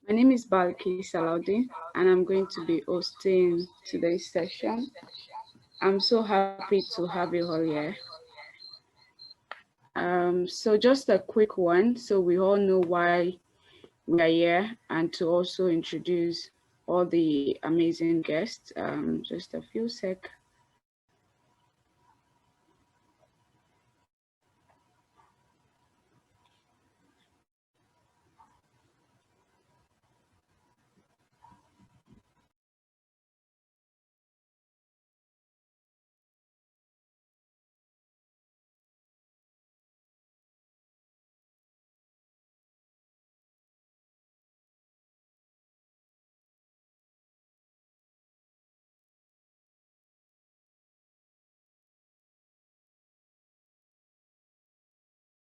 My name is Balki Salaudi, and I'm going to be hosting today's session. I'm so happy to have you all here. So just a quick one, so we all know why we are here, and to also introduce all the amazing guests. Just a few sec.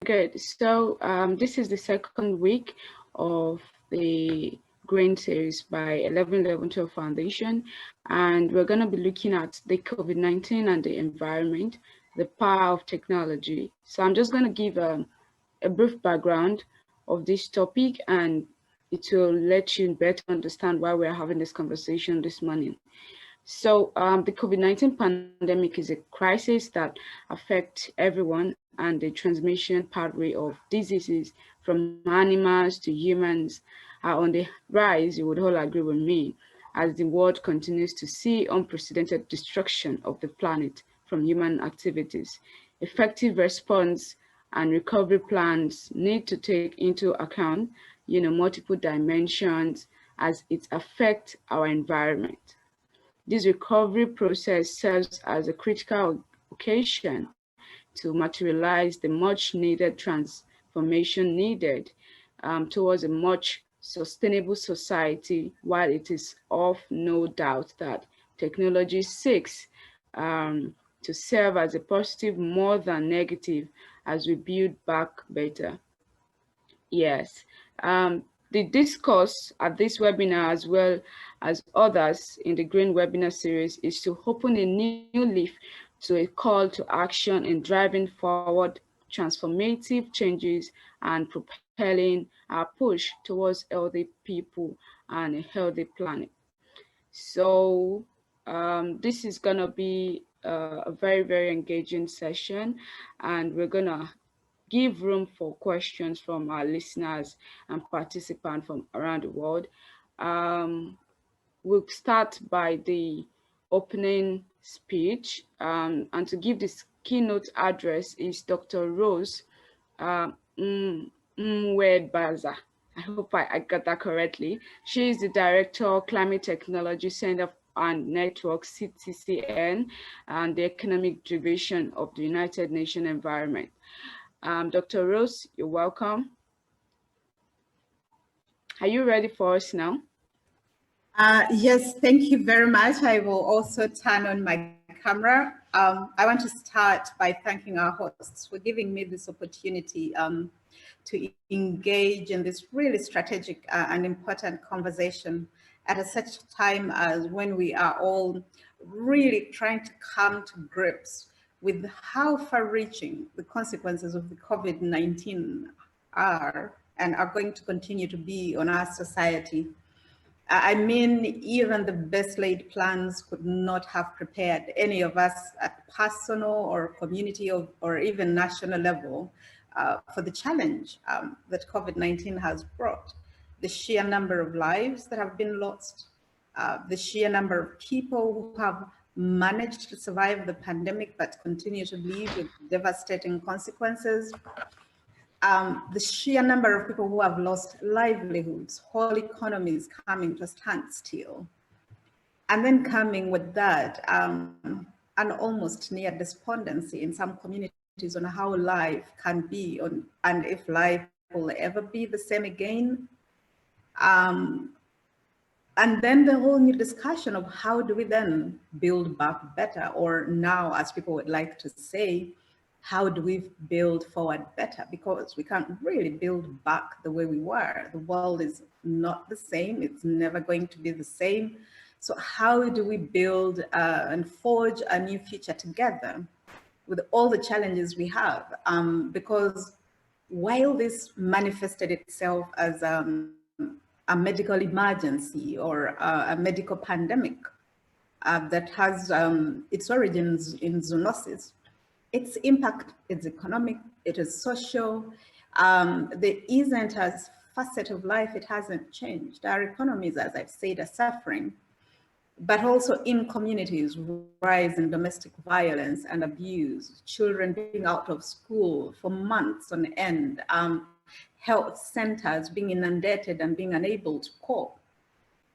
Good. So this is the second week of the Grain series by 111112 Foundation, and we're going to be looking at the COVID-19 and the environment, the power of technology. So I'm just going to give a brief background of this topic, and it will let you better understand why we're having this conversation this morning. So the COVID-19 pandemic is a crisis that affects everyone, and the transmission pathway of diseases from animals to humans are on the rise, you would all agree with me, as the world continues to see unprecedented destruction of the planet from human activities. Effective response and recovery plans need to take into account, multiple dimensions as it affects our environment. This recovery process serves as a critical occasion to materialize the much needed transformation needed towards a much sustainable society, while it is of no doubt that technology seeks to serve as a positive more than negative as we build back better. Yes. The discourse at this webinar, as well as others in the Green webinar series, is to open a new leaf to a call to action in driving forward transformative changes and propelling our push towards healthy people and a healthy planet. So this is going to be a very, very engaging session, and we're going to give room for questions from our listeners and participants from around the world. Um, we'll start by the opening speech, and to give this keynote address is Dr. Rose Mwebaza. I hope I got that correctly. She is the Director of Climate Technology Center and Network CTCN and the Economic Division of the United Nations Environment. Dr. Rose, you're welcome. Are you ready for us now? Yes, thank you very much. I will also turn on my camera. I want to start by thanking our hosts for giving me this opportunity to engage in this really strategic and important conversation at such time as when we are all really trying to come to grips with how far-reaching the consequences of the COVID-19 are and are going to continue to be on our society. I mean, even the best laid plans could not have prepared any of us at personal or community or even national level for the challenge that COVID-19 has brought. The sheer number of lives that have been lost, the sheer number of people who have managed to survive the pandemic but continue to live with devastating consequences, the sheer number of people who have lost livelihoods, whole economies coming to a standstill. And then coming with that, an almost near despondency in some communities on how life can be and if life will ever be the same again. And then the whole new discussion of how do we then build back better, or now, as people would like to say, how do we build forward better? Because we can't really build back the way we were. The world is not the same. It's never going to be the same. So how do we build and forge a new future together with all the challenges we have? Because while this manifested itself as a medical emergency or a medical pandemic that has its origins in zoonosis, its impact is economic, it is social. There isn't a facet of life it hasn't changed. Our economies, as I've said, are suffering, but also in communities, rise in domestic violence and abuse, children being out of school for months on end, health centers being inundated and being unable to cope.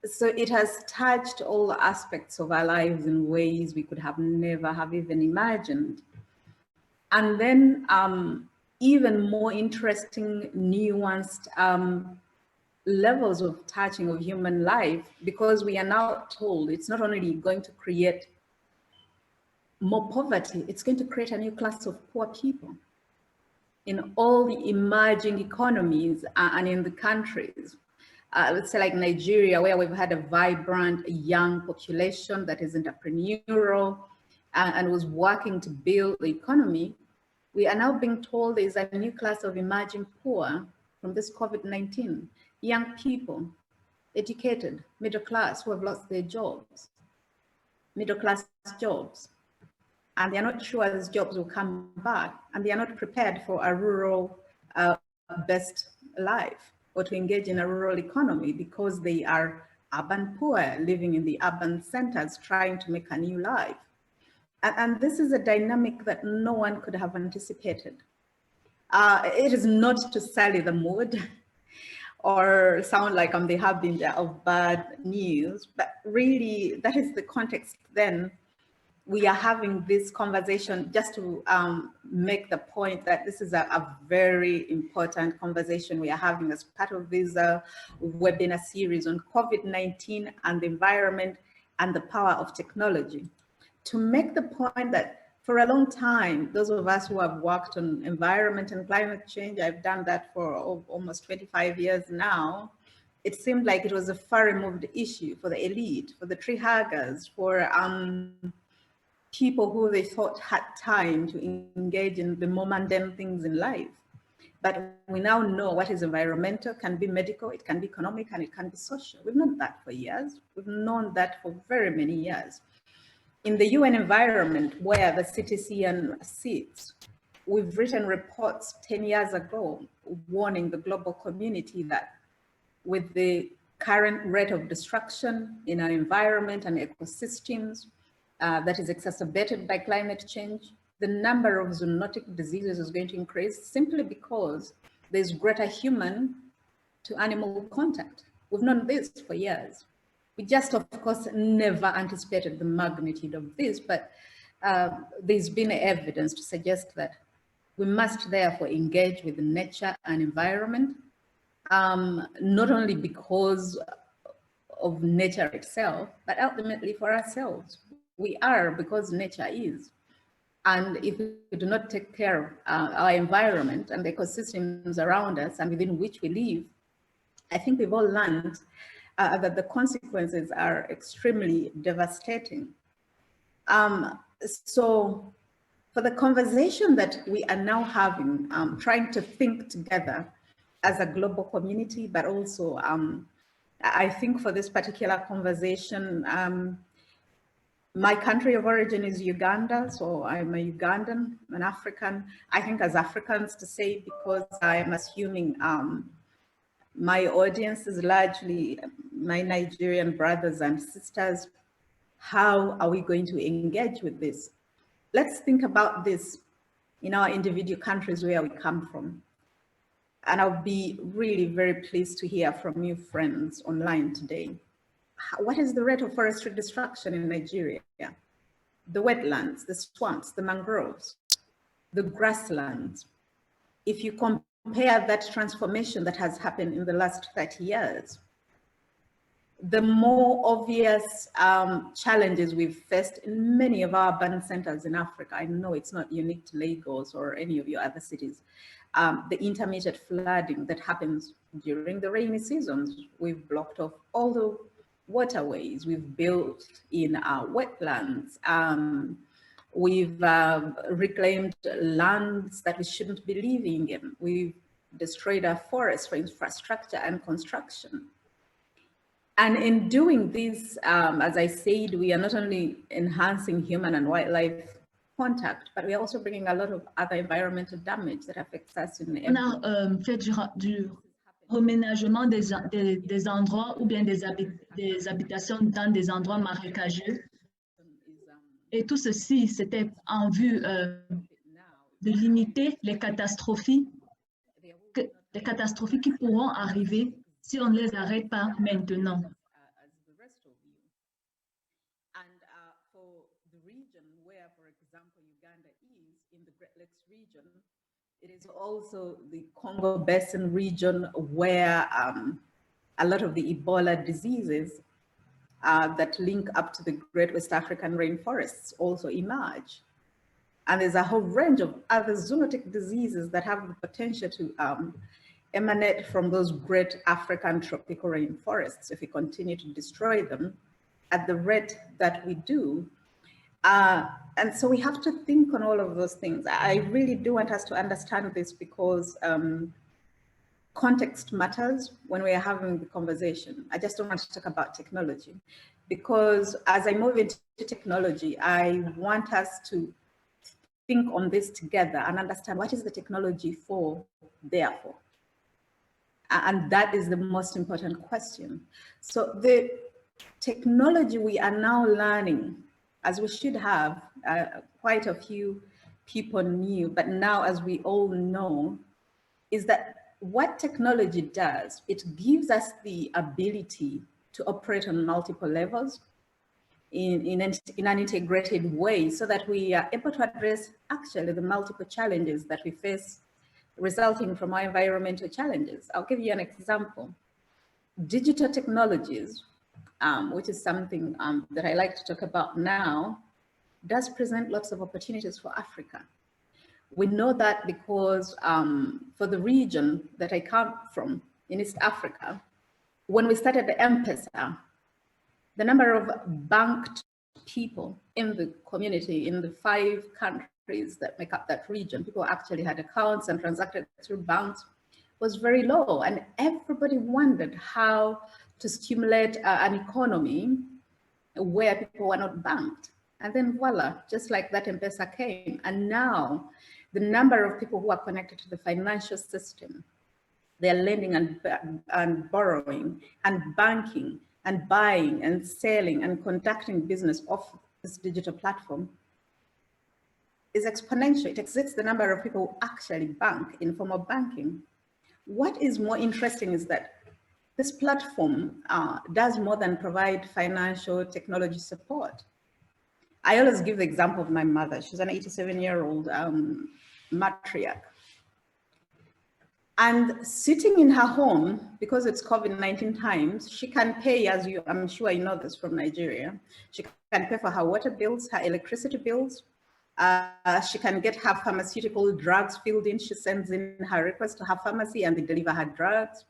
So it has touched all aspects of our lives in ways we could have never have even imagined. And then even more interesting, nuanced levels of touching of human life, because we are now told it's not only going to create more poverty, it's going to create a new class of poor people in all the emerging economies and in the countries. Let's say like Nigeria, where we've had a vibrant young population that is entrepreneurial and was working to build the economy. We are now being told there's a new class of emerging poor from this COVID-19, young people, educated, middle class, who have lost their jobs, middle class jobs. And they're not sure these jobs will come back, and they are not prepared for a rural best life or to engage in a rural economy because they are urban poor, living in the urban centers, trying to make a new life. And this is a dynamic that no one could have anticipated. It is not to sully the mood or sound like I'm the harbinger of bad news, but really that is the context then. We are having this conversation just to make the point that this is a very important conversation we are having as part of this webinar series on COVID-19 and the environment and the power of technology. To make the point that for a long time, those of us who have worked on environment and climate change, I've done that for almost 25 years now, it seemed like it was a far removed issue for the elite, for the tree huggers, for people who they thought had time to engage in the more mundane things in life. But we now know what is environmental, can be medical, it can be economic, and it can be social. We've known that for years. We've known that for very many years. In the UN environment, where the CTCN sits, we've written reports 10 years ago warning the global community that with the current rate of destruction in our environment and ecosystems, that is exacerbated by climate change, the number of zoonotic diseases is going to increase simply because there's greater human to animal contact. We've known this for years. We just, of course, never anticipated the magnitude of this, but there's been evidence to suggest that we must therefore engage with nature and environment, not only because of nature itself, but ultimately for ourselves. We are because nature is. And if we do not take care of our environment and the ecosystems around us and within which we live, I think we've all learned that the consequences are extremely devastating. So for the conversation that we are now having, trying to think together as a global community, but also I think for this particular conversation, my country of origin is Uganda, so I'm a Ugandan, an African. I think as Africans to say, because I am assuming my audience is largely my Nigerian brothers and sisters. How are we going to engage with this? Let's think about this in our individual countries where we come from. And I'll be really very pleased to hear from you friends online today. What is the rate of forestry destruction in Nigeria? The wetlands, the swamps, the mangroves, the grasslands. If you compare that transformation that has happened in the last 30 years, the more obvious challenges we've faced in many of our urban centers in Africa. I know it's not unique to Lagos or any of your other cities. The intermittent flooding that happens during the rainy seasons. We've blocked off all the waterways. We've built in our wetlands. We've reclaimed lands that we shouldn't be living in. We've destroyed our forests for infrastructure and construction. And in doing this, as I said, we are not only enhancing human and wildlife contact, but we are also bringing a lot of other environmental damage that affects us in On every. a fait du reménagement des endroits ou bien des habitations dans des endroits marécageux. Et tout ceci, c'était en vue de limiter les catastrophes qui pourront arriver si on ne les arrête pas maintenant. And for the region where, for example, Uganda is, in the Great Lakes region, it is also the Congo Basin region where a lot of the Ebola diseases that link up to the Great West African rainforests also emerge. And there's a whole range of other zoonotic diseases that have the potential to emanate from those great African tropical rainforests if we continue to destroy them at the rate that we do. And so we have to think on all of those things. I really do want us to understand this because context matters when we are having the conversation. I just don't want to talk about technology because as I move into technology, I want us to think on this together and understand what is the technology for, therefore. And that is the most important question. So the technology we are now learning, as we should have, quite a few people knew, but now as we all know, is that what technology does, it gives us the ability to operate on multiple levels in an integrated way so that we are able to address actually the multiple challenges that we face resulting from our environmental challenges. I'll give you an example. Digital technologies, which is something that I like to talk about now, does present lots of opportunities for Africa. We know that because for the region that I come from in East Africa, when we started the M-Pesa, the number of banked people in the community, in the 5 countries that make up that region, people actually had accounts and transacted through banks, was very low. And everybody wondered how to stimulate an economy where people were not banked. And then voila, just like that, M-Pesa came. And now the number of people who are connected to the financial system, they're lending and borrowing and banking and buying and selling and conducting business off this digital platform is exponential. It exceeds the number of people who actually bank in formal banking. What is more interesting is that this platform does more than provide financial technology support. I always give the example of my mother. She's an 87-year-old matriarch. And sitting in her home, because it's COVID-19 times, she can pay, as you, I'm sure you know this from Nigeria, she can pay for her water bills, her electricity bills. She can get her pharmaceutical drugs filled in. She sends in her request to her pharmacy and they deliver her drugs.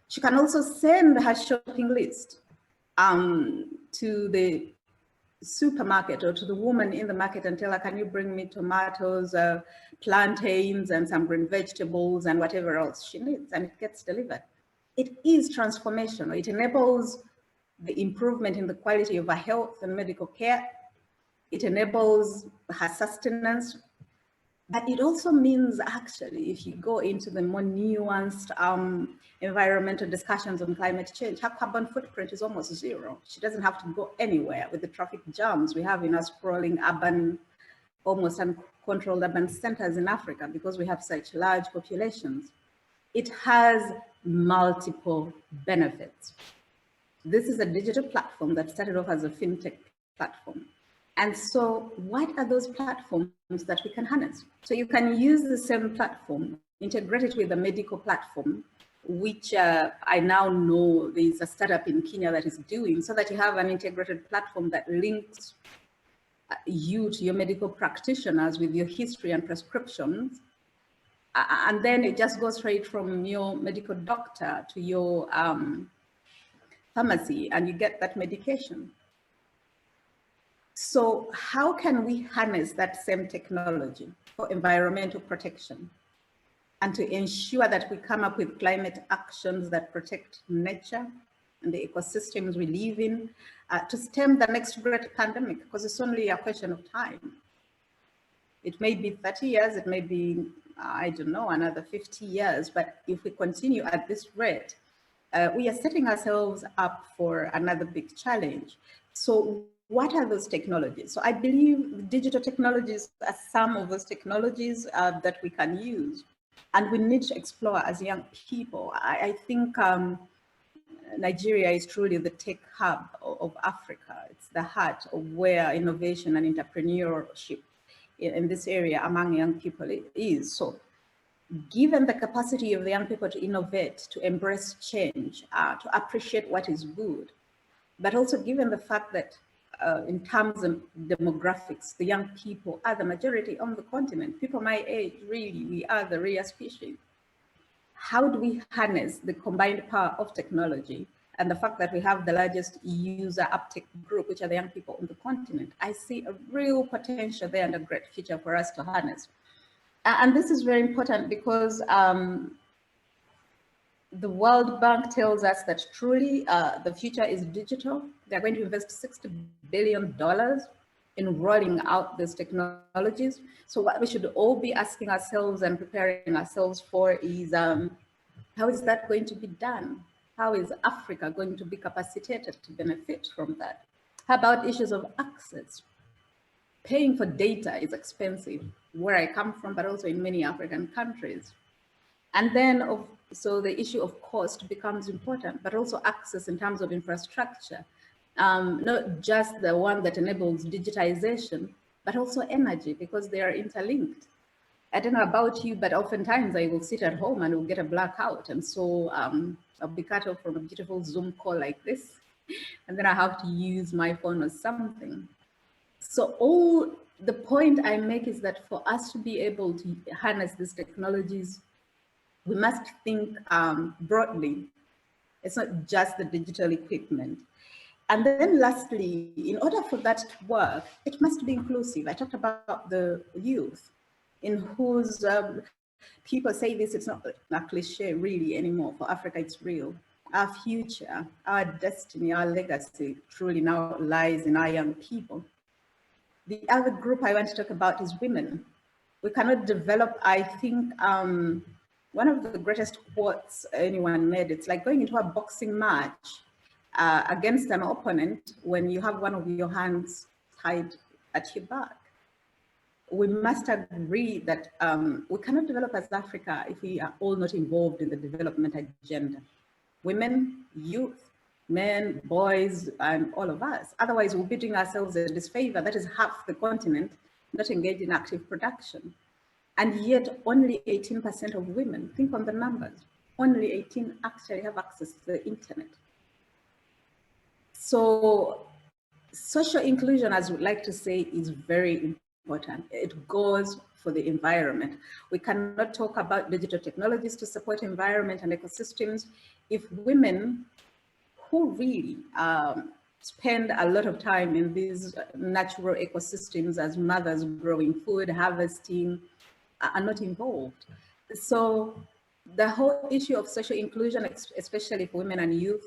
She can also send her shopping list to the supermarket or to the woman in the market and tell her, can you bring me tomatoes, plantains, and some green vegetables and whatever else she needs, and it gets delivered. It is transformational. It enables the improvement in the quality of her health and medical care. It enables her sustenance. But it also means actually, if you go into the more nuanced environmental discussions on climate change, her carbon footprint is almost zero. She doesn't have to go anywhere with the traffic jams we have in our sprawling urban, almost uncontrolled urban centers in Africa because we have such large populations. It has multiple benefits. This is a digital platform that started off as a fintech platform. And so what are those platforms that we can harness? So you can use the same platform, integrate it with a medical platform, which I now know there's a startup in Kenya that is doing, so that you have an integrated platform that links you to your medical practitioners with your history and prescriptions. And then it just goes straight from your medical doctor to your pharmacy and you get that medication. So how can we harness that same technology for environmental protection and to ensure that we come up with climate actions that protect nature and the ecosystems we live in to stem the next great pandemic, because it's only a question of time. It may be 30 years, it may be, I don't know, another 50 years, but if we continue at this rate, we are setting ourselves up for another big challenge. So what are those technologies? So I believe digital technologies are some of those technologies that we can use, and we need to explore as young people. I think Nigeria is truly the tech hub of Africa. It's the heart of where innovation and entrepreneurship in this area among young people is. So given the capacity of the young people to innovate, to embrace change, to appreciate what is good, but also given the fact that in terms of demographics, the young people are the majority on the continent. People my age, really, we are the rare species. How do we harness the combined power of technology and the fact that we have the largest user uptake group, which are the young people on the continent? I see a real potential there and a great future for us to harness. And this is very important because the World Bank tells us that truly the future is digital. They're going to invest $60 billion in rolling out these technologies. So what we should all be asking ourselves and preparing ourselves for is, how is that going to be done? How is Africa going to be capacitated to benefit from that? How about issues of access? Paying for data is expensive, where I come from, but also in many African countries. And then, so the issue of cost becomes important, but also access in terms of infrastructure, not just the one that enables digitization, but also energy, because they are interlinked. I don't know about you, but oftentimes I will sit at home and will get a blackout. And so I'll be cut off from a beautiful Zoom call like this. And then I have to use my phone or something. So the point I make is that for us to be able to harness these technologies, we must think broadly. It's not just the digital equipment. And then lastly, in order for that to work, it must be inclusive. I talked about the youth, in whose people say this, it's not a cliche really anymore. For Africa, it's real. Our future, our destiny, our legacy truly now lies in our young people. The other group I want to talk about is women. We cannot develop, I think, one of the greatest quotes anyone made, it's like going into a boxing match against an opponent when you have one of your hands tied at your back. We must agree that we cannot develop as Africa if we are all not involved in the development agenda. Women, youth, men, boys, and all of us. Otherwise, we'll be doing ourselves a disfavor. That is half the continent not engaged in active production. And yet only 18% of women, think on the numbers, only 18 actually have access to the internet. So social inclusion, as we like to say, is very important. It goes for the environment. We cannot talk about digital technologies to support environment and ecosystems if women who really spend a lot of time in these natural ecosystems as mothers growing food, harvesting, are not involved. So the whole issue of social inclusion, especially for women and youth,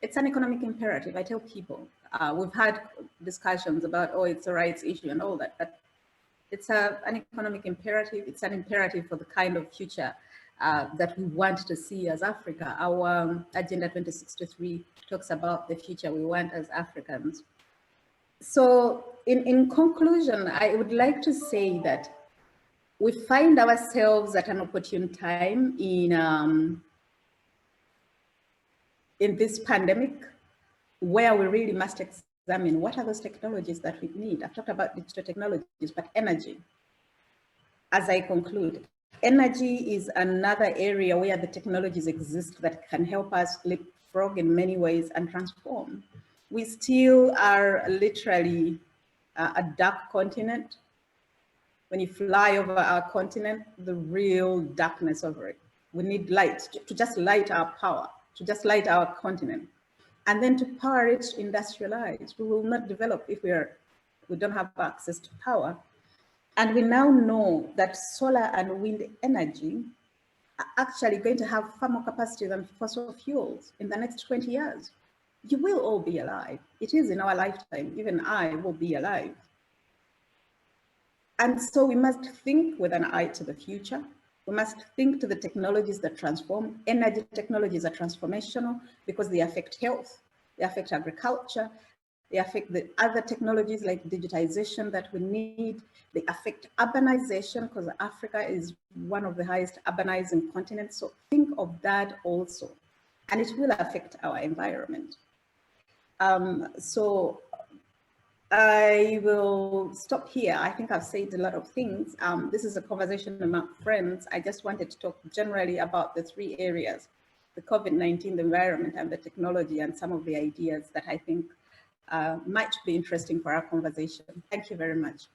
it's an economic imperative. I tell people, we've had discussions about, oh, it's a rights issue and all that, but it's an economic imperative. It's an imperative for the kind of future that we want to see as Africa. Our Agenda 2063 talks about the future we want as Africans. So in conclusion, I would like to say that we find ourselves at an opportune time in this pandemic, where we really must examine what are those technologies that we need. I've talked about digital technologies, but energy. As I conclude, energy is another area where the technologies exist that can help us leapfrog in many ways and transform. We still are literally a dark continent. When you fly over our continent, the real darkness over it. We need light to just light our power, to just light our continent. And then to power it, industrialize. We will not develop if we don't have access to power. And we now know that solar and wind energy are actually going to have far more capacity than fossil fuels in the next 20 years. you will all be alive. It is in our lifetime. Even I will be alive. And so we must think with an eye to the future. We must think to the technologies that transform. Energy technologies are transformational because they affect health, they affect agriculture, they affect the other technologies like digitization that we need. They affect urbanization because Africa is one of the highest urbanizing continents. So think of that also. And it will affect our environment. So I will stop here. I think I've said a lot of things. This is a conversation among friends. I just wanted to talk generally about the three areas: the COVID-19, the environment, and the technology, and some of the ideas that I think might be interesting for our conversation. Thank you very much.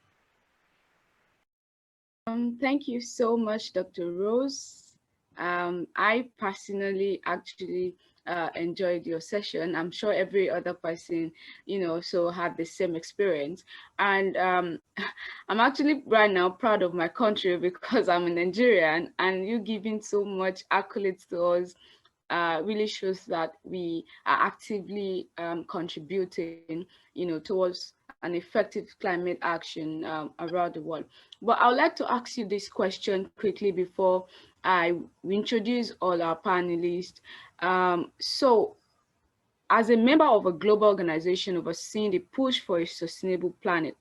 Thank you so much, Dr. Rose. I personally actually enjoyed your session. I'm sure every other person, so had the same experience. And I'm actually right now proud of my country because I'm a Nigerian, and you giving so much accolades to us really shows that we are actively contributing, towards an effective climate action around the world. But I would like to ask you this question quickly before I introduce all our panelists. So, as a member of a global organization overseeing the push for a sustainable planet,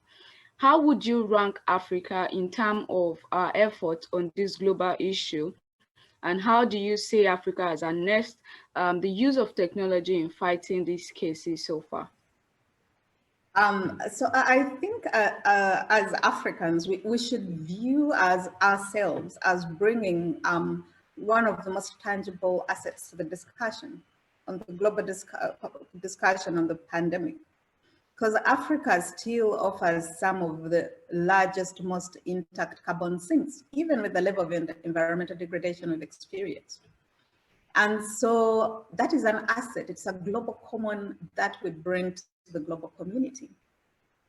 how would you rank Africa in terms of our efforts on this global issue? And how do you see Africa has harnessed the use of technology in fighting these cases so far? So I think as Africans, we should view as ourselves as bringing one of the most tangible assets to the discussion on the global discussion on the pandemic. Because Africa still offers some of the largest, most intact carbon sinks, even with the level of environmental degradation we've experienced. And so that is an asset. It's a global common that we bring to the global community.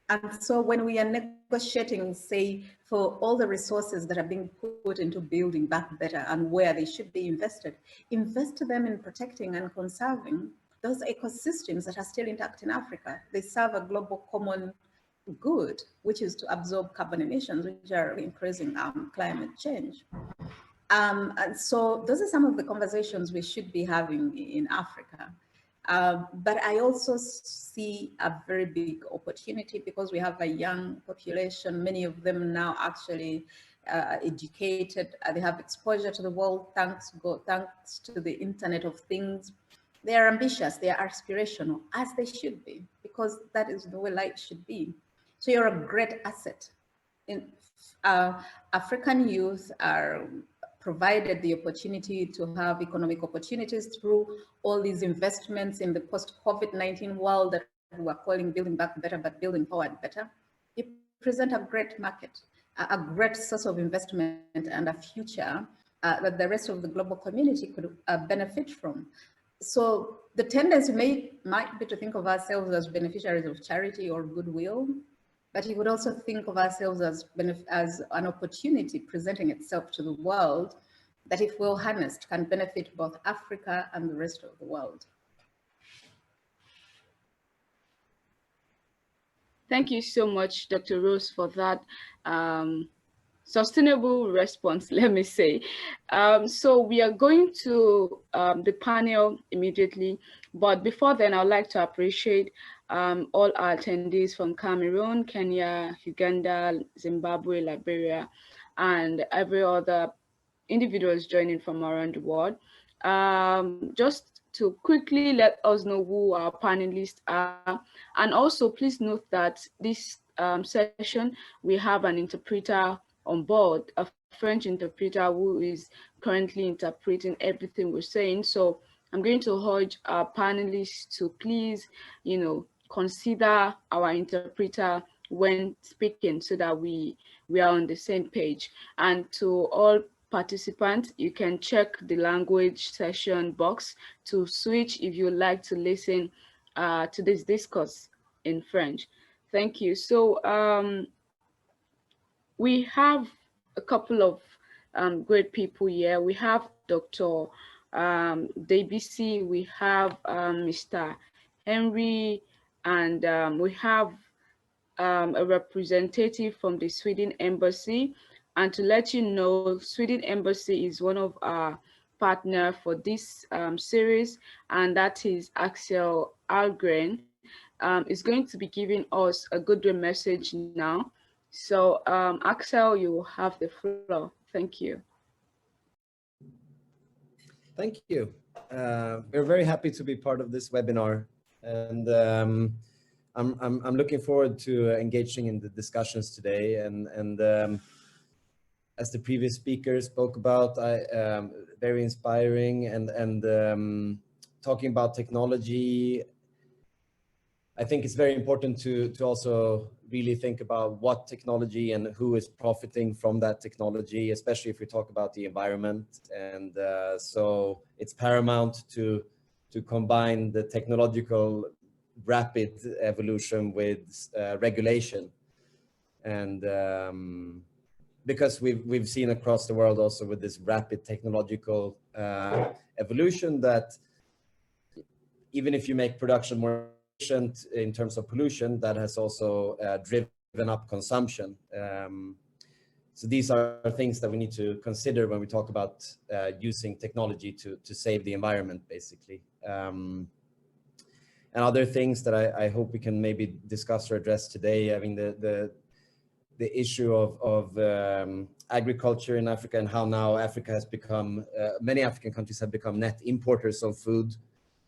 And so when we are negotiating, say, for all the resources that are being put into building back better and where they should be invested, invest them in protecting and conserving those ecosystems that are still intact in Africa. They serve a global common good, which is to absorb carbon emissions, which are increasing climate change. And so those are some of the conversations we should be having in Africa. But I also see a very big opportunity because we have a young population, many of them now actually educated, they have exposure to the world thanks to the Internet of Things. They are ambitious, they are aspirational, as they should be, because that is the way life should be. So you're a great asset. African youth are provided the opportunity to have economic opportunities through all these investments in the post-COVID-19 world that we are calling building back better, but building forward better. You present a great market, a great source of investment and a future that the rest of the global community could benefit from. So the tendency might be to think of ourselves as beneficiaries of charity or goodwill, but you would also think of ourselves as an opportunity presenting itself to the world that, if well harnessed, can benefit both Africa and the rest of the world. Thank you so much, Dr. Rose, for that sustainable response, let me say. So we are going to the panel immediately, but before then, I'd like to appreciate all our attendees from Cameroon, Kenya, Uganda, Zimbabwe, Liberia, and every other individuals joining from around the world. Just to quickly let us know who our panelists are, and also please note that this session we have an interpreter on board, a French interpreter who is currently interpreting everything we're saying. So I'm going to urge our panelists to please, consider our interpreter when speaking so that we are on the same page. And to all participants, you can check the language session box to switch if you like to listen to this discourse in French. Thank you. So we have a couple of great people here. We have Dr. Debisi, we have Mr. Henry, and we have a representative from the Sweden Embassy. And to let you know, Sweden Embassy is one of our partner for this series, and that is Axel Algren. Is going to be giving us a good message now. So, Axel, you have the floor. Thank you. Thank you. We're very happy to be part of this webinar, and I'm looking forward to engaging in the discussions today. And as the previous speaker spoke about, very inspiring, and talking about technology. I think it's very important to also really think about what technology and who is profiting from that technology, especially if we talk about the environment. And so it's paramount to combine the technological rapid evolution with regulation. And because we've seen across the world also with this rapid technological evolution that even if you make production more efficient in terms of pollution, that has also driven up consumption. So these are things that we need to consider when we talk about using technology to save the environment, basically. And other things that I hope we can maybe discuss or address today. I mean, the issue of agriculture in Africa, and how now Africa has become, many African countries have become net importers of food.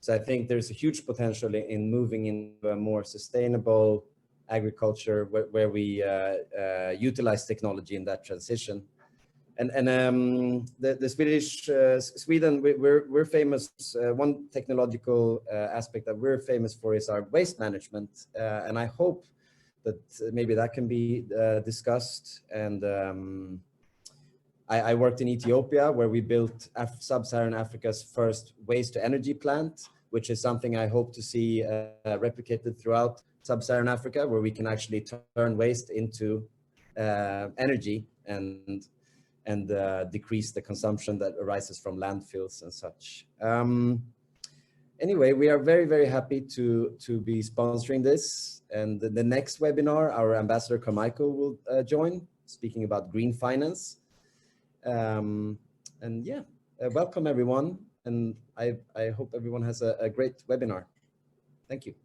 So I think there's a huge potential in moving into a more sustainable agriculture where we utilize technology in that transition. And the Sweden, we're famous. One technological aspect that we're famous for is our waste management, and I hope that maybe that can be discussed. And I worked in Ethiopia, where we built Sub-Saharan Africa's first waste-to-energy plant, which is something I hope to see replicated throughout Sub-Saharan Africa, where we can actually turn waste into energy and decrease the consumption that arises from landfills and such. Anyway, we are very, very happy to be sponsoring this. And the next webinar, our Ambassador Carmichael will join, speaking about green finance. And yeah, welcome everyone. And I hope everyone has a great webinar. Thank you.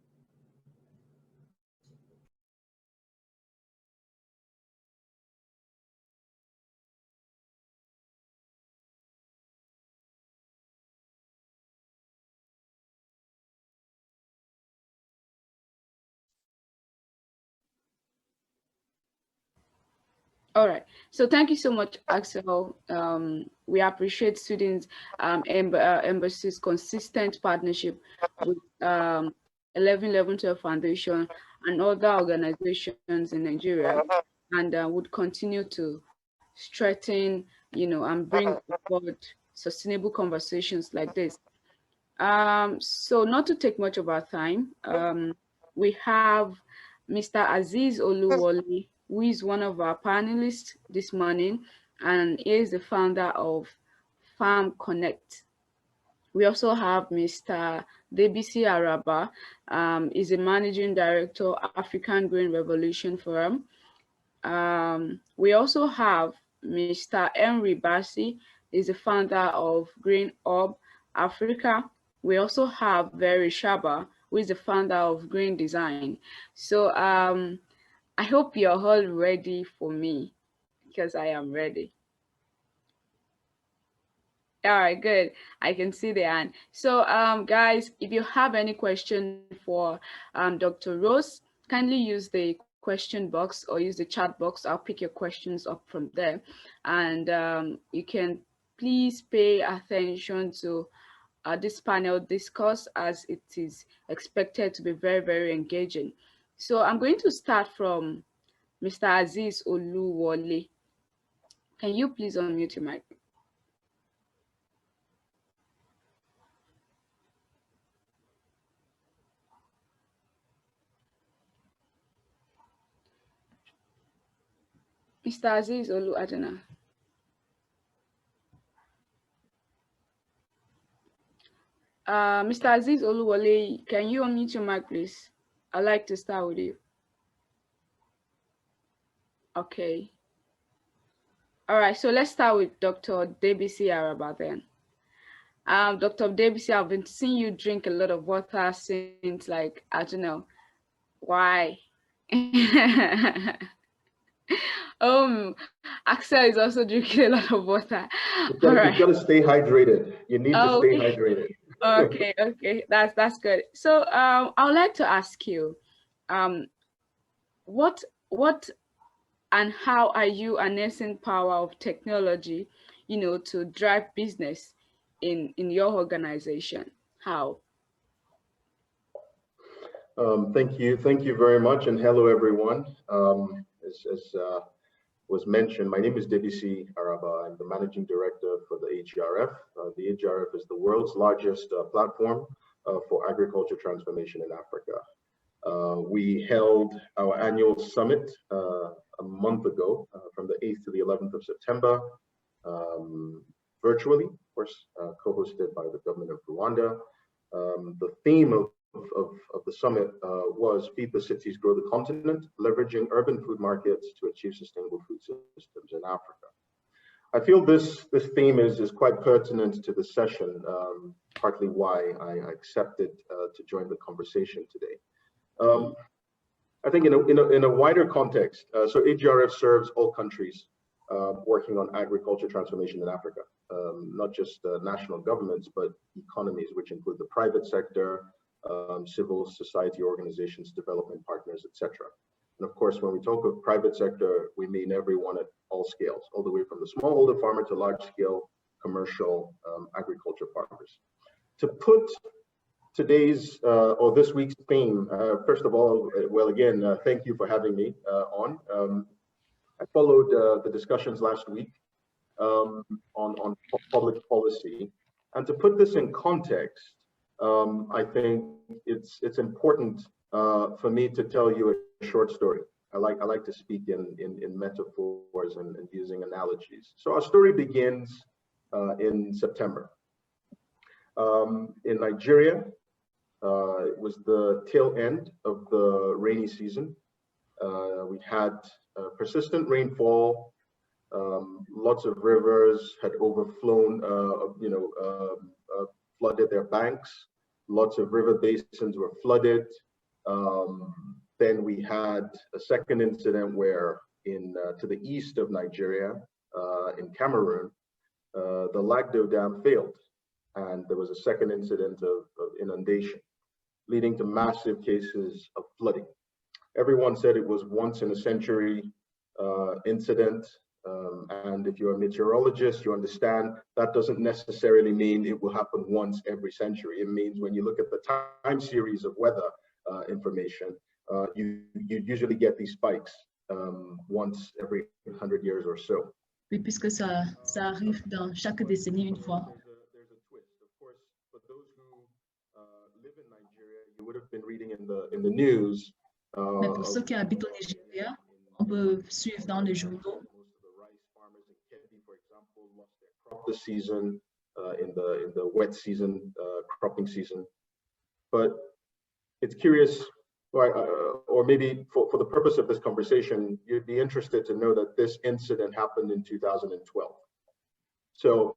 All right. So thank you so much, Axel. We appreciate students' embassy's consistent partnership with 1111 Foundation and other organizations in Nigeria, and would continue to strengthen, and bring forward sustainable conversations like this. So not to take much of our time, we have Mr. Aziz Oluwole, who is one of our panelists this morning, and he is the founder of Farm Connect. We also have Mr. Debisi Araba, is a managing director, African Green Revolution Forum. We also have Mr. Henry Bassi, is the founder of Green Hub Africa. We also have Very Shaba, who is the founder of Green Design. So I hope you're all ready for me, because I am ready. All right, good. I can see the hand. So guys, if you have any question for Dr. Rose, kindly use the question box or use the chat box. I'll pick your questions up from there. And you can please pay attention to this panel discourse, as it is expected to be very, very engaging. So I'm going to start from Mr. Aziz Oluwole. Can you please unmute your mic? Mr. Aziz Olu Adana. Mr. Aziz Oluwole, can you unmute your mic, please? I'd like to start with you. Okay. All right, so let's start with Dr. Debisi Araba then. Dr. Debisi, I've been seeing you drink a lot of water since, like, I don't know why. Axel is also drinking a lot of water. You've got to stay hydrated. You need to stay hydrated. Okay, that's good. So I would like to ask you, what and how are you harnessing power of technology, to drive business in your organization? How? Thank you very much, and hello everyone. As was mentioned, my name is Debisi Araba. I'm the managing director for the HRF. The HRF is the world's largest platform for agriculture transformation in Africa. We held our annual summit a month ago, from the 8th to the 11th of September, virtually, of course, co-hosted by the government of Rwanda. The theme of the summit was Feed the Cities, Grow the Continent, leveraging urban food markets to achieve sustainable food systems in Africa. I feel this theme is quite pertinent to the session, partly why I accepted to join the conversation today. I think in a wider context, so HRF serves all countries working on agriculture transformation in Africa, not just national governments, but economies, which include the private sector, civil society organizations, development partners, etc. And of course, when we talk of private sector, we mean everyone at all scales, all the way from the smallholder farmer to large-scale commercial agriculture farmers. To put today's or this week's theme, first of all, well, again, thank you for having me on. I followed the discussions last week on public policy, and to put this in context, I think it's important for me to tell you a short story. I like to speak in metaphors and using analogies. So our story begins in September. In Nigeria, it was the tail end of the rainy season. We had persistent rainfall. Lots of rivers had overflown, flooded their banks. Lots of river basins were flooded. Then we had a second incident where to the east of Nigeria, in Cameroon, the Lagdo Dam failed. And there was a second incident of inundation, leading to massive cases of flooding. Everyone said it was once in a century incident. And if you're a meteorologist, you understand that doesn't necessarily mean it will happen once every century. It means when you look at the time series of weather information, you usually get these spikes once every 100 years or so. Oui, puisque ça arrive dans chaque décennie une fois. There's a twist. Of course, for those who live in Nigeria, you would have been reading in the news. Mais pour ceux qui habitent au Nigeria, on peut suivre dans les journaux. For example, lost their crop this season in the wet season, cropping season. But it's curious, or maybe for the purpose of this conversation, you'd be interested to know that this incident happened in 2012. So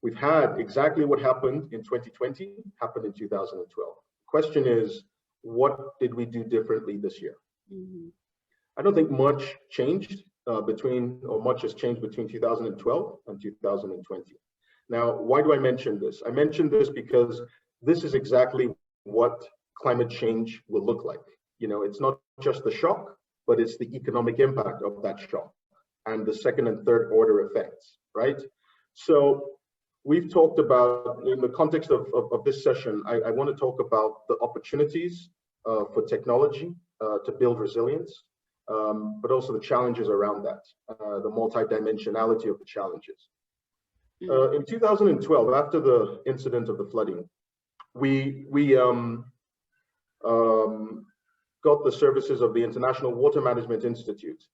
we've had exactly what happened in 2020 happened in 2012. The question is, what did we do differently this year? Mm-hmm. I don't think much changed. Much has changed between 2012 and 2020. Now, why do I mention this? I mention this because this is exactly what climate change will look like. It's not just the shock, but it's the economic impact of that shock and the second and third order effects, right? So we've talked about, in the context of this session, I want to talk about the opportunities for technology to build resilience. But also the challenges around that, the multidimensionality of the challenges. In 2012, after the incident of the flooding, we got the services of the International Water Management Institute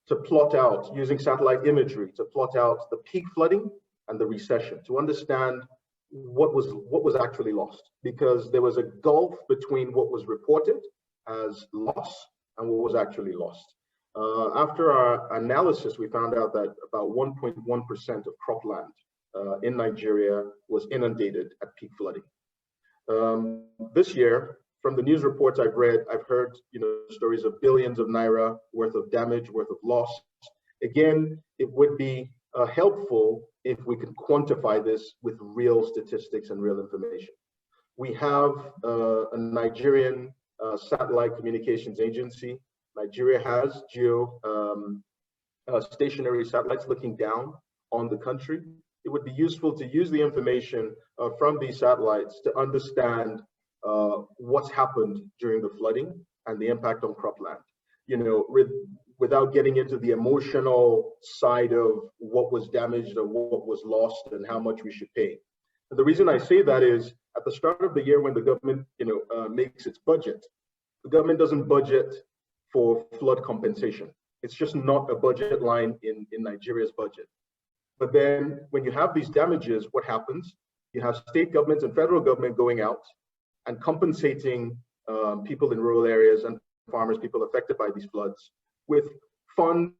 to plot out, using satellite imagery, to plot out the peak flooding and the recession, to understand what was actually lost, because there was a gulf between what was reported as loss and what was actually lost. After our analysis, we found out that about 1.1% of cropland in Nigeria was inundated at peak flooding. This year, from the news reports I've read, I've heard stories of billions of naira worth of damage, worth of loss. Again, it would be helpful if we could quantify this with real statistics and real information. We have a Nigerian satellite communications agency. Nigeria has stationary satellites looking down on the country. It would be useful to use the information from these satellites to understand what's happened during the flooding and the impact on cropland. Without getting into the emotional side of what was damaged or what was lost and how much we should pay. And the reason I say that is at the start of the year when the government makes its budget, the government doesn't budget for flood compensation. It's just not a budget line in Nigeria's budget. But then when you have these damages, what happens? You have state governments and federal government going out and compensating people in rural areas and farmers, people affected by these floods, with funds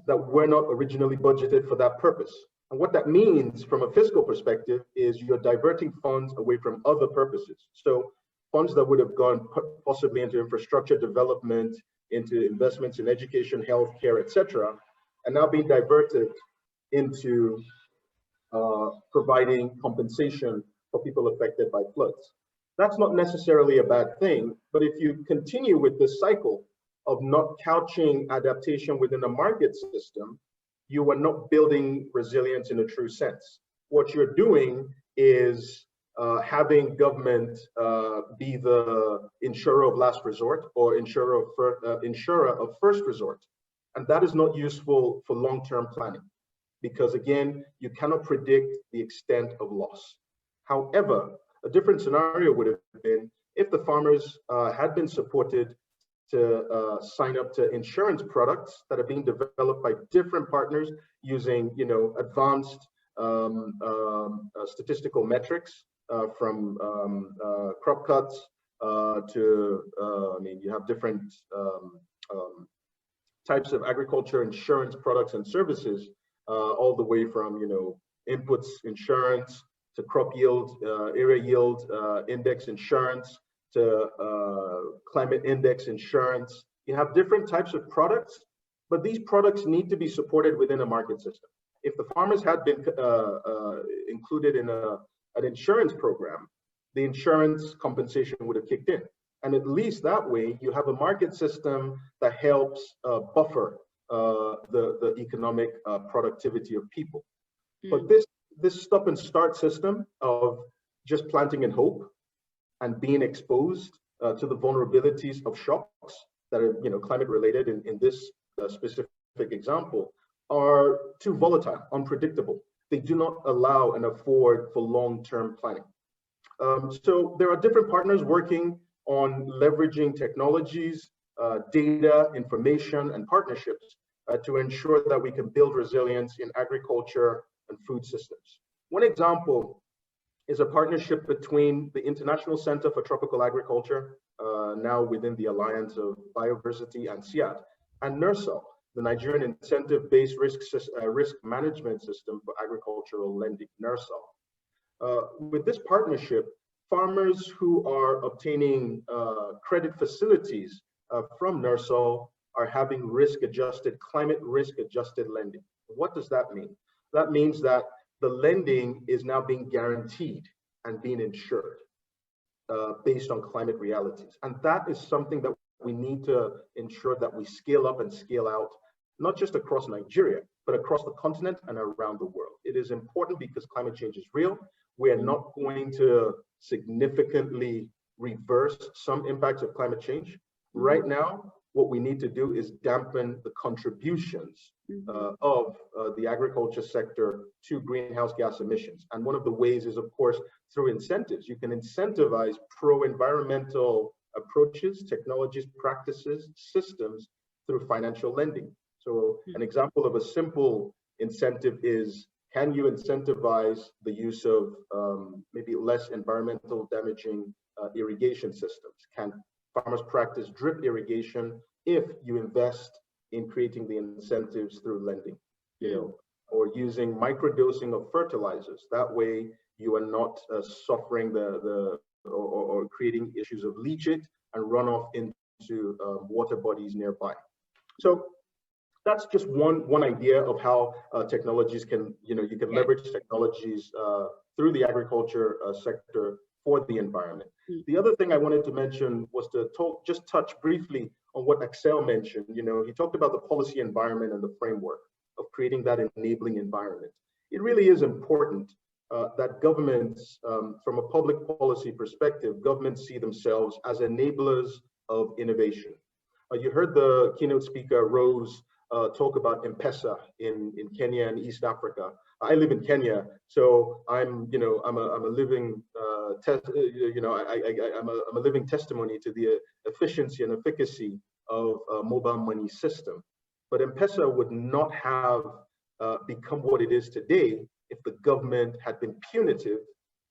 that were not originally budgeted for that purpose. And what that means from a fiscal perspective is you're diverting funds away from other purposes. So funds that would have gone possibly into infrastructure development, into investments in education, healthcare, etc., are now being diverted into providing compensation for people affected by floods. That's not necessarily a bad thing, but if you continue with this cycle of not couching adaptation within a market system, you are not building resilience in a true sense. What you're doing is having government be the insurer of last resort or insurer of first resort. And that is not useful for long-term planning, because again, you cannot predict the extent of loss. However, a different scenario would have been if the farmers had been supported to sign up to insurance products that are being developed by different partners using, advanced statistical metrics from crop cuts to, you have different types of agriculture insurance products and services, all the way from, inputs insurance to crop yield, area yield index insurance, to climate index insurance. You have different types of products, but these products need to be supported within a market system. If the farmers had been included in an insurance program, the insurance compensation would have kicked in. And at least that way, you have a market system that helps buffer the economic productivity of people. But this stop and start system of just planting in hope and being exposed to the vulnerabilities of shocks that are climate related in this specific example are too volatile, unpredictable. They do not allow and afford for long-term planning. So there are different partners working on leveraging technologies, data, information, and partnerships to ensure that we can build resilience in agriculture and food systems. One example is a partnership between the International Center for Tropical Agriculture, now within the Alliance of Biodiversity and SIAD, and NERSAL, the Nigerian Incentive-Based Risk Management System for Agricultural Lending, NERSAL. With this partnership, farmers who are obtaining credit facilities from NERSAL are having climate risk-adjusted lending. What does that mean? That means that the lending is now being guaranteed and being insured based on climate realities. And that is something that we need to ensure that we scale up and scale out, not just across Nigeria, but across the continent and around the world. It is important because climate change is real. We are not going to significantly reverse some impacts of climate change. Right now, what we need to do is dampen the contributions of the agriculture sector to greenhouse gas emissions. And one of the ways is, of course, through incentives. You can incentivize pro-environmental approaches, technologies, practices, systems through financial lending. So an example of a simple incentive is Can you incentivize the use of maybe less environmental damaging irrigation systems? Can farmers practice drip irrigation if you invest in creating the incentives through lending, or using microdosing of fertilizers? That way you are not suffering or creating issues of leachate and runoff into water bodies nearby. So that's just one idea of how technologies can, you can leverage technologies through the agriculture sector for the environment. The other thing I wanted to mention was to just touch briefly on what Axel mentioned. He talked about the policy environment and the framework of creating that enabling environment. It really is important that governments, from a public policy perspective, governments see themselves as enablers of innovation. You heard the keynote speaker, Rose, talk about M-Pesa in Kenya and East Africa. I live in Kenya, so I'm a living I'm a living testimony to the efficiency and efficacy of a mobile money system. But M-Pesa would not have become what it is today if the government had been punitive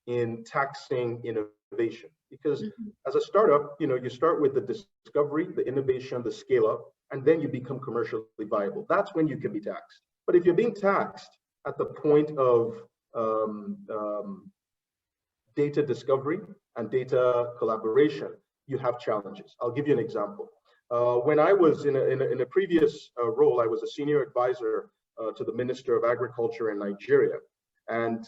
in taxing innovation. Because as a startup, you start with the discovery, the innovation, the scale up, and then you become commercially viable. That's when you can be taxed. But if you're being taxed at the point of data discovery and data collaboration, you have challenges. I'll give you an example. When I was in a previous role, I was a senior advisor to the Minister of Agriculture in Nigeria. And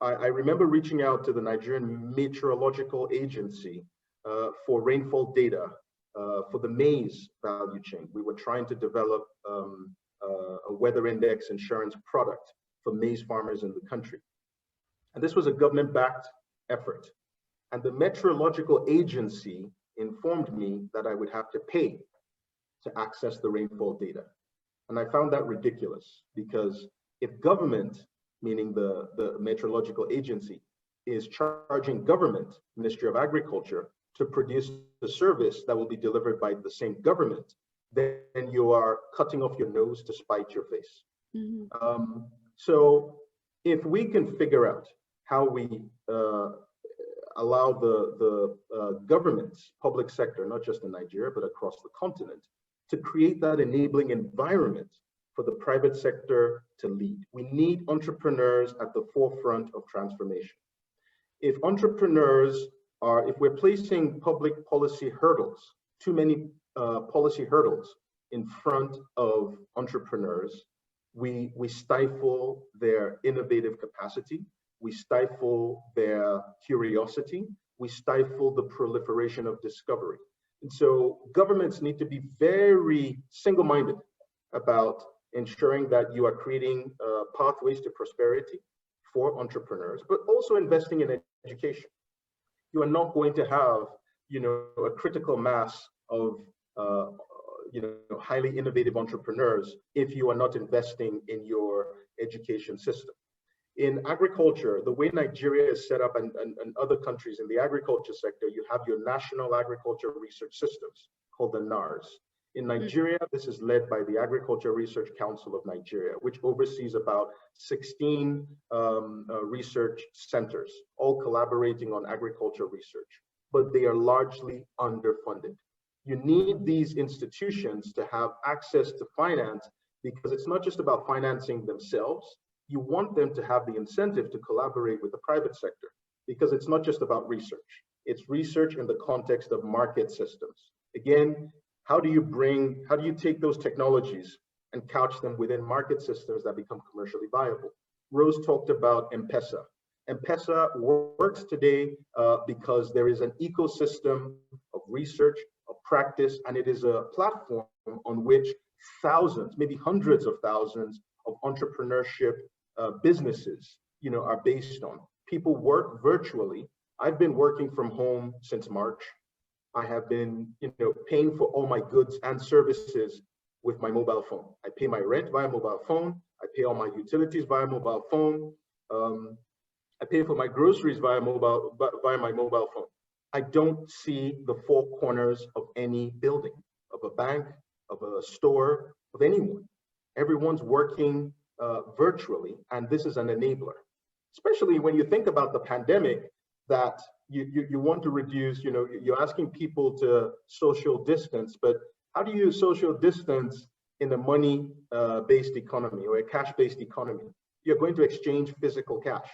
I remember reaching out to the Nigerian Meteorological Agency for rainfall data for the maize value chain. We were trying to develop a weather index insurance product for maize farmers in the country. And this was a government-backed effort. And the meteorological agency informed me that I would have to pay to access the rainfall data. And I found that ridiculous, because if government, meaning the meteorological agency, is charging government, Ministry of Agriculture, to produce the service that will be delivered by the same government, then you are cutting off your nose to spite your face. So if we can figure out how we allow the government's public sector, not just in Nigeria, but across the continent, to create that enabling environment for the private sector to lead. We need entrepreneurs at the forefront of transformation. If entrepreneurs if we're placing public policy hurdles, too many policy hurdles in front of entrepreneurs, we stifle their innovative capacity, we stifle their curiosity, we stifle the proliferation of discovery. And so governments need to be very single-minded about ensuring that you are creating pathways to prosperity for entrepreneurs, but also investing in education. You are not going to have, a critical mass of, highly innovative entrepreneurs if you are not investing in your education system. In agriculture, the way Nigeria is set up and other countries in the agriculture sector, you have your National Agriculture Research Systems, called the NARS. In Nigeria, this is led by the Agriculture Research Council of Nigeria, which oversees about 16 research centers, all collaborating on agriculture research, but they are largely underfunded. You need these institutions to have access to finance, because it's not just about financing themselves. You want them to have the incentive to collaborate with the private sector, because it's not just about research. It's research in the context of market systems. Again, how do you take those technologies and couch them within market systems that become commercially viable? Rose talked about M-Pesa. M-Pesa works today because there is an ecosystem of research, of practice, and it is a platform on which thousands, maybe hundreds of thousands of entrepreneurship businesses, are based on. People work virtually. I've been working from home since March. I have been, paying for all my goods and services with my mobile phone. I pay my rent via mobile phone. I pay all my utilities via mobile phone. I pay for my groceries via my mobile phone. I don't see the four corners of any building, of a bank, of a store, of anyone. Everyone's working virtually, and this is an enabler. Especially when you think about the pandemic, that you want to reduce, you're asking people to social distance, but how do you social distance in a money-based economy or a cash-based economy? You're going to exchange physical cash.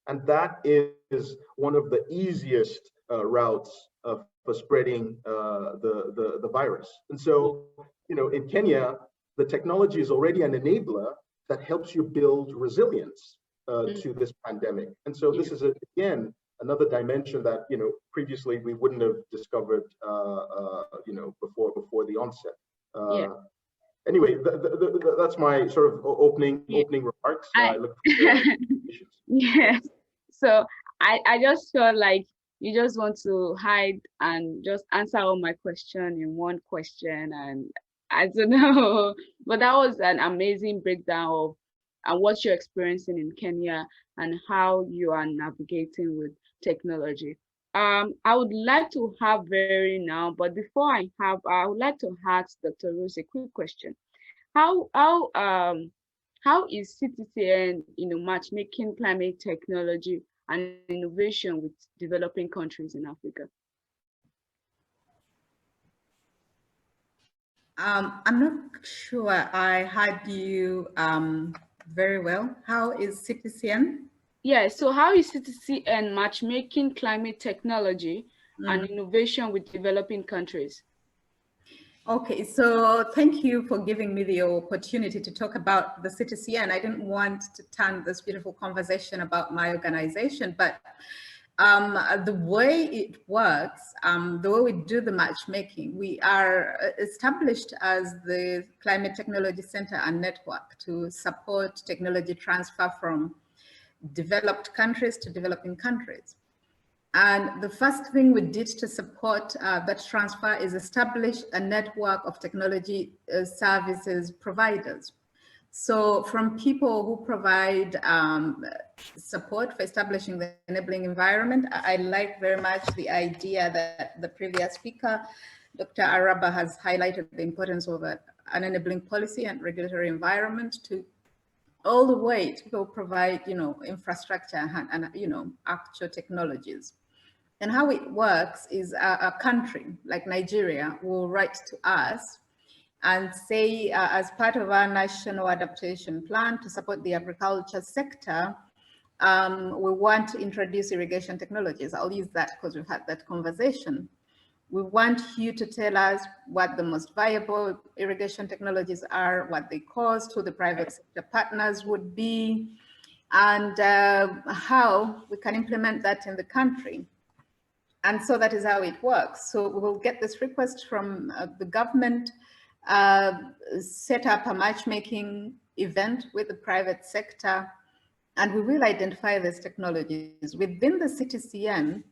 And that is one of the easiest routes for spreading the virus. And so, in Kenya, the technology is already an enabler that helps you build resilience to this pandemic. And so this is, again, another dimension that, previously we wouldn't have discovered, before the onset. Anyway, that's my sort of opening remarks. I look forward to Yes. So I just felt like you just want to hide and just answer all my question in one question, and I don't know. But that was an amazing breakdown of and what you're experiencing in Kenya and how you are navigating with technology. I would like to have very now, but before I would like to ask Dr. Rose a quick question. How how um how is CTCN matchmaking climate technology and innovation with developing countries in Africa? I'm not sure I heard you very well. How is CPCN? Yeah, so how is CTCN matchmaking climate technology and innovation with developing countries? Okay, so thank you for giving me the opportunity to talk about the CTCN. I didn't want to turn this beautiful conversation about my organization, but the way it works, the way we do the matchmaking, we are established as the Climate Technology Center and Network to support technology transfer from developed countries to developing countries. And the first thing we did to support that transfer is establish a network of technology services providers. So from people who provide support for establishing the enabling environment, I like very much the idea that the previous speaker, Dr. Araba, has highlighted the importance of an enabling policy and regulatory environment to all the way to go provide, infrastructure and actual technologies. And how it works is a country like Nigeria will write to us and say, as part of our national adaptation plan to support the agriculture sector, we want to introduce irrigation technologies. I'll use that because we've had that conversation. We want you to tell us what the most viable irrigation technologies are, what they cost, who the private sector partners would be, and how we can implement that in the country. And so that is how it works. So we will get this request from the government, set up a matchmaking event with the private sector, and we will identify these technologies. Within the CTCN,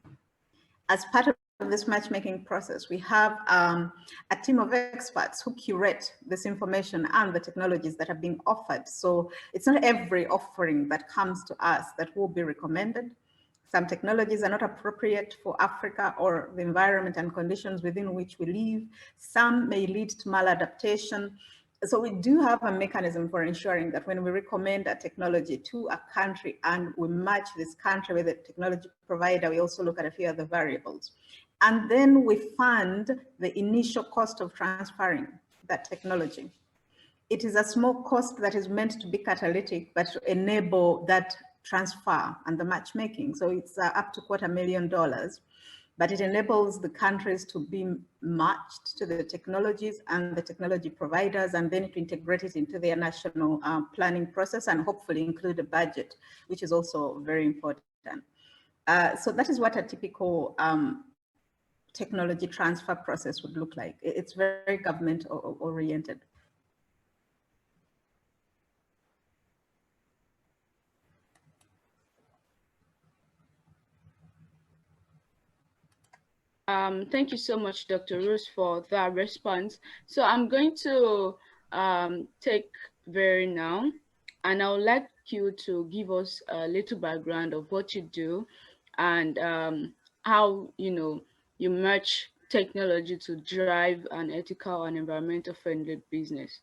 as part of this matchmaking process, we have a team of experts who curate this information and the technologies that are being offered. So it's not every offering that comes to us that will be recommended. Some technologies are not appropriate for Africa or the environment and conditions within which we live. Some may lead to maladaptation. So we do have a mechanism for ensuring that when we recommend a technology to a country and we match this country with a technology provider, we also look at a few other variables. And then we fund the initial cost of transferring that technology. It is a small cost that is meant to be catalytic, but to enable that transfer and the matchmaking. So it's up to $250,000, but it enables the countries to be matched to the technologies and the technology providers, and then to integrate it into their national planning process and hopefully include a budget, which is also very important. So that is what a typical technology transfer process would look like. It's very government oriented. Thank you so much, Dr. Rose, for that response. So I'm going to take Very now, and I would like you to give us a little background of what you do and how you merge technology to drive an ethical and environmental friendly business.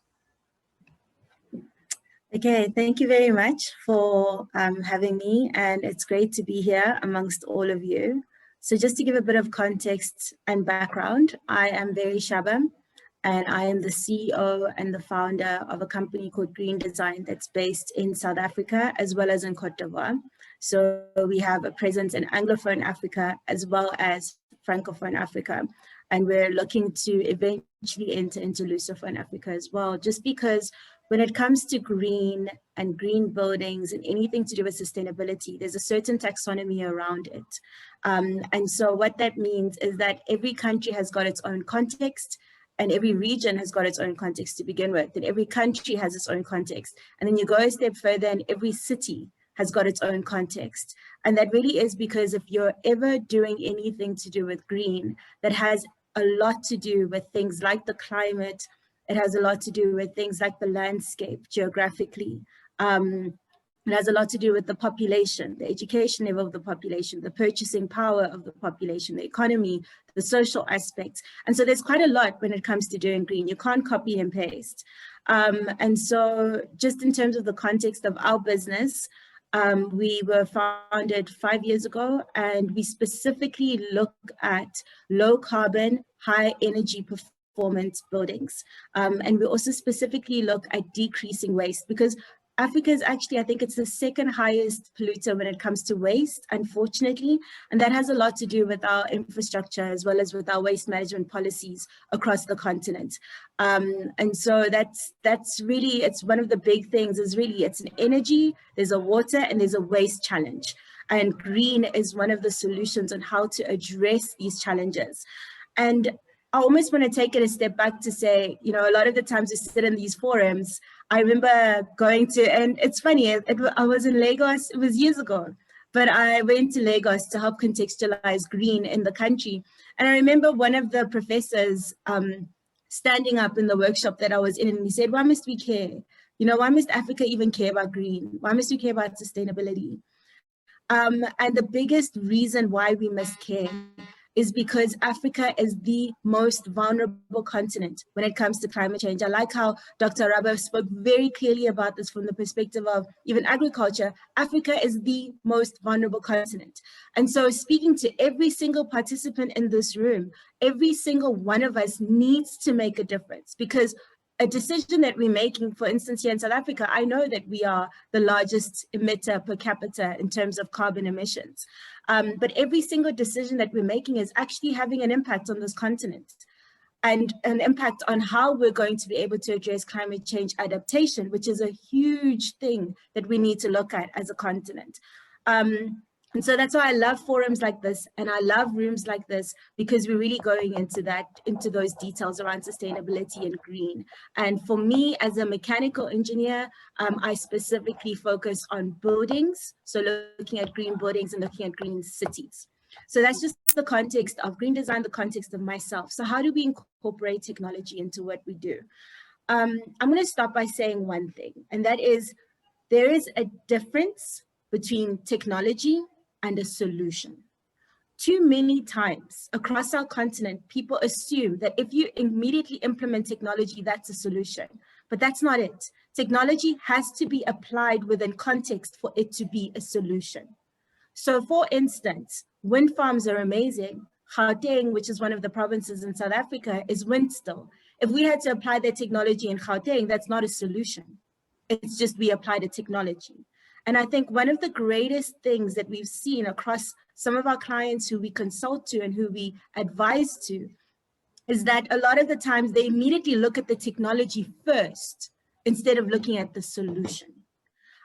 Okay, thank you very much for having me, and it's great to be here amongst all of you. So just to give a bit of context and background, I am Very Shabam, and I am the CEO and the founder of a company called Green Design that's based in South Africa as well as in Cote d'Ivoire. So we have a presence in Anglophone Africa as well as Francophone Africa, and we're looking to eventually enter into Lusophone Africa as well, just because when it comes to green and green buildings and anything to do with sustainability, there's a certain taxonomy around it. And so what that means is that every country has got its own context, and every region has got its own context to begin with, and every country has its own context. And then you go a step further and every city has got its own context. And that really is because if you're ever doing anything to do with green, that has a lot to do with things like the climate. It has a lot to do with things like the landscape geographically. It has a lot to do with the population, the education level of the population, the purchasing power of the population, the economy, the social aspects. And so there's quite a lot when it comes to doing green. You can't copy and paste. And so just in terms of the context of our business, we were founded 5 years ago, and we specifically look at low carbon, high energy performance buildings. And we also specifically look at decreasing waste, because Africa is actually, I think it's the second highest polluter when it comes to waste, unfortunately. And that has a lot to do with our infrastructure as well as with our waste management policies across the continent. And so that's really, it's one of the big things is really, it's an energy, there's a water, and there's a waste challenge. And green is one of the solutions on how to address these challenges. And I almost want to take it a step back to say, you know, a lot of the times we sit in these forums, I remember going to, and it's funny, I was in Lagos, it was years ago, but I went to Lagos to help contextualize green in the country. And I remember one of the professors standing up in the workshop that I was in, and he said, why must we care? You know, why must Africa even care about green? Why must we care about sustainability? And the biggest reason why we must care is because Africa is the most vulnerable continent when it comes to climate change. I like how Dr. Rabba spoke very clearly about this from the perspective of even agriculture. Africa is the most vulnerable continent. And so speaking to every single participant in this room, every single one of us needs to make a difference, because a decision that we're making, for instance, here in South Africa, I know that we are the largest emitter per capita in terms of carbon emissions. But every single decision that we're making is actually having an impact on this continent, and an impact on how we're going to be able to address climate change adaptation, which is a huge thing that we need to look at as a continent. And so that's why I love forums like this, and I love rooms like this, because we're really going into those details around sustainability and green. And for me, as a mechanical engineer, I specifically focus on buildings. So looking at green buildings and looking at green cities. So that's just the context of green design, the context of myself. So how do we incorporate technology into what we do? I'm going to start by saying one thing, and that is there is a difference between technology and a solution. Too many times across our continent, people assume that if you immediately implement technology, that's a solution, but that's not it. Technology has to be applied within context for it to be a solution. So for instance, wind farms are amazing. Gauteng, which is one of the provinces in South Africa, is wind still. If we had to apply that technology in Gauteng, that's not a solution. It's just we applied a technology. And I think one of the greatest things that we've seen across some of our clients who we consult to and who we advise to is that a lot of the times they immediately look at the technology first instead of looking at the solution.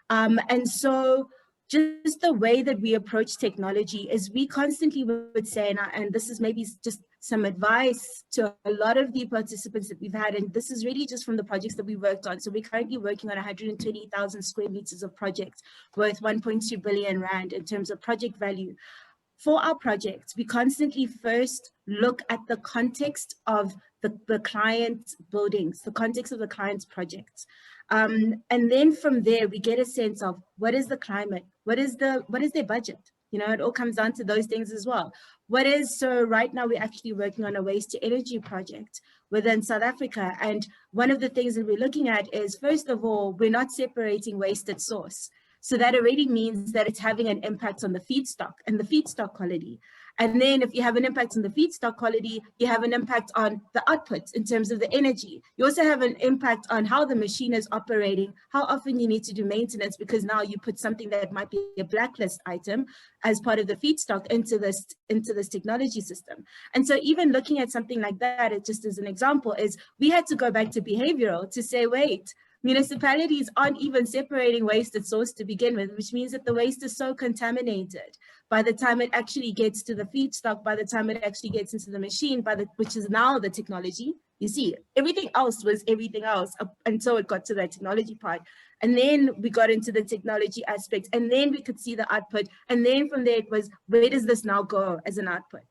And so just the way that we approach technology is we constantly would say, and this is maybe just some advice to a lot of the participants that we've had, and this is really just from the projects that we worked on. So we're currently working on 120,000 square meters of projects worth 1.2 billion Rand in terms of project value. For our projects, we constantly first look at the context of the client's buildings, the context of the client's projects. And then from there, we get a sense of what is the climate, what is their budget? You know, it all comes down to those things as well. So right now we're actually working on a waste to energy project within South Africa. And one of the things that we're looking at is, first of all, we're not separating waste at source. So that already means that it's having an impact on the feedstock and the feedstock quality. And then if you have an impact on the feedstock quality, you have an impact on the output in terms of the energy. You also have an impact on how the machine is operating, how often you need to do maintenance, because now you put something that might be a blacklist item as part of the feedstock into this technology system. And so even looking at something like that, it just as an example, is we had to go back to behavioral to say, wait, municipalities aren't even separating waste at source to begin with, which means that the waste is so contaminated by the time it actually gets to the feedstock, by the time it actually gets into the machine, which is now the technology. You see, everything else was everything else up until it got to that technology part. And then we got into the technology aspect, and then we could see the output. And then from there, it was, where does this now go as an output?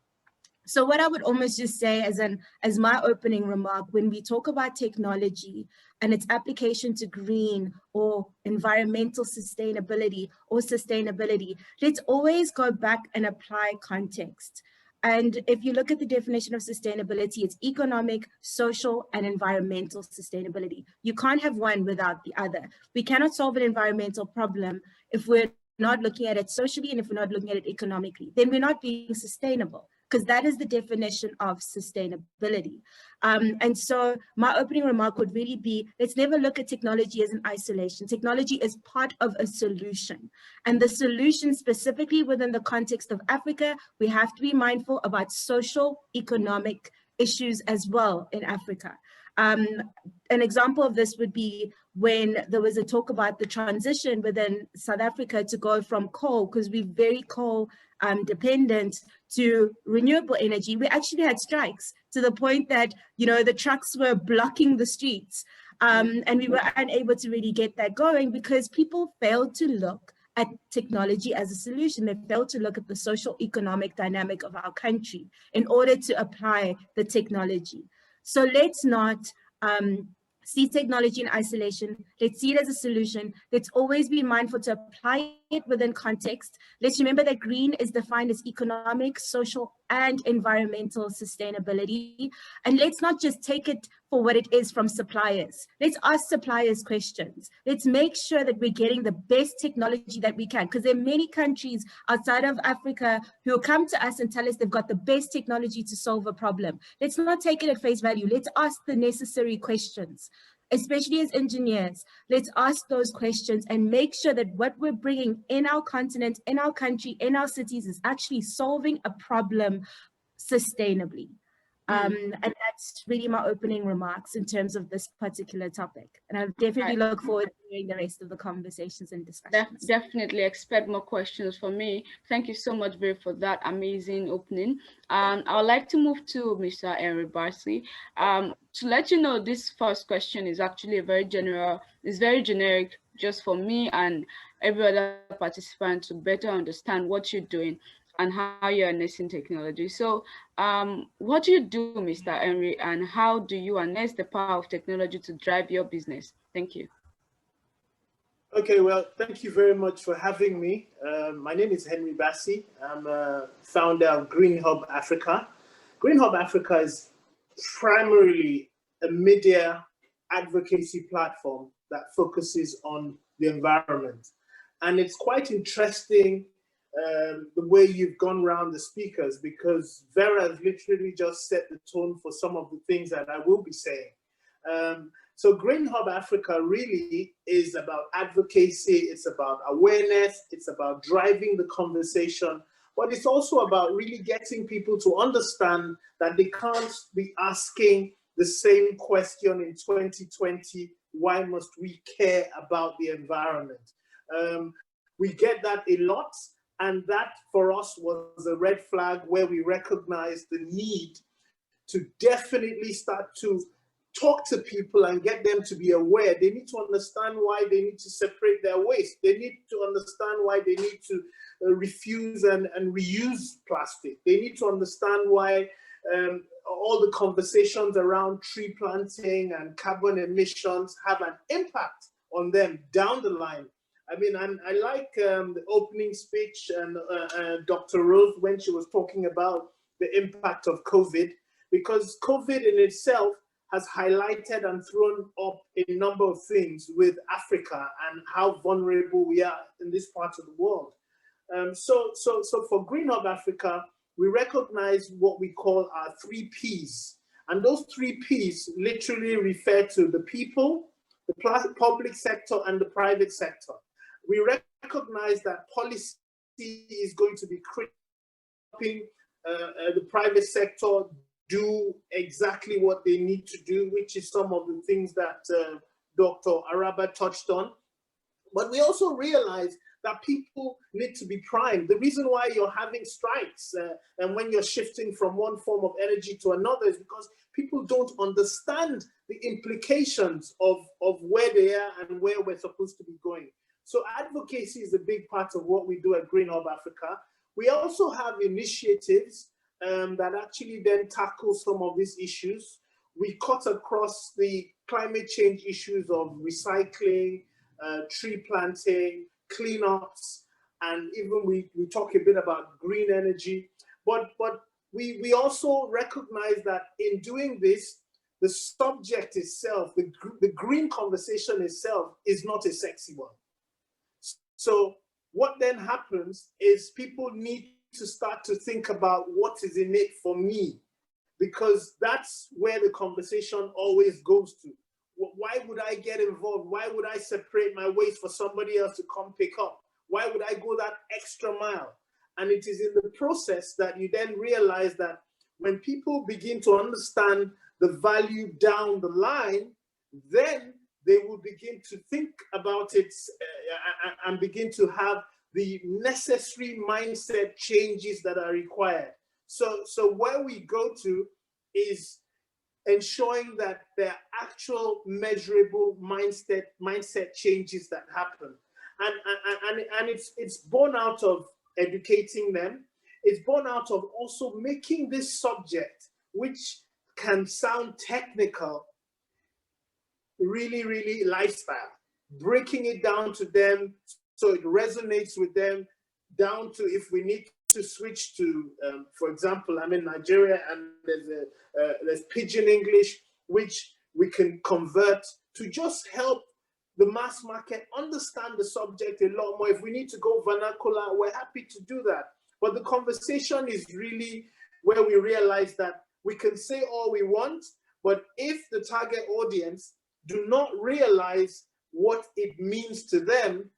So what I would almost just say as my opening remark, when we talk about technology and its application to green or environmental sustainability, let's always go back and apply context. And if you look at the definition of sustainability, it's economic, social, and environmental sustainability. You can't have one without the other. We cannot solve an environmental problem if we're not looking at it socially and if we're not looking at it economically. Then we're not being sustainable, because that is the definition of sustainability. And so my opening remark would really be, let's never look at technology as an isolation. Technology is part of a solution. And the solution specifically within the context of Africa, we have to be mindful about social, economic issues as well in Africa. An example of this would be when there was a talk about the transition within South Africa to go from coal, because we're very coal dependent, to renewable energy. We actually had strikes to the point that, the trucks were blocking the streets, and we were unable to really get that going because people failed to look at technology as a solution. They failed to look at the social economic dynamic of our country in order to apply the technology. So let's not see technology in isolation. Let's see it as a solution. Let's always be mindful to apply it within context. Let's remember that green is defined as economic, social, and environmental sustainability. And let's not just take it for what it is from suppliers. Let's ask suppliers questions. Let's make sure that we're getting the best technology that we can, because there are many countries outside of Africa who come to us and tell us they've got the best technology to solve a problem. Let's not take it at face value. Let's ask the necessary questions. Especially as engineers, let's ask those questions and make sure that what we're bringing in our continent, in our country, in our cities is actually solving a problem sustainably. And that's really my opening remarks in terms of this particular topic. And I definitely look forward to hearing the rest of the conversations and discussions. Definitely expect more questions from me. Thank you so much, Bri, for that amazing opening. I would like to move to Mr. Henry Barsi. To let you know, this first question is actually very generic, just for me and every other participant to better understand what you're doing and how you're harnessing technology. So what do you do, Mr. Henry, and how do you harness the power of technology to drive your business? Thank you. Okay, well, thank you very much for having me. My name is Henry Bassi. I'm a founder of Green Hub Africa. Green Hub Africa is primarily a media advocacy platform that focuses on the environment. And it's quite interesting the way you've gone around the speakers, because Vera has literally just set the tone for some of the things that I will be saying. So Green Hub Africa really is about advocacy, it's about awareness, it's about driving the conversation, but it's also about really getting people to understand that they can't be asking the same question in 2020, why must we care about the environment? We get that a lot, and that for us was a red flag where we recognized the need to definitely start to talk to people and get them to be aware. They need to understand why they need to separate their waste. They need to understand why they need to refuse and reuse plastic. They need to understand why all the conversations around tree planting and carbon emissions have an impact on them down the line. I mean, I like the opening speech and Dr. Rose when she was talking about the impact of COVID, because COVID in itself has highlighted and thrown up a number of things with Africa and how vulnerable we are in this part of the world. So for Green Hub Africa, we recognize what we call our 3 Ps. And those 3 Ps literally refer to the people, the public sector, and the private sector. We recognize that policy is going to be helping the private sector do exactly what they need to do, which is some of the things that Dr. Araba touched on. But we also realize that people need to be primed. The reason why you're having strikes and when you're shifting from one form of energy to another is because people don't understand the implications of where they are and where we're supposed to be going. So advocacy is a big part of what we do at Green Hub Africa. We also have initiatives that actually then tackle some of these issues. We cut across the climate change issues of recycling, tree planting, cleanups, and even we talk a bit about green energy. But we also recognize that in doing this, the subject itself, the green conversation itself, is not a sexy one. So what then happens is people need to start to think about what is in it for me, because that's where the conversation always goes to. Why would I get involved? Why would I separate my waste for somebody else to come pick up? Why would I go that extra mile? And it is in the process that you then realize that when people begin to understand the value down the line, then they will begin to think about it and begin to have the necessary mindset changes that are required. So where we go to is ensuring that there are actual measurable mindset changes that happen. And it's born out of educating them. It's born out of also making this subject, which can sound technical, really, really lifestyle, breaking it down to them so it resonates with them, down to if we need to switch to, for example, I'm in Nigeria and there's Pidgin English, which we can convert to just help the mass market understand the subject a lot more. If we need to go vernacular, we're happy to do that. But the conversation is really where we realize that we can say all we want, but if the target audience do not realize what it means to them,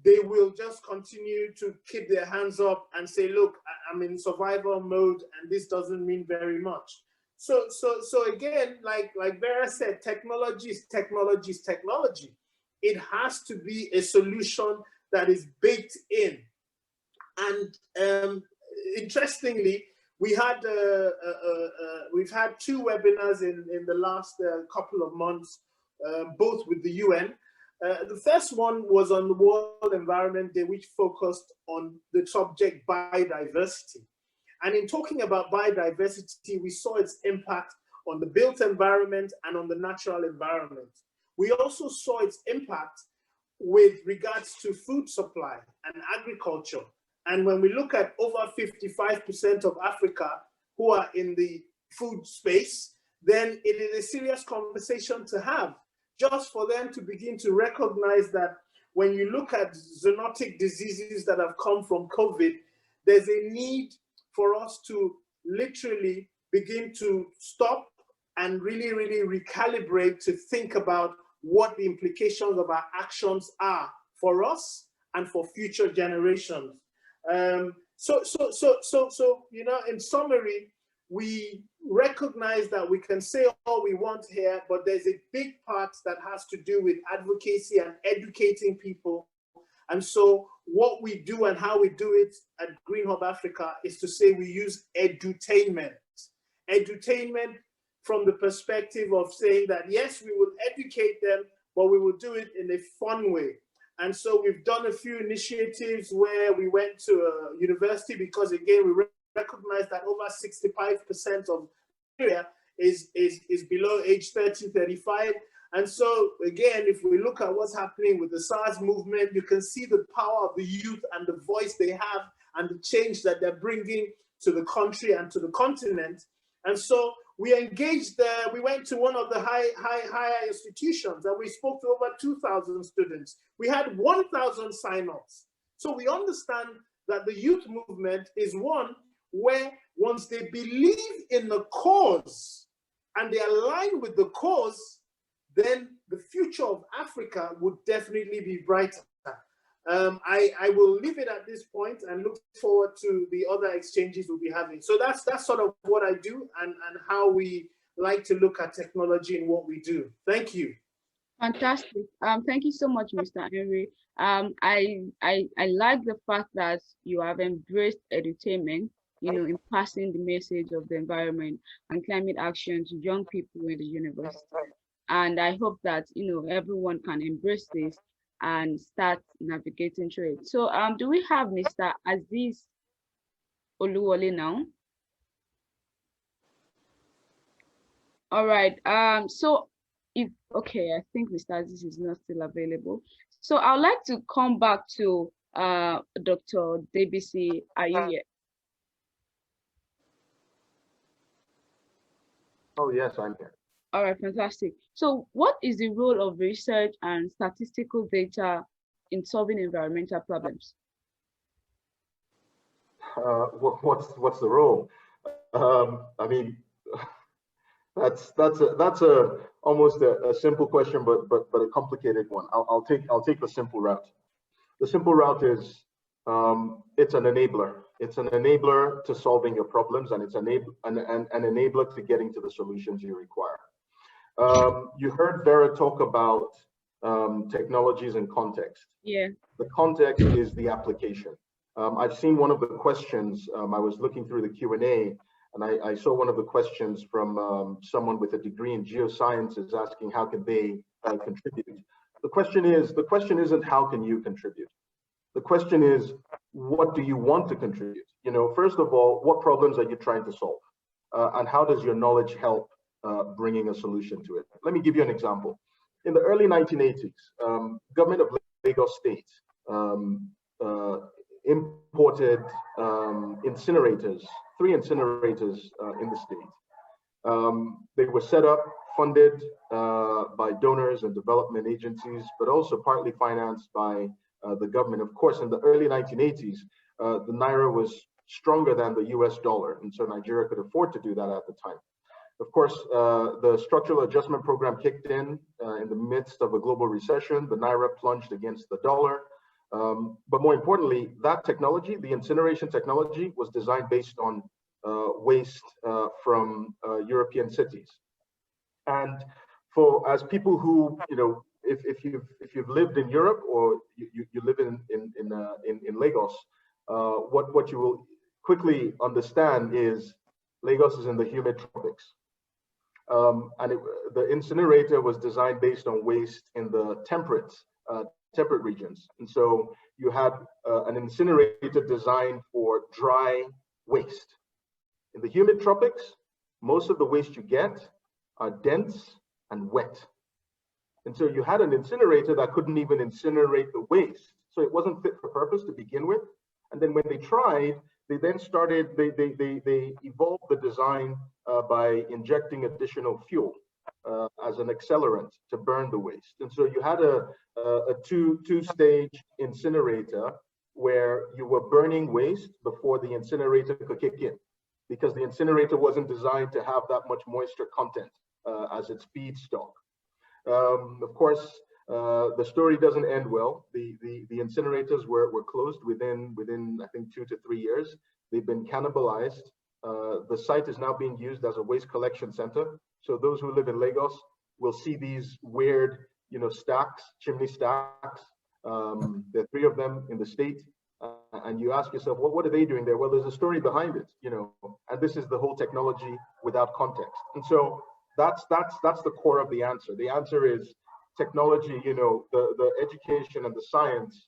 they will just continue to keep their hands up and say, look, I'm in survival mode and this doesn't mean very much. So again, like Vera said, technology is technology is technology. It has to be a solution that is baked in. And interestingly, we've had 2 webinars in the last couple of months, both with the UN. The first one was on the World Environment Day, which focused on the subject biodiversity. And in talking about biodiversity, we saw its impact on the built environment and on the natural environment. We also saw its impact with regards to food supply and agriculture. And when we look at over 55% of Africa who are in the food space, then it is a serious conversation to have, just for them to begin to recognize that when you look at zoonotic diseases that have come from COVID, there's a need for us to literally begin to stop and really, really recalibrate to think about what the implications of our actions are for us and for future generations. So, you know, in summary, we recognize that we can say all we want here, but there's a big part that has to do with advocacy and educating people. And so what we do and how we do it at Green Hub Africa is to say we use edutainment. Edutainment from the perspective of saying that, yes, we will educate them, but we will do it in a fun way. And so we've done a few initiatives where we went to a university because, again, we recognize that over 65% of Nigeria is below age 30, 35. And so, again, if we look at what's happening with the SARS movement, you can see the power of the youth and the voice they have and the change that they're bringing to the country and to the continent. And so we engaged there. We went to one of the higher institutions and we spoke to over 2,000 students. We had 1,000 sign-ups. So we understand that the youth movement is one where once they believe in the cause and they align with the cause, then the future of Africa would definitely be brighter. I will leave it at this point and look forward to the other exchanges we'll be having. So that's sort of what I do and how we like to look at technology in what we do. Thank you. Fantastic. Thank you so much, Mr. Henry. I like the fact that you have embraced edutainment, in passing the message of the environment and climate action to young people in the university. And I hope that, everyone can embrace this and start navigating through it. So do we have Mr. Aziz Oluwole now? All right. Okay, I think Mr. Aziz is not still available. So I'd like to come back to Dr. Debisi. Are you here? Oh, yes, I'm here. All right, fantastic. So what is the role of research and statistical data in solving environmental problems? What's the role? I mean, that's almost a simple question, but a complicated one. I'll take the simple route. The simple route is it's an enabler. It's an enabler to solving your problems, and it's an enabler to getting to the solutions you require. You heard Vera talk about technologies and context. Yeah. The context is the application. I've seen one of the questions. I was looking through the Q&A, and I saw one of the questions from someone with a degree in geosciences asking how can they contribute. The question isn't how can you contribute. The question is, what do you want to contribute? First of all, what problems are you trying to solve? And how does your knowledge help bringing a solution to it? Let me give you an example. In the early 1980s, government of Lagos State imported incinerators, 3 incinerators in the state. They were set up, funded by donors and development agencies, but also partly financed by the government. Of course, in the early 1980s, the Naira was stronger than the US dollar, and so Nigeria could afford to do that at the time. Of course, the structural adjustment program kicked in the midst of a global recession. The Naira plunged against the dollar. But more importantly, that technology, the incineration technology, was designed based on waste from European cities. And as people who, if you've lived in Europe or you live in Lagos, what you will quickly understand is Lagos is in the humid tropics. And the incinerator was designed based on waste in the temperate regions. And so you had an incinerator designed for dry waste. In the humid tropics, most of the waste you get are dense and wet. And so you had an incinerator that couldn't even incinerate the waste. So it wasn't fit for purpose to begin with. And then when they tried, they then started, they evolved the design by injecting additional fuel as an accelerant to burn the waste. And so you had a two-stage incinerator where you were burning waste before the incinerator could kick in, because the incinerator wasn't designed to have that much moisture content as its feedstock. Of course, the story doesn't end well. The incinerators were closed within I think 2 to 3 years. They've been cannibalized. The site is now being used as a waste collection center. So those who live in Lagos will see these weird, stacks, chimney stacks. There are 3 of them in the state. And you ask yourself, well, what are they doing there? Well, there's a story behind it, and this is the whole technology without context. And so that's the core of the answer. The answer is technology, the education and the science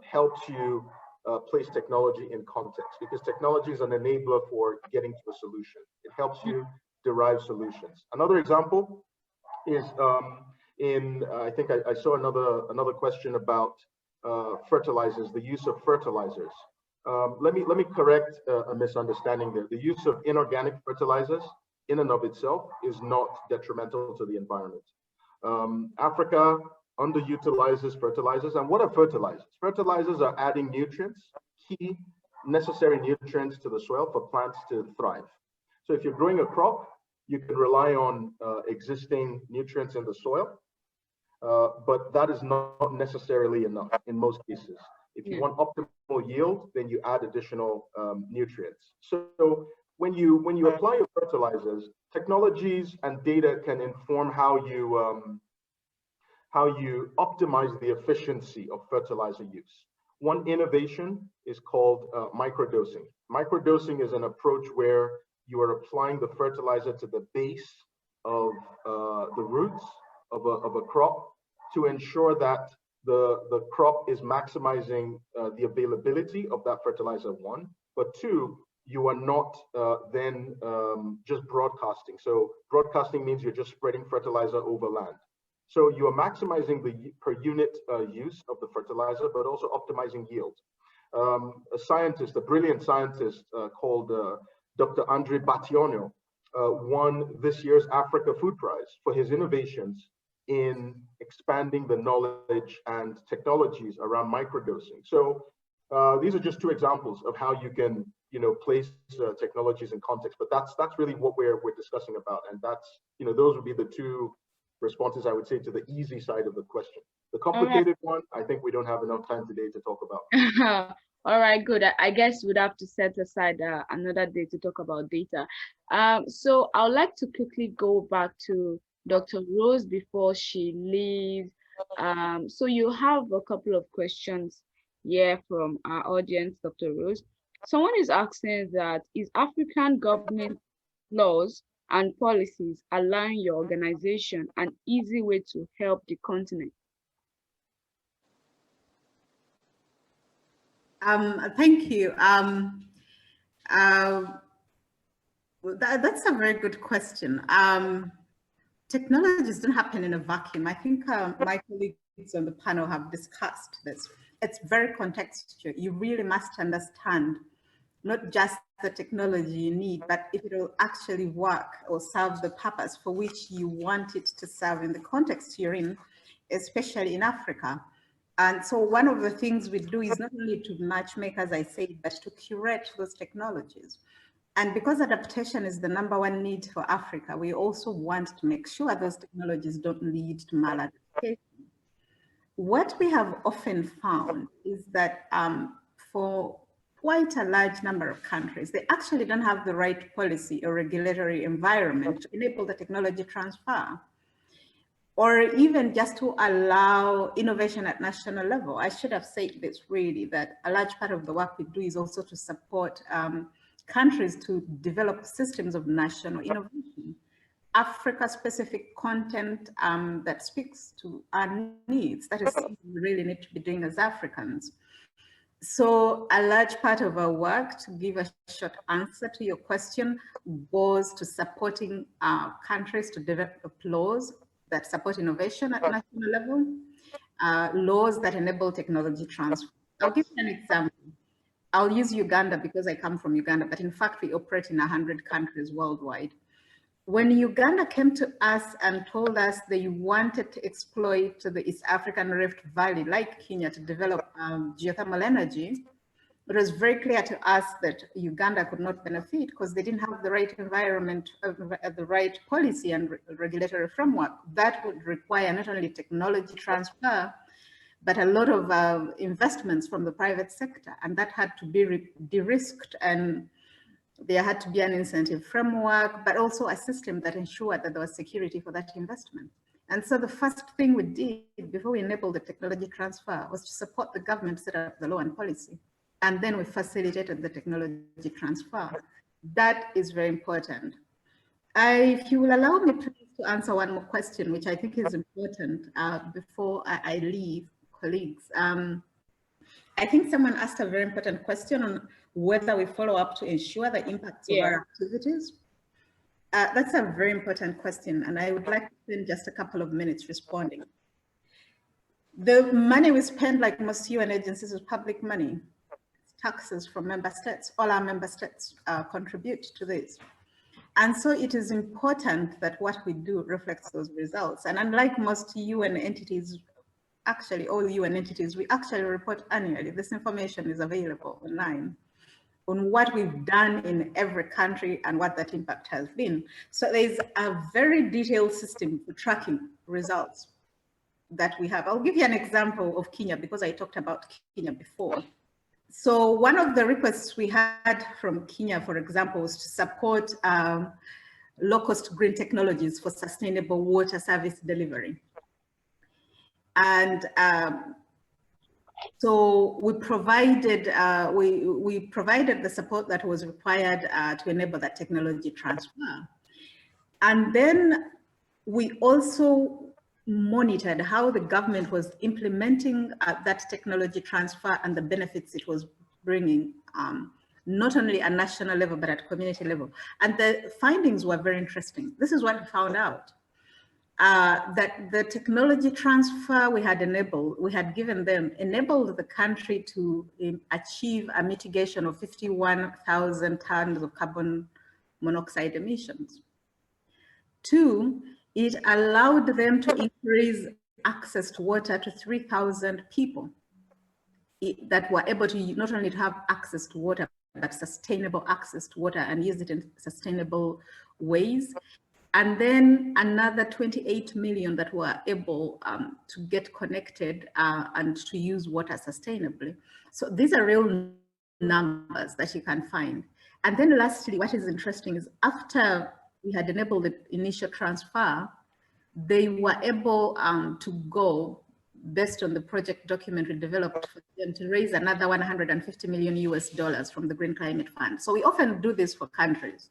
helps you place technology in context, because technology is an enabler for getting to a solution. It helps you derive solutions. Another example is I think I saw another question about fertilizers, the use of fertilizers. Let me correct a misunderstanding there. The use of inorganic fertilizers in and of itself is not detrimental to the environment. Africa underutilizes fertilizers. And what are fertilizers? Fertilizers are adding nutrients, key necessary nutrients to the soil for plants to thrive. So if you're growing a crop, you can rely on existing nutrients in the soil, but that is not necessarily enough in most cases. If you want optimal yield, then you add additional nutrients. So when you apply your fertilizers, technologies and data can inform how you optimize the efficiency of fertilizer use. One innovation is called microdosing. Microdosing is an approach where you are applying the fertilizer to the base of the roots of a crop to ensure that the crop is maximizing the availability of that fertilizer, one, but two, you are not then just broadcasting. So broadcasting means you're just spreading fertilizer over land. So you are maximizing the per unit use of the fertilizer, but also optimizing yield. A brilliant scientist called Dr. Andre Battiano won this year's Africa Food Prize for his innovations in expanding the knowledge and technologies around microdosing. So these are just two examples of how you can, place technologies in context. But that's really what we're discussing about, and that's, those would be the two responses I would say to the easy side of the question. The complicated one, I think we don't have enough time today to talk about. All right, good. I guess we'd have to set aside another day to talk about data. So I would like to quickly go back to Dr. Rose before she leaves. So you have a couple of questions here from our audience, Dr. Rose. Someone is asking that, is African government laws and policies allowing your organization an easy way to help the continent? Thank you. That's a very good question. Technologies don't happen in a vacuum. I think my colleagues on the panel have discussed this. It's very contextual. You really must understand not just the technology you need, but if it will actually work or serve the purpose for which you want it to serve in the context you're in, especially in Africa. And so one of the things we do is not only to matchmake, as I said, but to curate those technologies. And because adaptation is the #1 need for Africa, we also want to make sure those technologies don't lead to maladaptation. What we have often found is that for quite a large number of countries, they actually don't have the right policy or regulatory environment to enable the technology transfer, or even just to allow innovation at national level. I should have said this really, that a large part of the work we do is also to support countries to develop systems of national innovation, Africa-specific content that speaks to our needs. That is something we really need to be doing as Africans. So a large part of our work, to give a short answer to your question, goes to supporting countries to develop laws that support innovation at national level, laws that enable technology transfer. I'll give you an example. I'll use Uganda because I come from Uganda, but in fact, we operate in 100 countries worldwide. When Uganda came to us and told us they wanted to exploit the East African Rift Valley, like Kenya, to develop geothermal energy, it was very clear to us that Uganda could not benefit because they didn't have the right environment, the right policy and regulatory framework. That would require not only technology transfer, but a lot of investments from the private sector, and that had to be de-risked, and there had to be an incentive framework, but also a system that ensured that there was security for that investment. And so the first thing we did before we enabled the technology transfer was to support the government set up the law and policy. And then we facilitated the technology transfer. That is very important. If you will allow me please to answer one more question, which I think is important before I leave, colleagues. I think someone asked a very important question on whether we follow up to ensure the impacts of our activities. That's a very important question, and I would like to spend just a couple of minutes responding. The money we spend, like most UN agencies, is public money. Taxes from member states. All our member states contribute to this. And so it is important that what we do reflects those results. And unlike most UN entities, actually all UN entities, we actually report annually. This information is available online on what we've done in every country and what that impact has been. So there's a very detailed system for tracking results that we have. I'll give you an example of Kenya because I talked about Kenya before. So one of the requests we had from Kenya, for example, was to support low-cost green technologies for sustainable water service delivery. And so we provided we provided the support that was required to enable that technology transfer. And then we also monitored how the government was implementing that technology transfer and the benefits it was bringing, not only at national level, but at community level. And the findings were very interesting. This is what we found out. That the technology transfer we had given them, enabled the country to achieve a mitigation of 51,000 tons of carbon monoxide emissions. 2, it allowed them to increase access to water to 3,000 people that were able to not only to have access to water, but sustainable access to water and use it in sustainable ways. And then another 28 million that were able to get connected and to use water sustainably. So these are real numbers that you can find. And then lastly, what is interesting is after we had enabled the initial transfer, they were able to go, based on the project document we developed for them, to raise another 150 million US from the Green Climate Fund. So we often do this for countries.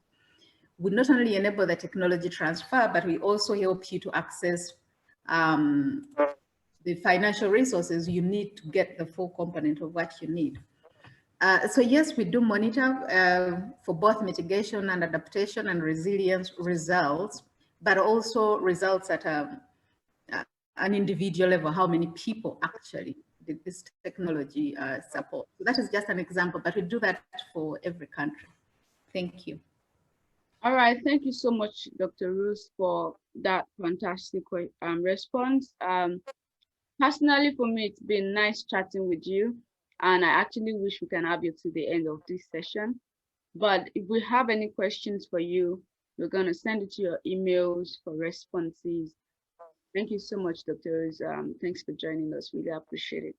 We not only enable the technology transfer, but we also help you to access the financial resources you need to get the full component of what you need. So yes, we do monitor for both mitigation and adaptation and resilience results, but also results at an individual level, how many people actually did this technology support. So that is just an example, but we do that for every country. Thank you. All right, thank you so much, Dr. Ruth, for that fantastic response. Personally, for me, it's been nice chatting with you, and I actually wish we can have you to the end of this session. But if we have any questions for you, we're going to send it to your emails for responses. Thank you so much, Dr. Ruth. Thanks for joining us. Really appreciate it.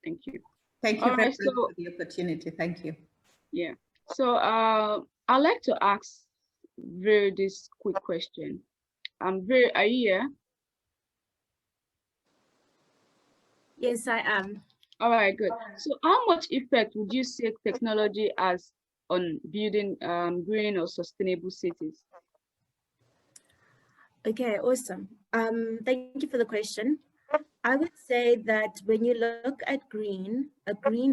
Thank you. Thank you very much for the opportunity. Thank you. Yeah. So I'd like to ask Veer this quick question. Veer, are you here? Yes, I am. All right, good. So how much effect would you say technology has on building green or sustainable cities? Okay, awesome. Thank you for the question. I would say that when you look at a green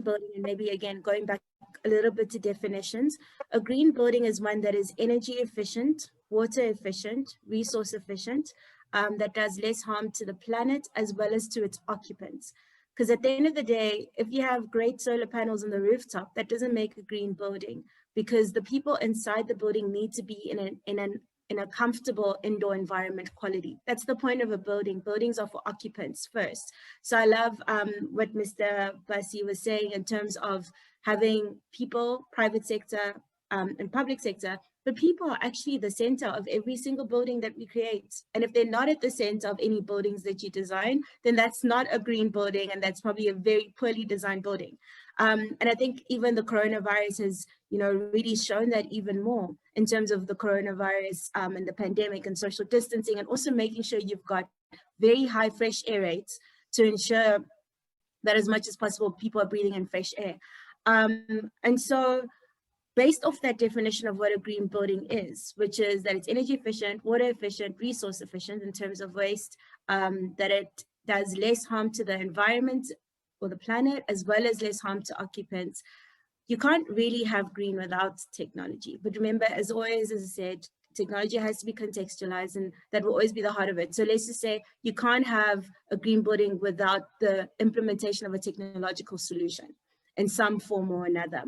building, and maybe again, going back a little bit to definitions, a green building is one that is energy efficient, water efficient, resource efficient, that does less harm to the planet as well as to its occupants. Because at the end of the day, if you have great solar panels on the rooftop, that doesn't make a green building, because the people inside the building need to be in a comfortable indoor environment quality. That's the point of a building. Buildings are for occupants first. So I love what Mr. Basi was saying in terms of having people, private sector and public sector, but people are actually the center of every single building that we create. And if they're not at the center of any buildings that you design, then that's not a green building, and that's probably a very poorly designed building. And I think even the coronavirus has, really shown that even more in terms of the coronavirus and the pandemic and social distancing, and also making sure you've got very high fresh air rates to ensure that as much as possible, people are breathing in fresh air. And so based off that definition of what a green building is, which is that it's energy efficient, water efficient, resource efficient in terms of waste, that it does less harm to the environment or the planet, as well as less harm to occupants. You can't really have green without technology. But remember, as always, as I said, technology has to be contextualized, and that will always be the heart of it. So let's just say you can't have a green building without the implementation of a technological solution in some form or another.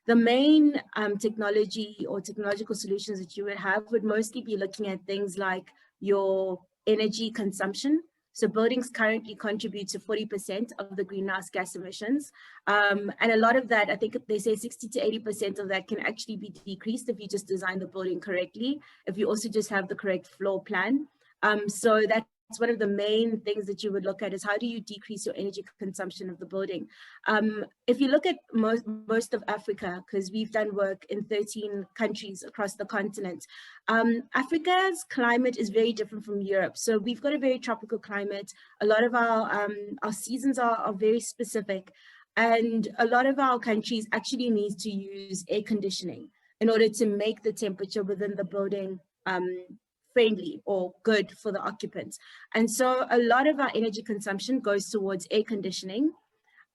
The main technology or technological solutions that you would have would mostly be looking at things like your energy consumption. So buildings currently contribute to 40% of the greenhouse gas emissions. And a lot of that, I think they say 60 to 80% of that can actually be decreased if you just design the building correctly, if you also just have the correct floor plan. So that's one of the main things that you would look at, is how do you decrease your energy consumption of the building. If you look at most of Africa, because we've done work in 13 countries across the continent, Africa's climate is very different from Europe. So we've got a very tropical climate. A lot of our seasons are very specific, and a lot of our countries actually need to use air conditioning in order to make the temperature within the building friendly or good for the occupants. And so a lot of our energy consumption goes towards air conditioning.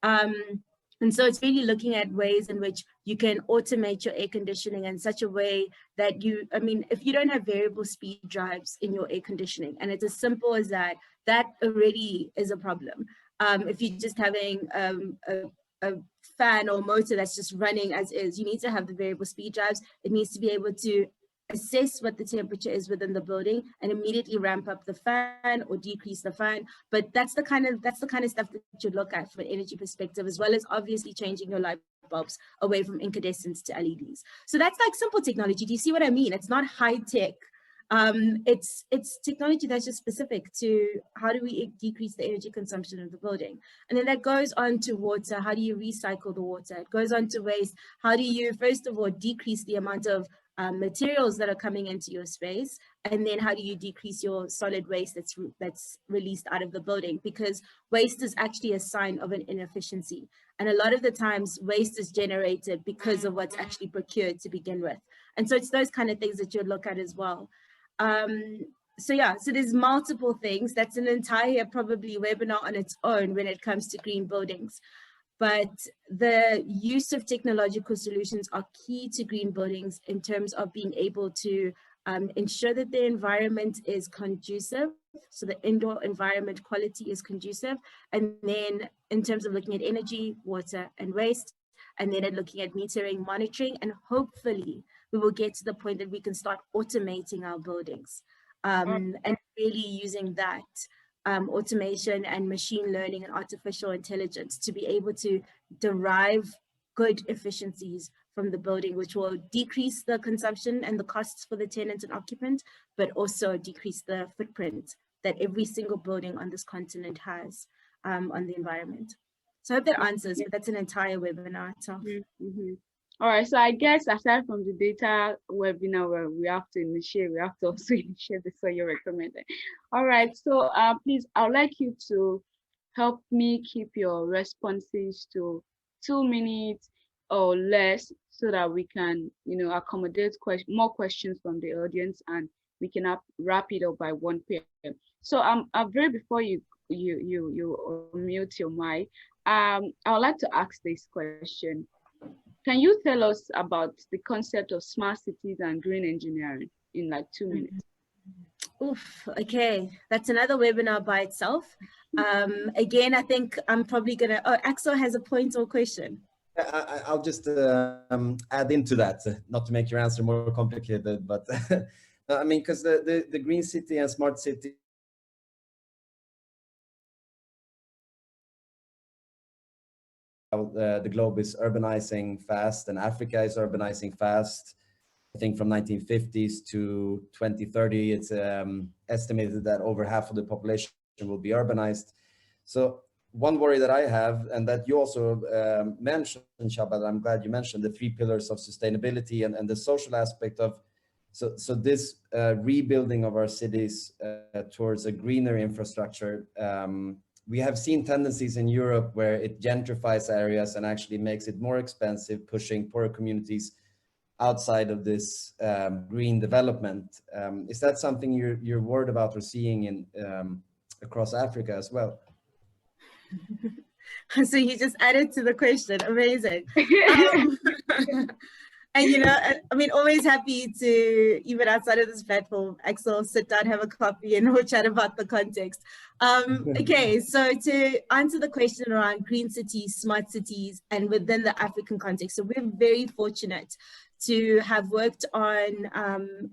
And so it's really looking at ways in which you can automate your air conditioning in such a way that if you don't have variable speed drives in your air conditioning, and it's as simple as that, that already is a problem. If you're just having a fan or motor that's just running as is, you need to have the variable speed drives. It needs to be able to assess what the temperature is within the building and immediately ramp up the fan or decrease the fan. But that's the kind of stuff that you look at from an energy perspective, as well as obviously changing your light bulbs away from incandescents to LEDs. So that's like simple technology. Do you see what I mean? It's not high tech. It's technology that's just specific to how do we decrease the energy consumption of the building. And then that goes on to water. How do you recycle the water? It goes on to waste. How do you, first of all, decrease the amount of materials that are coming into your space, and then how do you decrease your solid waste that's released out of the building? Because waste is actually a sign of an inefficiency, and a lot of the times waste is generated because of what's actually procured to begin with. And so it's those kind of things that you'd look at as well. So there's multiple things. That's an entire probably webinar on its own when it comes to green buildings. But the use of technological solutions are key to green buildings in terms of being able to ensure that the environment is conducive. So the indoor environment quality is conducive. And then in terms of looking at energy, water, and waste, and then looking at metering, monitoring, and hopefully we will get to the point that we can start automating our buildings and really using that automation and machine learning and artificial intelligence to be able to derive good efficiencies from the building, which will decrease the consumption and the costs for the tenant and occupant, but also decrease the footprint that every single building on this continent has on the environment. So I hope that answers, but that's an entire webinar itself. All right, so I guess aside from the data webinar where we have to initiate, we have to also initiate the so you're recommended. All right, so please, I'd like you to help me keep your responses to 2 minutes or less so that we can, accommodate more questions from the audience and we can wrap it up by 1 p.m. So very before you unmute your mic, I would like to ask this question. Can you tell us about the concept of smart cities and green engineering in like 2 minutes? Oof, okay, that's another webinar by itself. Again, I think I'm probably gonna, Axel has a point or question. I'll just add into that, not to make your answer more complicated, but I mean, because the green city and smart city the globe is urbanizing fast and Africa is urbanizing fast. I think from 1950s to 2030, it's estimated that over half of the population will be urbanized. So one worry that I have, and that you also mentioned, Shaba, I'm glad you mentioned the 3 pillars of sustainability and the social aspect of, so this rebuilding of our cities towards a greener infrastructure. We have seen tendencies in Europe where it gentrifies areas and actually makes it more expensive, pushing poorer communities outside of this green development. Is that something you're worried about or seeing in across Africa as well? So you just added to the question. Amazing. And, you know, I mean, always happy to, even outside of this platform, Axel, sit down, have a coffee, and we'll chat about the context. Okay, so to answer the question around green cities, smart cities, and within the African context, so we're very fortunate to have worked on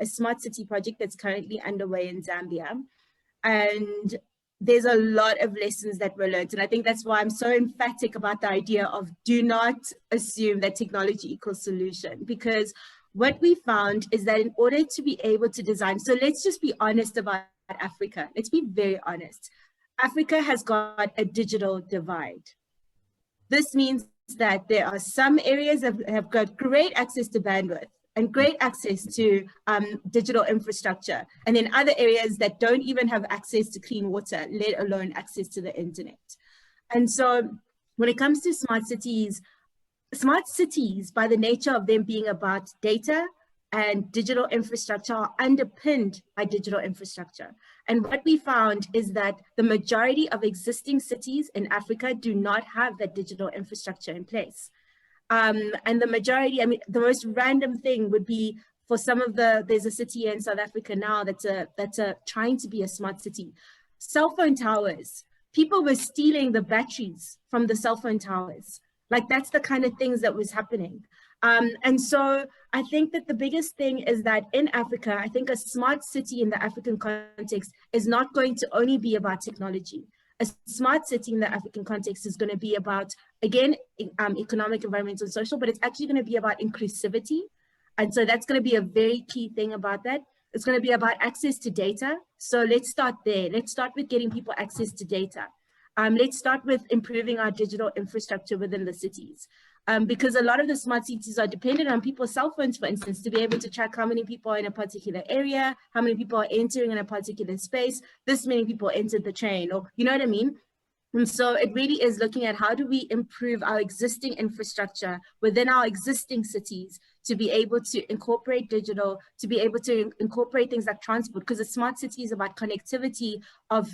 a smart city project that's currently underway in Zambia. And there's a lot of lessons that were learned. And I think that's why I'm so emphatic about the idea of do not assume that technology equals solution, because what we found is that in order to be able to design, so let's just be honest about Africa. Let's be very honest. Africa has got a digital divide. This means that there are some areas that have got great access to bandwidth and great access to digital infrastructure, and then other areas that don't even have access to clean water, let alone access to the internet. And so when it comes to smart cities, by the nature of them being about data and digital infrastructure, are underpinned by digital infrastructure. And what we found is that the majority of existing cities in Africa do not have that digital infrastructure in place. And the majority, I mean, the most random thing would be for some of there's a city in South Africa now that's trying to be a smart city. Cell phone towers, people were stealing the batteries from the cell phone towers. Like, that's the kind of things that was happening. And so I think that the biggest thing is that in Africa, I think a smart city in the African context is not going to only be about technology. A smart city in the African context is going to be about, again, economic, environmental, and social, but it's actually going to be about inclusivity. And so that's going to be a very key thing about that. It's going to be about access to data. So let's start there. Let's start with getting people access to data. Let's start with improving our digital infrastructure within the cities. Because a lot of the smart cities are dependent on people's cell phones, for instance, to be able to track how many people are in a particular area, how many people are entering in a particular space, this many people entered the train, or you know what I mean? And so it really is looking at how do we improve our existing infrastructure within our existing cities to be able to incorporate digital, to be able to incorporate things like transport, because a smart city is about connectivity of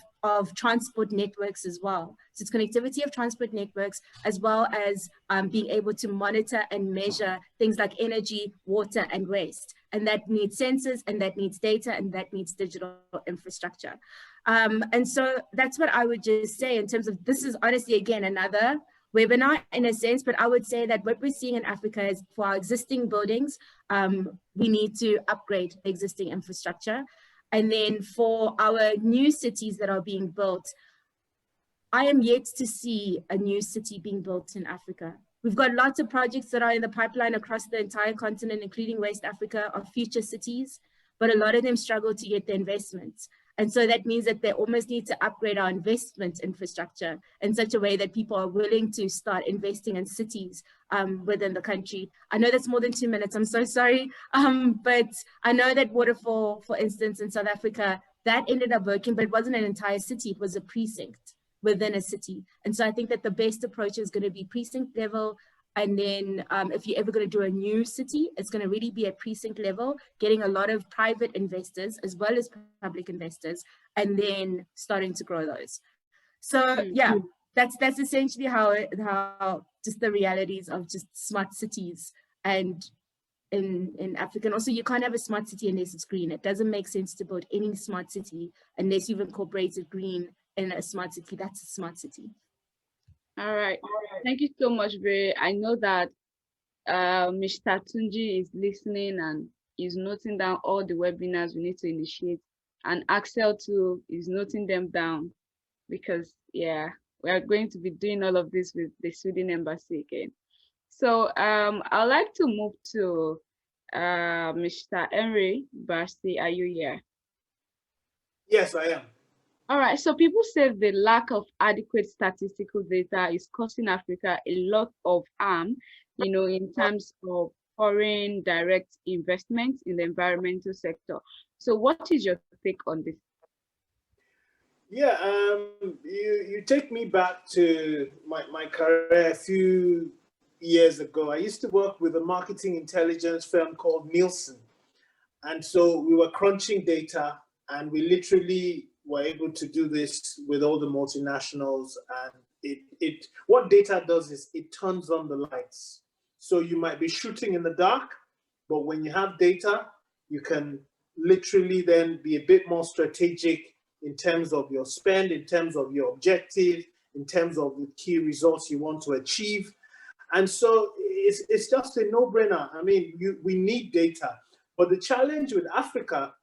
transport networks as well. So it's connectivity of transport networks, as well as being able to monitor and measure things like energy, water, and waste. And that needs sensors, and that needs data, and that needs digital infrastructure. And so that's what I would just say in terms of, this is honestly, again, another webinar in a sense, but I would say that what we're seeing in Africa is for our existing buildings, we need to upgrade the existing infrastructure. And then for our new cities that are being built, I am yet to see a new city being built in Africa. We've got lots of projects that are in the pipeline across the entire continent, including West Africa, of future cities, but a lot of them struggle to get the investments. And so that means that they almost need to upgrade our investment infrastructure in such a way that people are willing to start investing in cities within the country. I know that's more than 2 minutes, I'm so sorry. But I know that Waterfall, for instance, in South Africa, that ended up working, but it wasn't an entire city, it was a precinct within a city. And so I think that the best approach is going to be precinct level. And then if you're ever going to do a new city, it's going to really be at precinct level, getting a lot of private investors as well as public investors, and then starting to grow those. So yeah, that's essentially how just the realities of just smart cities and in Africa. And also, you can't have a smart city unless it's green. It doesn't make sense to build any smart city unless you've incorporated green in a smart city. That's a smart city. All right. Thank you so much, Bray. I know that Mr. Tunji is listening and is noting down all the webinars we need to initiate. And Axel too is noting them down because, yeah, we are going to be doing all of this with the Sweden Embassy again. So I'd like to move to Mr. Henry Barsi. Are you here? Yes, I am. All right, so people say the lack of adequate statistical data is causing Africa a lot of harm, you know, in terms of foreign direct investment in the environmental sector. So what is your take on this? Yeah, you take me back to my career a few years ago. I used to work with a marketing intelligence firm called Nielsen. And so we were crunching data, and we literally were able to do this with all the multinationals. And what data does is it turns on the lights. So you might be shooting in the dark, But when you have data, you can literally then be a bit more strategic in terms of your spend, in terms of your objective, in terms of the key results you want to achieve. And so it's just a no-brainer. I mean, we need data. But the challenge with Africa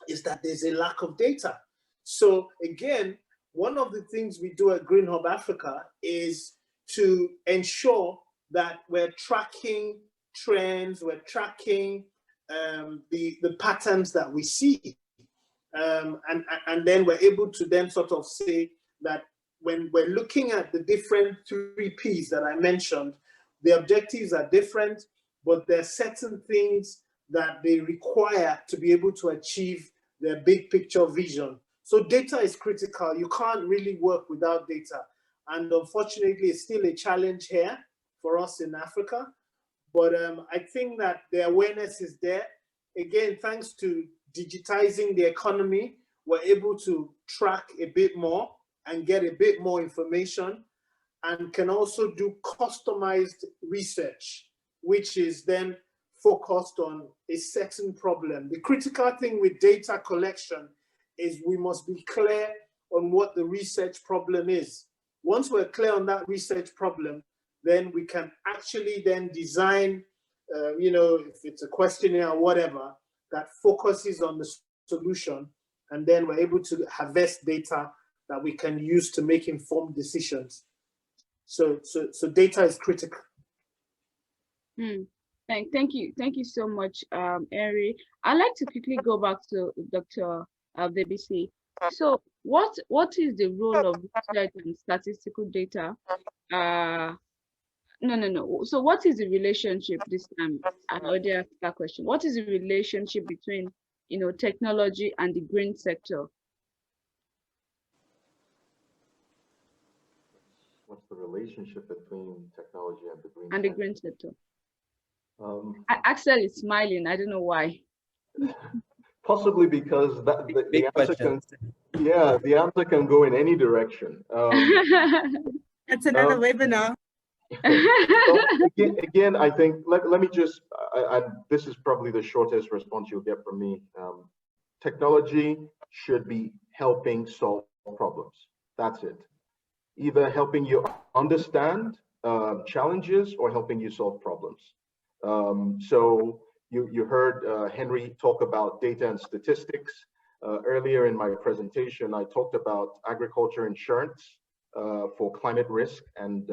is that there's a lack of data. So again, one of the things we do at Green Hub Africa is to ensure that we're tracking trends, we're tracking the patterns that we see. And then we're able to then sort of say that when we're looking at the different 3 Ps that I mentioned, the objectives are different, but there are certain things that they require to be able to achieve their big picture vision. So data is critical. You can't really work without data. And unfortunately, it's still a challenge here for us in Africa. But I think that the awareness is there. Again, thanks to digitizing the economy, we're able to track a bit more and get a bit more information, and can also do customized research, which is then focused on a certain problem. The critical thing with data collection is we must be clear on what the research problem is. Once we're clear on that research problem, then we can actually then design, if it's a questionnaire or whatever, that focuses on the solution, and then we're able to harvest data that we can use to make informed decisions. So data is critical. Thank you so much, Henry. I'd like to quickly go back to Dr. Debisi. So what is the role of research and statistical data? No. So what is the relationship this time? I already asked that question. What is the relationship between, technology and the green sector? What's the relationship between technology and the green And sector? the green sector. Axel is smiling. I don't know why. Possibly because the Big answer question. the answer can go in any direction. That's another webinar. So again, I think let me just, this is probably the shortest response you'll get from me. Technology should be helping solve problems. That's it. Either helping you understand challenges or helping you solve problems. So you heard Henry talk about data and statistics. Earlier in my presentation, I talked about agriculture insurance for climate risk and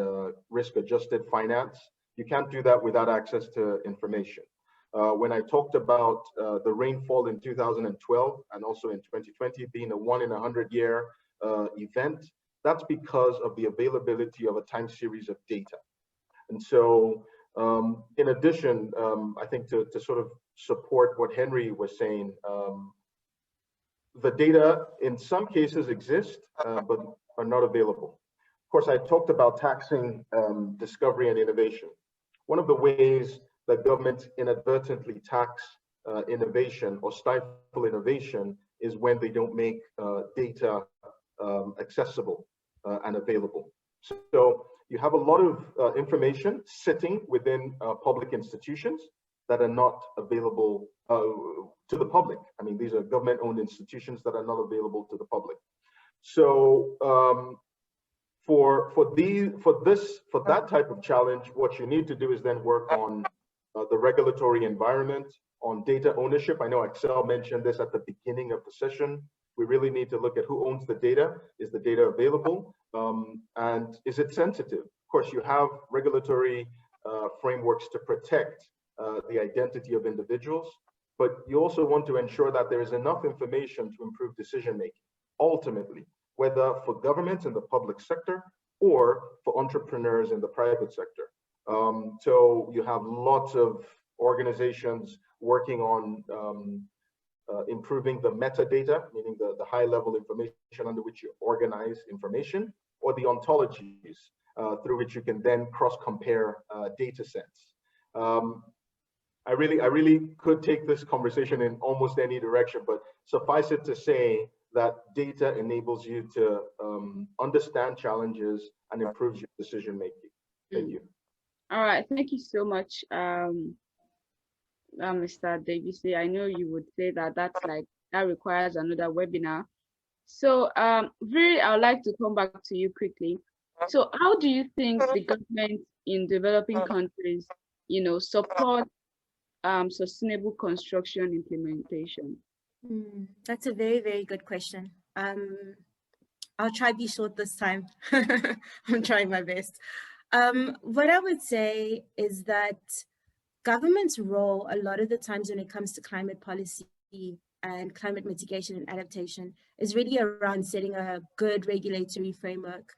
risk-adjusted finance. You can't do that without access to information. When I talked about the rainfall in 2012 and also in 2020 being a 1 in 100-year event, that's because of the availability of a time series of data. And so in addition, I think to sort of support what Henry was saying, the data in some cases exist, but are not available. Of course, I talked about taxing discovery and innovation. One of the ways that governments inadvertently tax innovation or stifle innovation is when they don't make data accessible and available. So you have a lot of information sitting within public institutions that are not available to the public. I mean, these are government-owned institutions that are not available to the public. So for that type of challenge, what you need to do is then work on the regulatory environment, on data ownership. I know Axel mentioned this at the beginning of the session. We really need to look at who owns the data. Is the data available? And is it sensitive? Of course, you have regulatory frameworks to protect the identity of individuals, but you also want to ensure that there is enough information to improve decision-making, ultimately, whether for governments in the public sector or for entrepreneurs in the private sector. So you have lots of organizations working on improving the metadata, meaning the high-level information under which you organize information, or the ontologies through which you can then cross-compare data sets. I really could take this conversation in almost any direction, but suffice it to say that data enables you to understand challenges and improves your decision making. Thank you. All right, thank you so much. Mr. Davisi. I know you would say that that requires another webinar. So, Viri, I would like to come back to you quickly. So, how do you think the government in developing countries, support sustainable construction implementation? That's a very, very good question. I'll try to be short this time. I'm trying my best. What I would say is that government's role, a lot of the times when it comes to climate policy and climate mitigation and adaptation, is really around setting a good regulatory framework,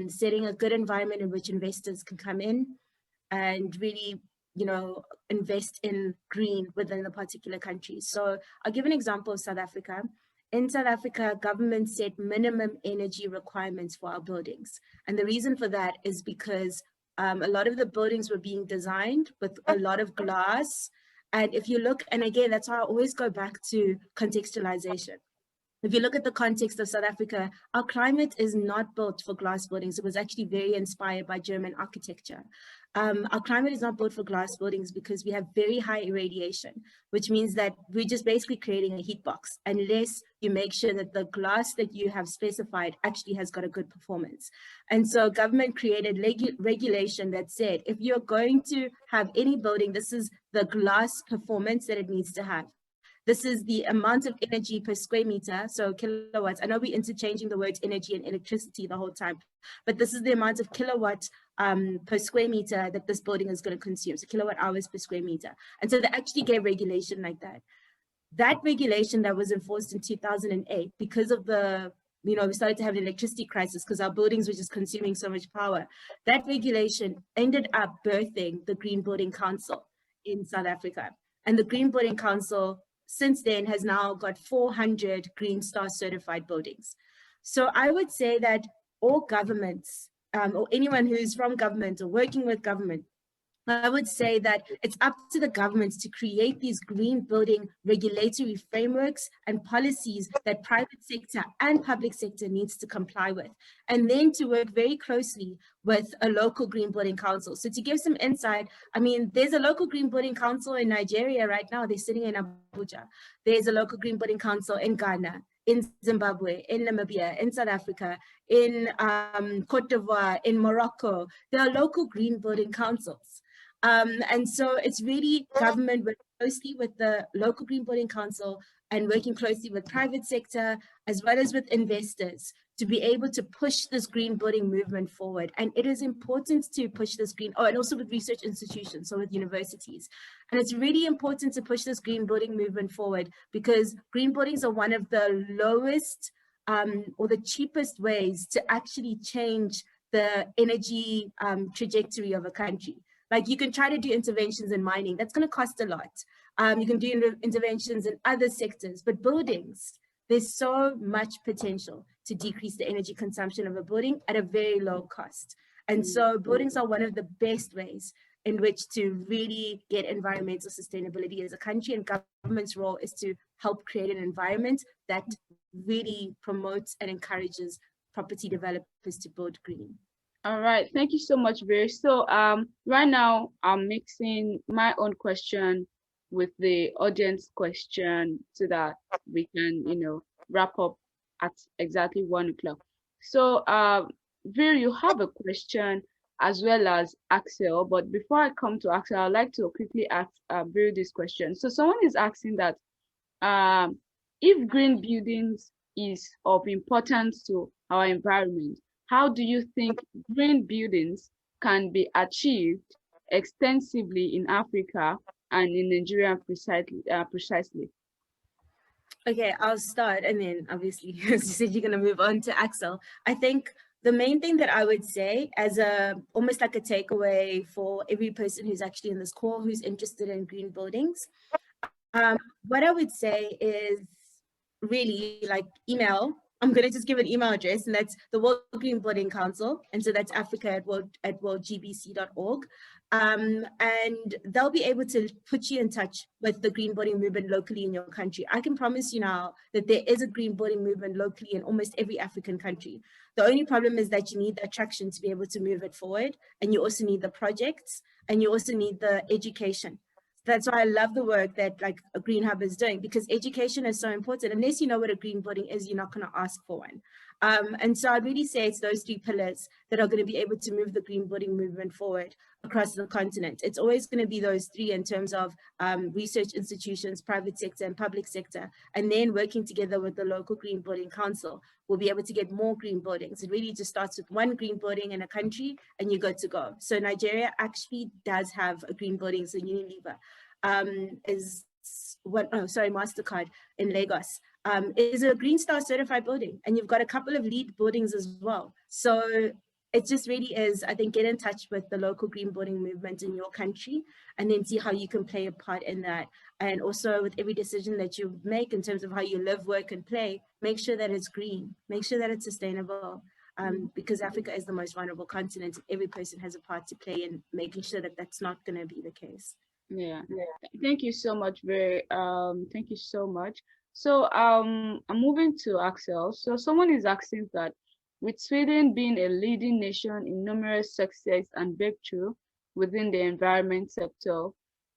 setting a good environment in which investors can come in and really, invest in green within the particular country. So I'll give an example of South Africa. In South Africa, government set minimum energy requirements for our buildings. And the reason for that is because a lot of the buildings were being designed with a lot of glass. And if you look, and again, that's why I always go back to contextualization. If you look at the context of South Africa, our climate is not built for glass buildings. It was actually very inspired by German architecture. Our climate is not built for glass buildings because we have very high irradiation, which means that we're just basically creating a heat box unless you make sure that the glass that you have specified actually has got a good performance. And so government created regulation that said, if you're going to have any building, this is the glass performance that it needs to have. This is the amount of energy per square meter, so kilowatts. I know we're interchanging the words energy and electricity the whole time, but this is the amount of kilowatt per square meter that this building is going to consume, so kilowatt hours per square meter. And so they actually gave regulation like that. That regulation that was enforced in 2008, because of the, we started to have an electricity crisis because our buildings were just consuming so much power. That regulation ended up birthing the Green Building Council in South Africa. And the Green Building Council since then has now got 400 Green Star certified buildings. So I would say that all governments or anyone who's from government or working with government, I would say that it's up to the governments to create these green building regulatory frameworks and policies that private sector and public sector needs to comply with, and then to work very closely with a local green building council. So to give some insight, I mean, there's a local green building council in Nigeria right now. They're sitting in Abuja. There's a local green building council in Ghana, in Zimbabwe, in Namibia, in South Africa, in Cote d'Ivoire, in Morocco. There are local green building councils. And so it's really government working closely with the local green building council and working closely with private sector as well as with investors to be able to push this green building movement forward. And it is important to push this green, and also with research institutions, so with universities. And it's really important to push this green building movement forward because green buildings are one of the lowest or the cheapest ways to actually change the energy trajectory of a country. Like you can try to do interventions in mining, that's going to cost a lot. You can do interventions in other sectors, but buildings, there's so much potential to decrease the energy consumption of a building at a very low cost. And so buildings are one of the best ways in which to really get environmental sustainability as a country, and government's role is to help create an environment that really promotes and encourages property developers to build green. All right, thank you so much, Vera. So right now I'm mixing my own question with the audience question so that we can, wrap up at exactly 1 o'clock. So Vera, you have a question as well as Axel, but before I come to Axel, I'd like to quickly ask Vera this question. So someone is asking that if green buildings is of importance to our environment, how do you think green buildings can be achieved extensively in Africa and in Nigeria precisely? Okay, I'll start, and then obviously, as you said, you're going to move on to Axel. I think the main thing that I would say as almost like a takeaway for every person who's actually in this call who's interested in green buildings, what I would say is really like email. I'm going to just give an email address, and that's the World Green Building Council. And so that's africa@worldgbc.org. And they'll be able to put you in touch with the green building movement locally in your country. I can promise you now that there is a green building movement locally in almost every African country. The only problem is that you need the traction to be able to move it forward. And you also need the projects, and you also need the education. that's why I love the work that like a Green Hub is doing, because education is so important. Unless you know what a green building is, you're not going to ask for one. And so I'd really say it's those three pillars that are going to be able to move the green building movement forward across the continent. It's always going to be those three in terms of research institutions, private sector and public sector, and then working together with the local green building council, we'll be able to get more green buildings. It really just starts with one green building in a country and you're good to go. So Nigeria actually does have a green building. So Unilever is what, oh, sorry, MasterCard in Lagos is a Green Star certified building. And you've got a couple of lead buildings as well. So it just really is, I think, get in touch with the local green building movement in your country and then see how you can play a part in that. And also with every decision that you make in terms of how you live, work and play, make sure that it's green, make sure that it's sustainable. Because Africa is the most vulnerable continent. Every person has a part to play in making sure that that's not going to be the case. Yeah. Thank you so much. Thank you so much. So I'm moving to Axel. So someone is asking that with Sweden being a leading nation in numerous success and breakthrough within the environment sector,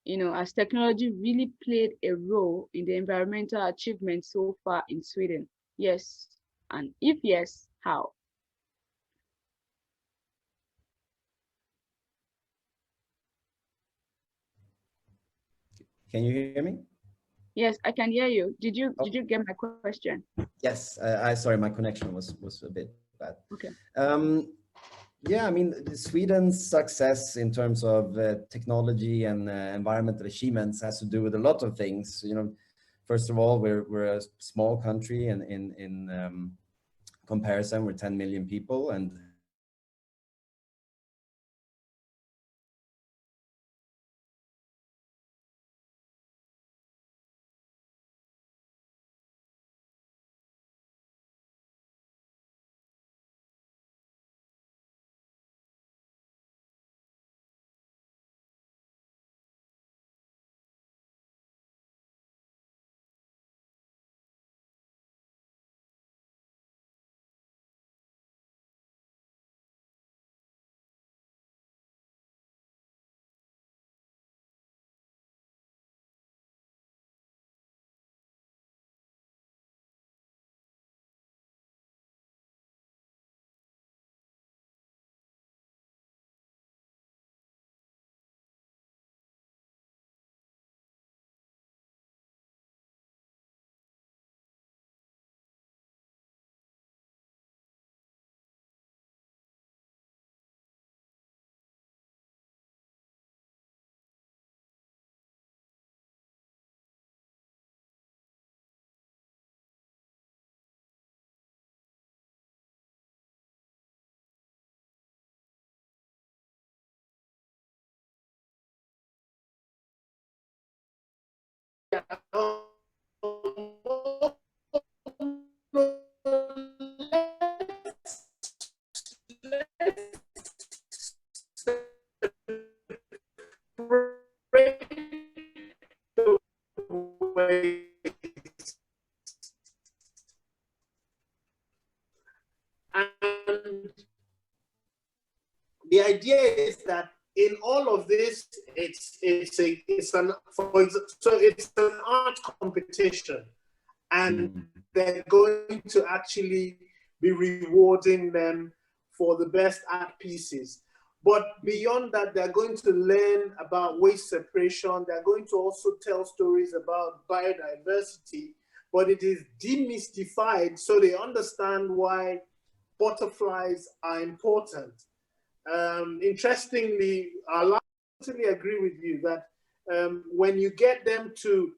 has technology really played a role in the environmental achievement so far in Sweden? Yes. And if yes, how? Can you hear me? Yes, I can hear you. Did you get my question? Yes, I sorry, my connection was a bit bad. Okay. Yeah, I mean, Sweden's success in terms of technology and environmental achievements has to do with a lot of things. First of all, we're a small country, and in comparison, we're 10 million people, and And the idea is that in all of this, it's an art competition, and they're going to actually be rewarding them for the best art pieces. But beyond that, they're going to learn about waste separation. They're going to also tell stories about biodiversity, but it is demystified so they understand why butterflies are important. Interestingly, I totally agree with you that when you get them to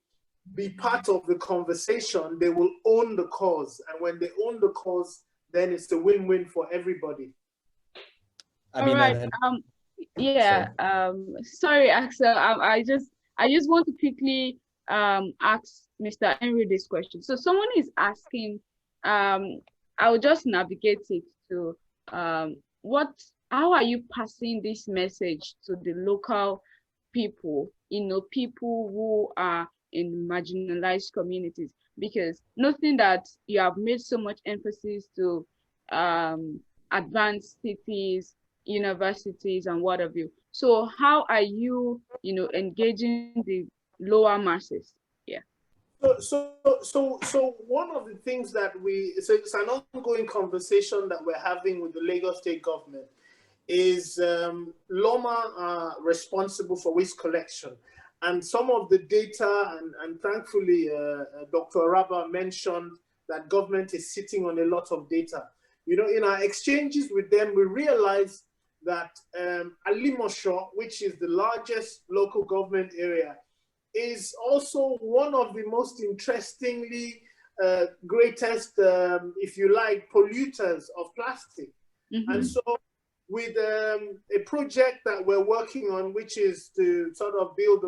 be part of the conversation, they will own the cause. And when they own the cause, then it's a win-win for everybody. I mean, all right. Yeah. Sorry, Axel. I just want to quickly ask Mr. Henry this question. So someone is asking, I will just navigate it to how are you passing this message to the local people, people who are in marginalized communities? Because nothing that you have made so much emphasis to advanced cities, universities, and what have you. So how are you, engaging the lower masses? Yeah. So one of the things that so it's an ongoing conversation that we're having with the Lagos State government is Loma are responsible for waste collection. And some of the data, and thankfully, Dr. Araba mentioned that government is sitting on a lot of data. In our exchanges with them, we realized that Alimosho, which is the largest local government area, is also one of the most interestingly greatest, if you like, polluters of plastic. Mm-hmm. And so with a project that we're working on, which is to sort of build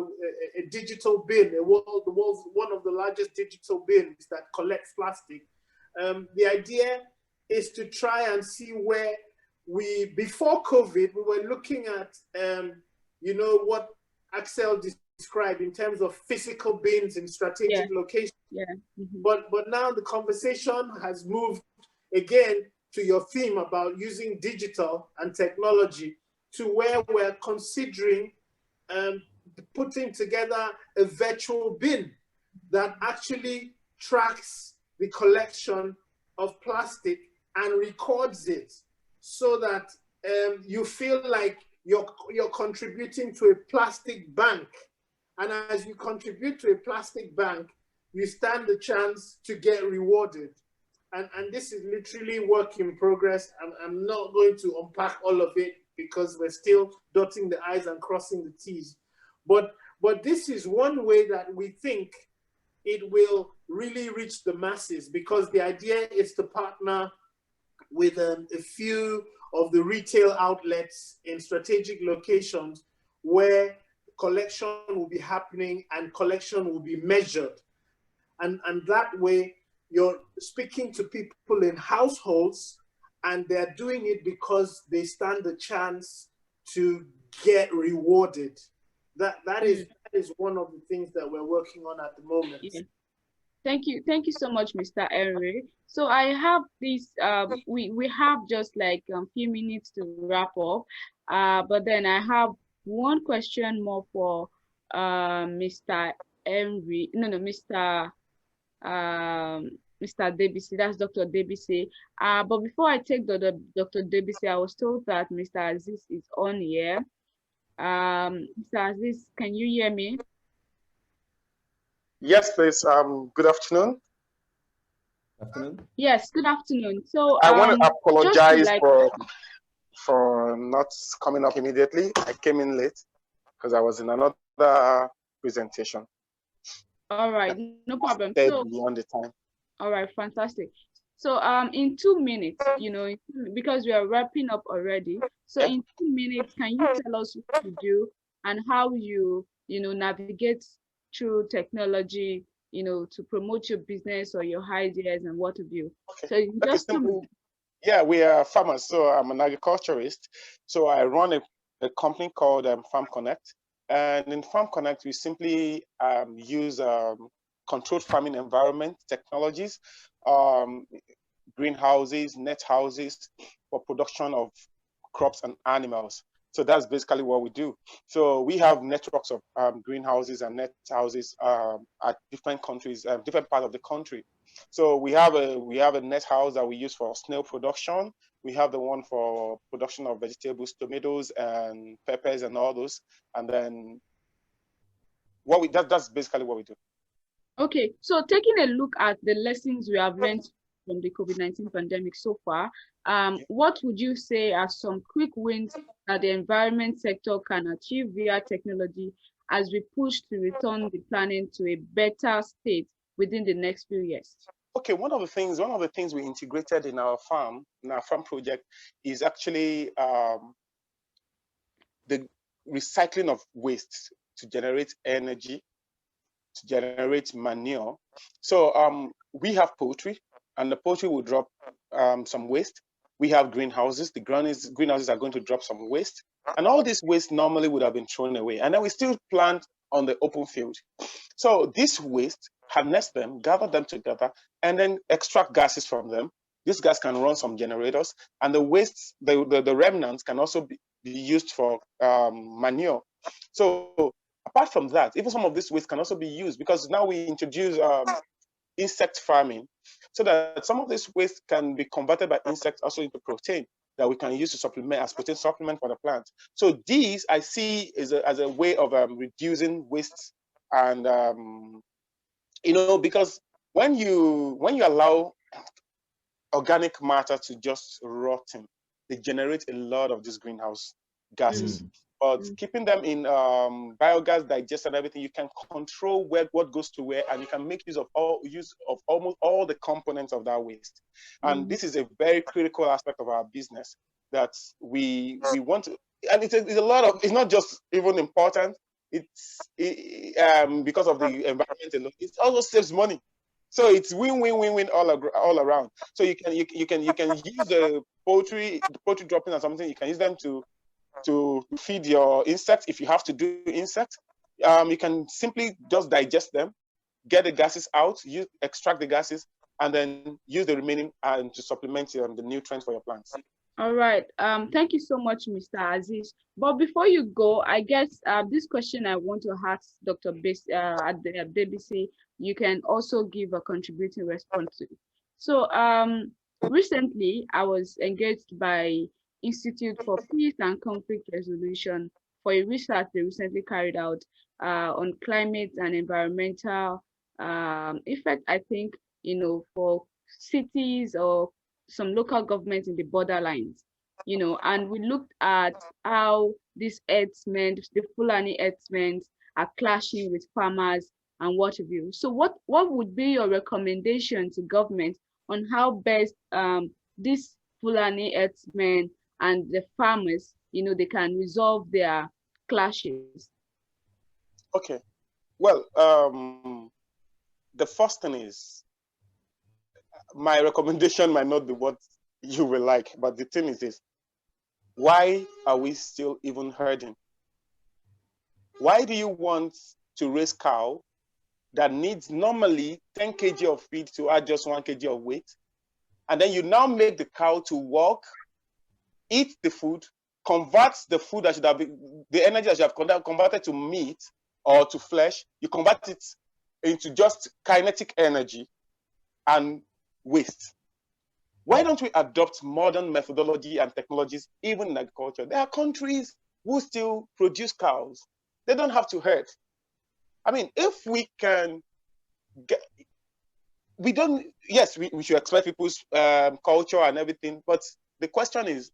a digital bin, the world's one of the largest digital bins that collects plastic. The idea is to try and see where before COVID, we were looking at, what Axel described in terms of physical bins in strategic locations. Yeah. Mm-hmm. But now the conversation has moved again to your theme about using digital and technology, to where we're considering putting together a virtual bin that actually tracks the collection of plastic and records it, so that you feel like you're contributing to a plastic bank. And as you contribute to a plastic bank, you stand the chance to get rewarded. And this is literally work in progress. I'm not going to unpack all of it because we're still dotting the I's and crossing the T's. But this is one way that we think it will really reach the masses, because the idea is to partner with a few of the retail outlets in strategic locations where collection will be happening and collection will be measured. And that way, you're speaking to people in households, and they're doing it because they stand the chance to get rewarded. That is one of the things that we're working on at the moment. Yeah. Thank you so much, Mr. Henry. So I have this. We have just like a few minutes to wrap up. But then I have one question more for Mr. Henry. No, Mr. Debisi. That's Dr. Debisi. But before I take the Dr. Debisi, I was told that Mr. Aziz is on here. Mr. Aziz, can you hear me? Yes, please. Good afternoon. Afternoon. Yes, good afternoon. So I want to apologize for not coming up immediately. I came in late because I was in another presentation. All right, no problem. So beyond the time. All right, fantastic. So in 2 minutes, because we are wrapping up already. So in 2 minutes, can you tell us what you do and how you navigate through technology, to promote your business or your ideas and what have you? Okay. So just yeah, we are farmers. So I'm an agriculturist. So I run a company called Farm Connect. And in Farm Connect, we simply use controlled farming environment technologies, greenhouses, net houses for production of crops and animals. So that's basically what we do. So we have networks of greenhouses and net houses at different countries, different parts of the country. So we have a net house that we use for snail production. We have the one for production of vegetables, tomatoes and peppers and all those. And then that's basically what we do. Okay, so taking a look at the lessons we have learned from the COVID-19 pandemic so far, what would you say are some quick wins that the environment sector can achieve via technology as we push to return the planet to a better state within the next few years? Okay, one of the things we integrated in our farm project is actually the recycling of waste to generate energy, to generate manure. So we have poultry, and the poultry will drop some waste. We have greenhouses. The greenhouses are going to drop some waste. And all this waste normally would have been thrown away. And then we still plant on the open field. So this waste, harness them, gather them together, and then extract gases from them. This gas can run some generators. And the waste, the remnants can also be used for manure. So apart from that, even some of this waste can also be used, because now we introduce insect farming, so that some of this waste can be converted by insects also into protein that we can use to supplement as protein supplement for the plant. So these I see as a way of reducing waste, and because when you allow organic matter to just rot in, they generate a lot of these greenhouse gases. But keeping them in biogas digester and everything, you can control what goes to where, and you can make use of almost all the components of that waste. And this is a very critical aspect of our business that we want to. And it's a lot of. It's not just even important. Because of the environment alone, it also saves money. So it's win-win-win-win all around. So you can use the poultry droppings or something. You can use them to feed your insects if you have to do insects. You can simply just digest them, get the gases out, extract the gases, and then use the remaining to supplement the nutrients for your plants. All right. Thank you so much, Mr. Aziz. But before you go, I guess this question I want to ask Dr. Debisi, you can also give a contributing response to. So recently, I was engaged by Institute for Peace and Conflict Resolution for a research they recently carried out on climate and environmental effect, I think, for cities or some local governments in the borderlines, and we looked at how these herdsmen, the Fulani herdsmen, are clashing with farmers and what have you. So what would be your recommendation to government on how best these Fulani herdsmen and the farmers, they can resolve their clashes? Okay. Well, the first thing is, my recommendation might not be what you will like, but the thing is this: why are we still even herding? Why do you want to raise cow that needs normally 10 kg of feed to add just 1 kg of weight, and then you now make the cow to walk, eat the food, convert the food that should have been, the energy that you have converted to meat or to flesh, you convert it into just kinetic energy and waste? Why don't we adopt modern methodology and technologies even in agriculture? There are countries who still produce cows. They don't have to herd. I mean, if we can get, yes, we should expect people's culture and everything, but the question is,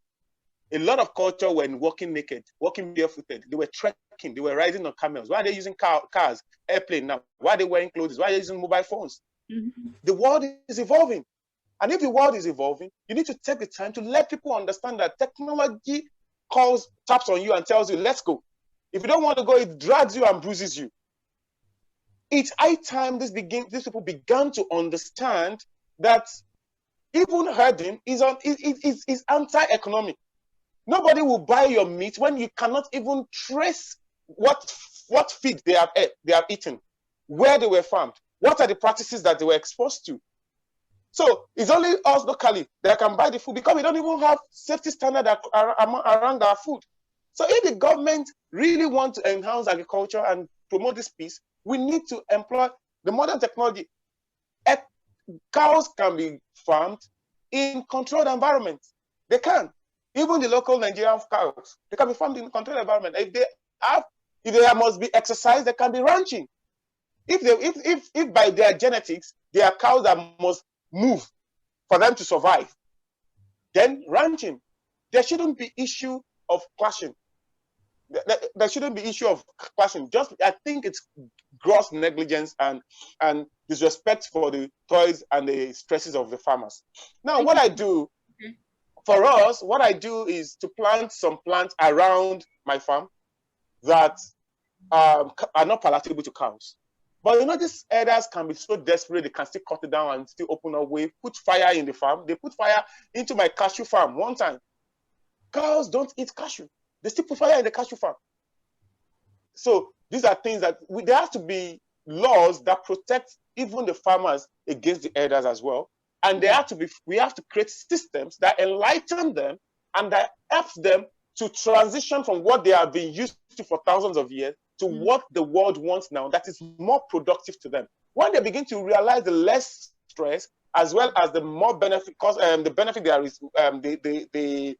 a lot of culture were walking naked, walking barefooted. They were trekking, they were riding on camels. Why are they using cars, airplane now? Why are they wearing clothes? Why are they using mobile phones? The world is evolving. And if the world is evolving, you need to take the time to let people understand that technology taps on you and tells you, let's go. If you don't want to go, it drags you and bruises you. It's high time these people began to understand that even herding is anti-economic. Nobody will buy your meat when you cannot even trace what feed they have eaten, where they were farmed, what are the practices that they were exposed to. So it's only us locally that can buy the food, because we don't even have safety standards around our food. So if the government really wants to enhance agriculture and promote this piece, we need to employ the modern technology. Cows can be farmed in controlled environments. They can. Even the local Nigerian cows, they can be farmed in a controlled environment. If there must be exercise, they can be ranching. If by their genetics, they are cows that must move for them to survive, then ranching. There shouldn't be issue of clashing. There shouldn't be issue of clashing. I think it's gross negligence and disrespect for the toys and the stresses of the farmers. Now, what I do is to plant some plants around my farm that are not palatable to cows. But these herders can be so desperate, they can still cut it down and still open a way, put fire in the farm. They put fire into my cashew farm one time. Cows don't eat cashew. They still put fire in the cashew farm. So these are things that there has to be laws that protect even the farmers against the herders as well. And we have to create systems that enlighten them and that helps them to transition from what they have been used to for thousands of years to what the world wants now that is more productive to them. When they begin to realize the less stress as well as the more benefit, the benefit they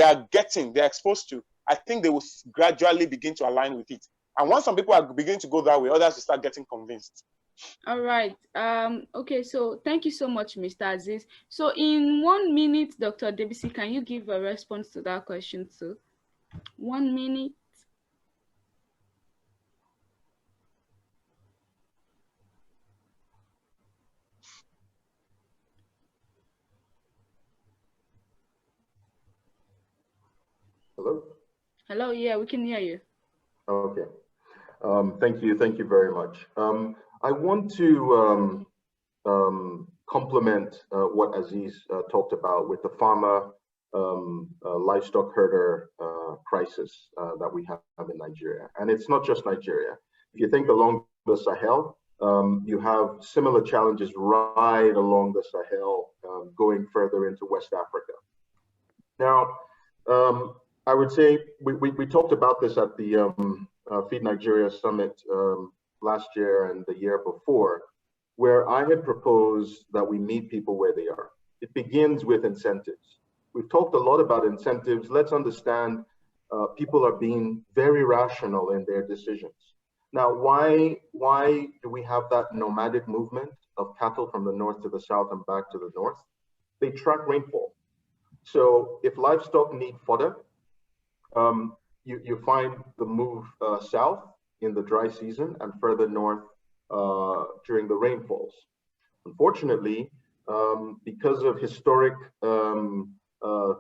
are getting, they're exposed to, I think they will gradually begin to align with it. And once some people are beginning to go that way, others will start getting convinced. All right. Okay, so thank you so much, Mr. Aziz. So in 1 minute, Dr. Debisi, can you give a response to that question too? 1 minute. Hello? Hello, yeah, we can hear you. Okay. Thank you very much. I want to complement what Aziz talked about with the farmer livestock herder crisis that we have in Nigeria. And it's not just Nigeria. If you think along the Sahel, you have similar challenges right along the Sahel, going further into West Africa. Now, I would say we talked about this at the Feed Nigeria Summit last year and the year before, where I had proposed that we meet people where they are. It begins with incentives. We've talked a lot about incentives. Let's understand people are being very rational in their decisions. Now, why do we have that nomadic movement of cattle from the north to the south and back to the north? They track rainfall. So if livestock need fodder, you find the move south in the dry season and further north during the rainfalls. Unfortunately, because of historic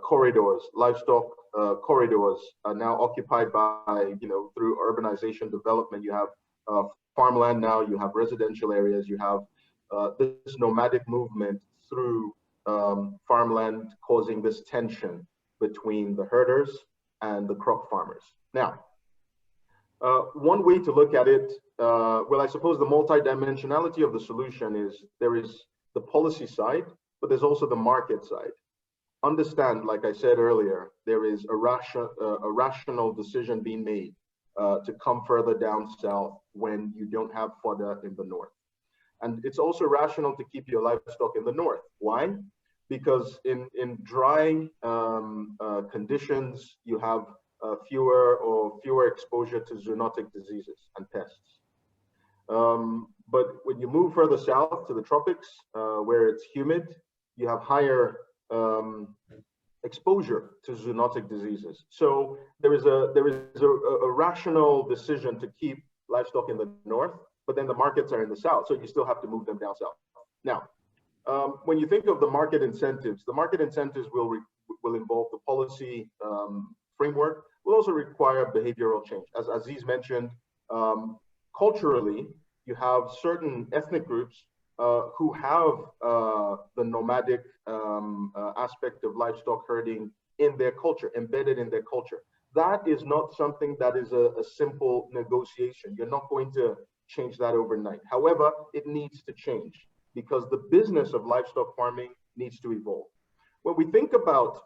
corridors, livestock corridors are now occupied by, through urbanization development, you have farmland now, you have residential areas, you have this nomadic movement through farmland causing this tension between the herders and the crop farmers. Now, one way to look at it, well, I suppose the multidimensionality of the solution is there is the policy side, but there's also the market side. Understand, like I said earlier, there is a rational decision being made to come further down south when you don't have fodder in the north. And it's also rational to keep your livestock in the north. Why? Because in dry conditions, you have fewer exposure to zoonotic diseases and pests. But when you move further south to the tropics, where it's humid, you have higher exposure to zoonotic diseases. So there is a rational decision to keep livestock in the north, but then the markets are in the south, so you still have to move them down south. Now, when you think of the market incentives will involve the policy framework, will also require behavioral change. As Aziz mentioned, culturally, you have certain ethnic groups who have the nomadic aspect of livestock herding in their culture, embedded in their culture. That is not something that is a simple negotiation. You're not going to change that overnight. However, it needs to change because the business of livestock farming needs to evolve. When we think about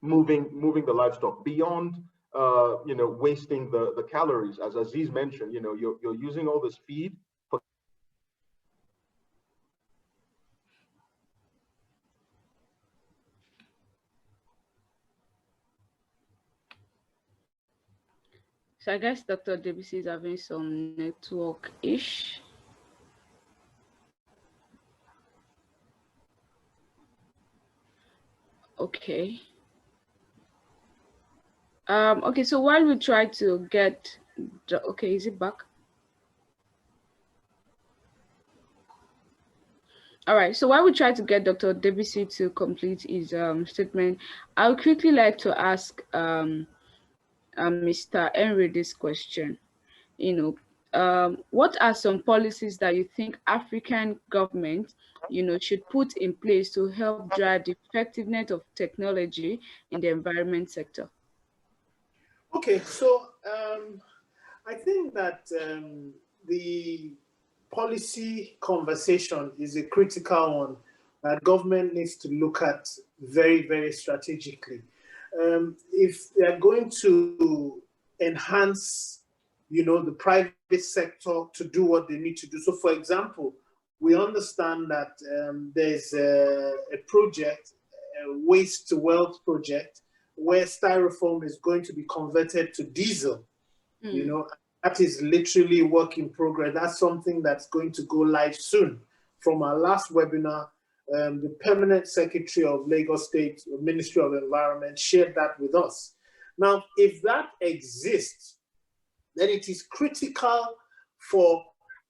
moving the livestock beyond wasting the calories, as Aziz mentioned, you're using all this feed for So I guess Dr. Debisi is having some network-ish. Okay. Okay, so while we try to get, okay, is it back? All right, so while we try to get Dr. Debisi to complete his statement, I would quickly like to ask Mr. Henry this question. What are some policies that you think African governments, should put in place to help drive the effectiveness of technology in the environment sector? Okay, so I think that the policy conversation is a critical one that government needs to look at very, very strategically. if they're going to enhance, the private sector to do what they need to do. So, for example, we understand that there's a project, a waste to wealth project, where styrofoam is going to be converted to diesel. That is literally work in progress. That's something that's going to go live soon. From our last webinar, the permanent secretary of Lagos State Ministry of Environment shared that with us. Now, if that exists, then it is critical for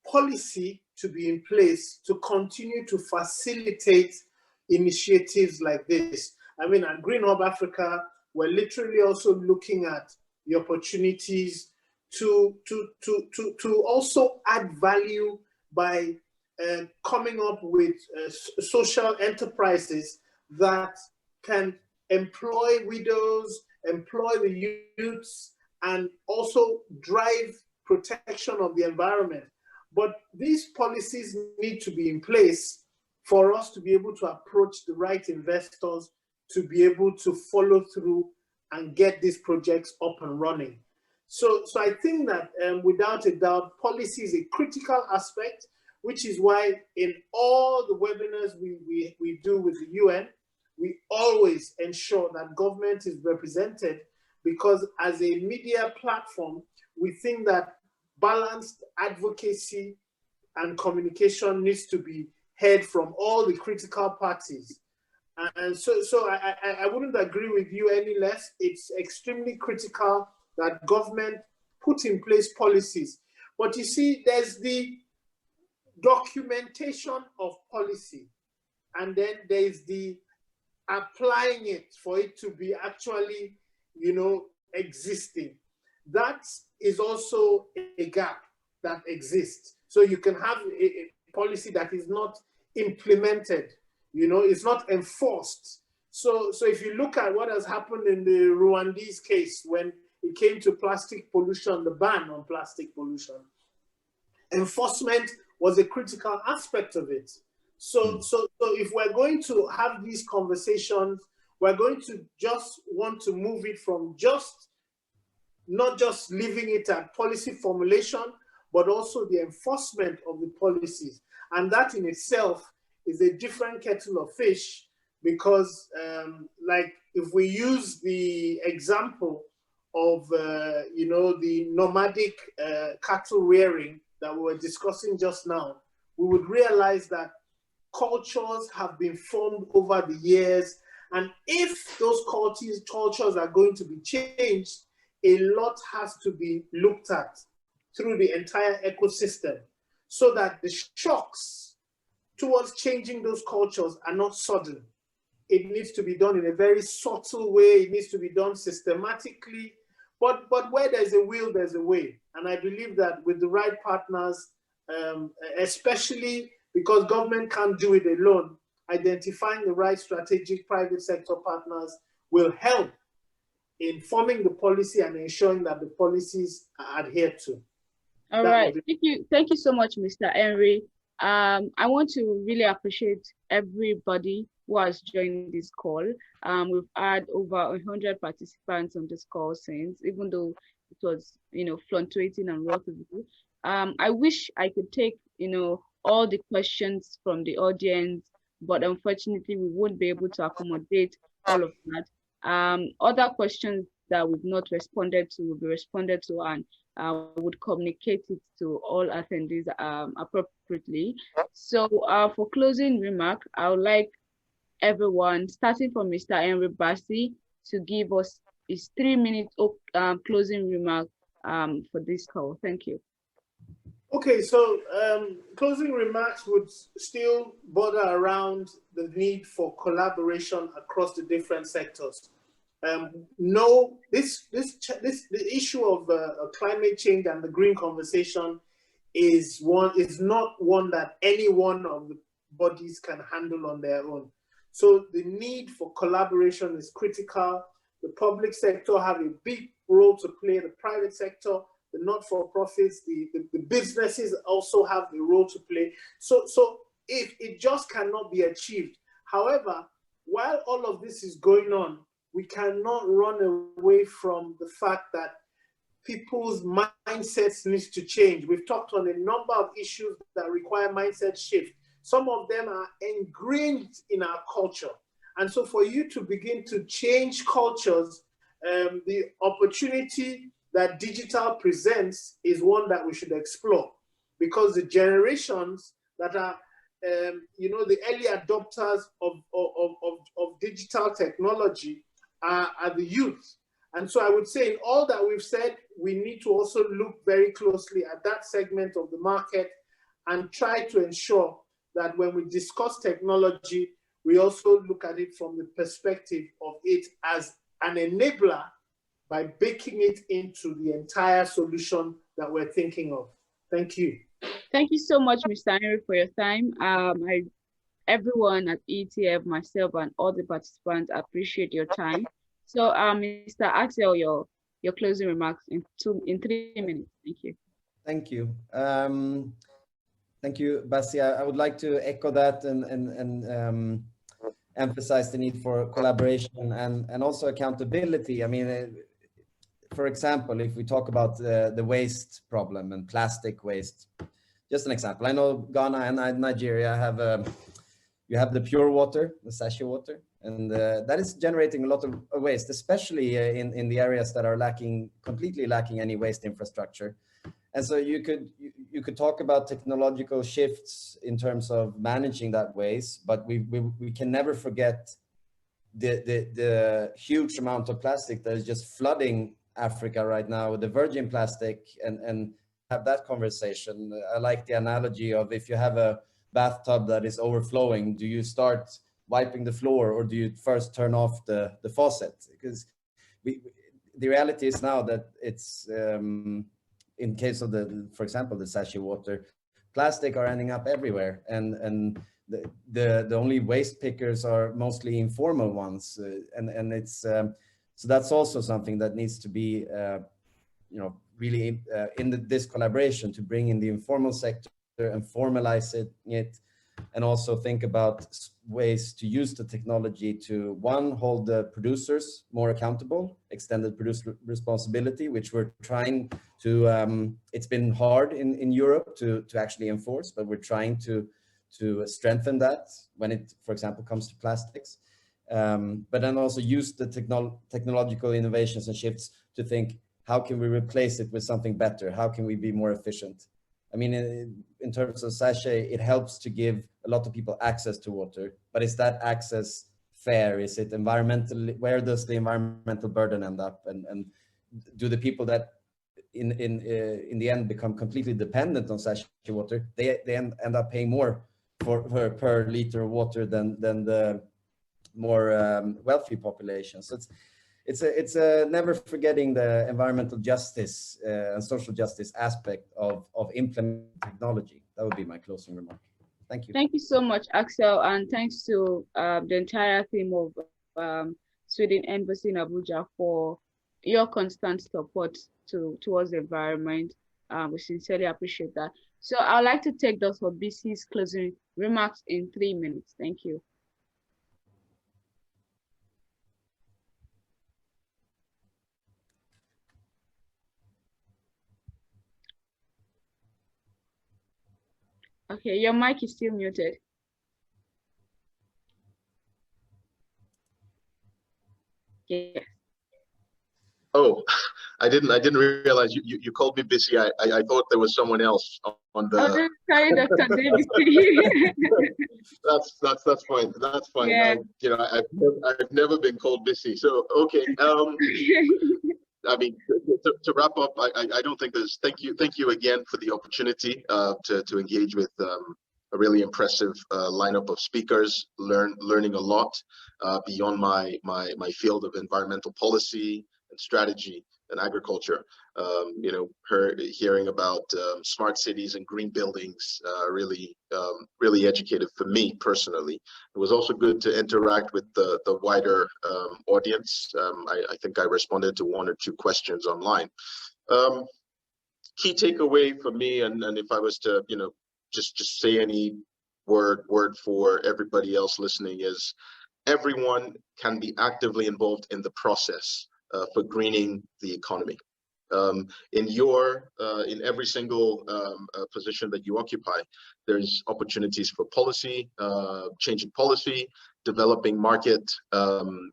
policy to be in place to continue to facilitate initiatives like this. I mean, at Green Hub Africa, we're literally also looking at the opportunities to also add value by coming up with social enterprises that can employ widows, employ the youths, and also drive protection of the environment. But these policies need to be in place for us to be able to approach the right investors, to be able to follow through and get these projects up and running. So I think that without a doubt, policy is a critical aspect, which is why in all the webinars we do with the UN, we always ensure that government is represented, because as a media platform, we think that balanced advocacy and communication needs to be heard from all the critical parties. And so I wouldn't agree with you any less. It's extremely critical that government put in place policies. But you see, there's the documentation of policy, and then there's the applying it for it to be actually, existing. That is also a gap that exists. So you can have a policy that is not implemented, it's not enforced. So if you look at what has happened in the Rwandese case, when it came to plastic pollution, the ban on plastic pollution, enforcement was a critical aspect of it. So if we're going to have these conversations, we're going to just want to move it from not just leaving it at policy formulation, but also the enforcement of the policies. And that in itself is a different kettle of fish, because like if we use the example of, the nomadic cattle rearing that we were discussing just now, we would realize that cultures have been formed over the years. And if those cultures are going to be changed, a lot has to be looked at through the entire ecosystem, so that the shocks towards changing those cultures are not sudden. It needs to be done in a very subtle way. It needs to be done systematically. But where there's a will, there's a way. And I believe that with the right partners, especially because government can't do it alone, identifying the right strategic private sector partners will help in forming the policy and ensuring that the policies are adhered to. All right. Thank you so much, Mr. Henry. I want to really appreciate everybody who has joined this call. We've had over 100 participants on this call since, even though it was, fluctuating and relatively. I wish I could take, all the questions from the audience, but unfortunately we won't be able to accommodate all of that. Other questions that we've not responded to will be responded to, and would communicate it to all attendees appropriately. So for closing remark, I would like everyone, starting from Mr. Henry Bassi, to give us his 3-minute closing remark for this call. Thank you. Okay, so closing remarks would still border around the need for collaboration across the different sectors. The issue of climate change and the green conversation is not one that any one of the bodies can handle on their own. So the need for collaboration is critical. The public sector have a big role to play, the private sector, the not-for-profits, the businesses also have the role to play. So it just cannot be achieved. However, while all of this is going on, we cannot run away from the fact that people's mindsets needs to change. We've talked on a number of issues that require mindset shift. Some of them are ingrained in our culture. And so for you to begin to change cultures, the opportunity that digital presents is one that we should explore, because the generations that are, the early adopters of digital technology are the youth. And so I would say in all that we've said, we need to also look very closely at that segment of the market and try to ensure that when we discuss technology, we also look at it from the perspective of it as an enabler by baking it into the entire solution that we're thinking of. Thank you. Thank you so much, Mr. Henry, for your time. Everyone at ETF, myself, and all the participants appreciate your time. So, Mr. Axel, your closing remarks in 3 minutes. Thank you. Thank you. Thank you, Basi. I would like to echo that and emphasize the need for collaboration and also accountability. I mean, for example, if we talk about the waste problem and plastic waste, just an example. I know Ghana and Nigeria have you have the pure water, the sachet water, and that is generating a lot of waste, especially in the areas that are completely lacking any waste infrastructure. And so you could talk about technological shifts in terms of managing that waste, but we can never forget the huge amount of plastic that is just flooding Africa right now, the virgin plastic, and have that conversation. I like the analogy of, if you have a bathtub that is overflowing, do you start wiping the floor or do you first turn off the faucet? Because the reality is now that it's in case of for example, the sachet water, plastic are ending up everywhere, and the only waste pickers are mostly informal ones, and it's so that's also something that needs to be really in this collaboration, to bring in the informal sector and formalize it, and also think about ways to use the technology to, one, hold the producers more accountable, extended producer responsibility, which we're trying to, it's been hard in Europe to actually enforce, but we're trying to strengthen that when it, for example, comes to plastics. But then also use the technological innovations and shifts to think, how can we replace it with something better? How can we be more efficient? I mean, in terms of sachet, it helps to give a lot of people access to water, but is that access fair? Is it environmentally, where does the environmental burden end up? And do the people that in the end become completely dependent on sachet water, they end up paying more for per liter of water than the more wealthy population? So it's never forgetting the environmental justice and social justice aspect of implementing technology. That would be my closing remark. Thank you. Thank you so much, Axel, and thanks to the entire team of Sweden Embassy in Abuja for your constant support towards the environment. We sincerely appreciate that. So I'd like to take those for BC's closing remarks in 3 minutes. Thank you. Okay, your mic is still muted. Yes. Oh, I didn't realize you called me busy. I thought there was someone else on the. Oh, sorry, Dr. Davis. That's fine. That's fine. Yeah. I've never been called busy. So okay. I mean, to wrap up, I don't think there's. Thank you again for the opportunity to engage with a really impressive lineup of speakers. Learning a lot beyond my field of environmental policy and strategy and agriculture. Hearing about smart cities and green buildings really educated for me personally. It was also good to interact with the wider audience. I think I responded to 1 or 2 questions online. Key takeaway for me, and if I was to just say any word for everybody else listening, is everyone can be actively involved in the process for greening the economy. In every single position that you occupy, there's opportunities for policy, changing policy, developing market,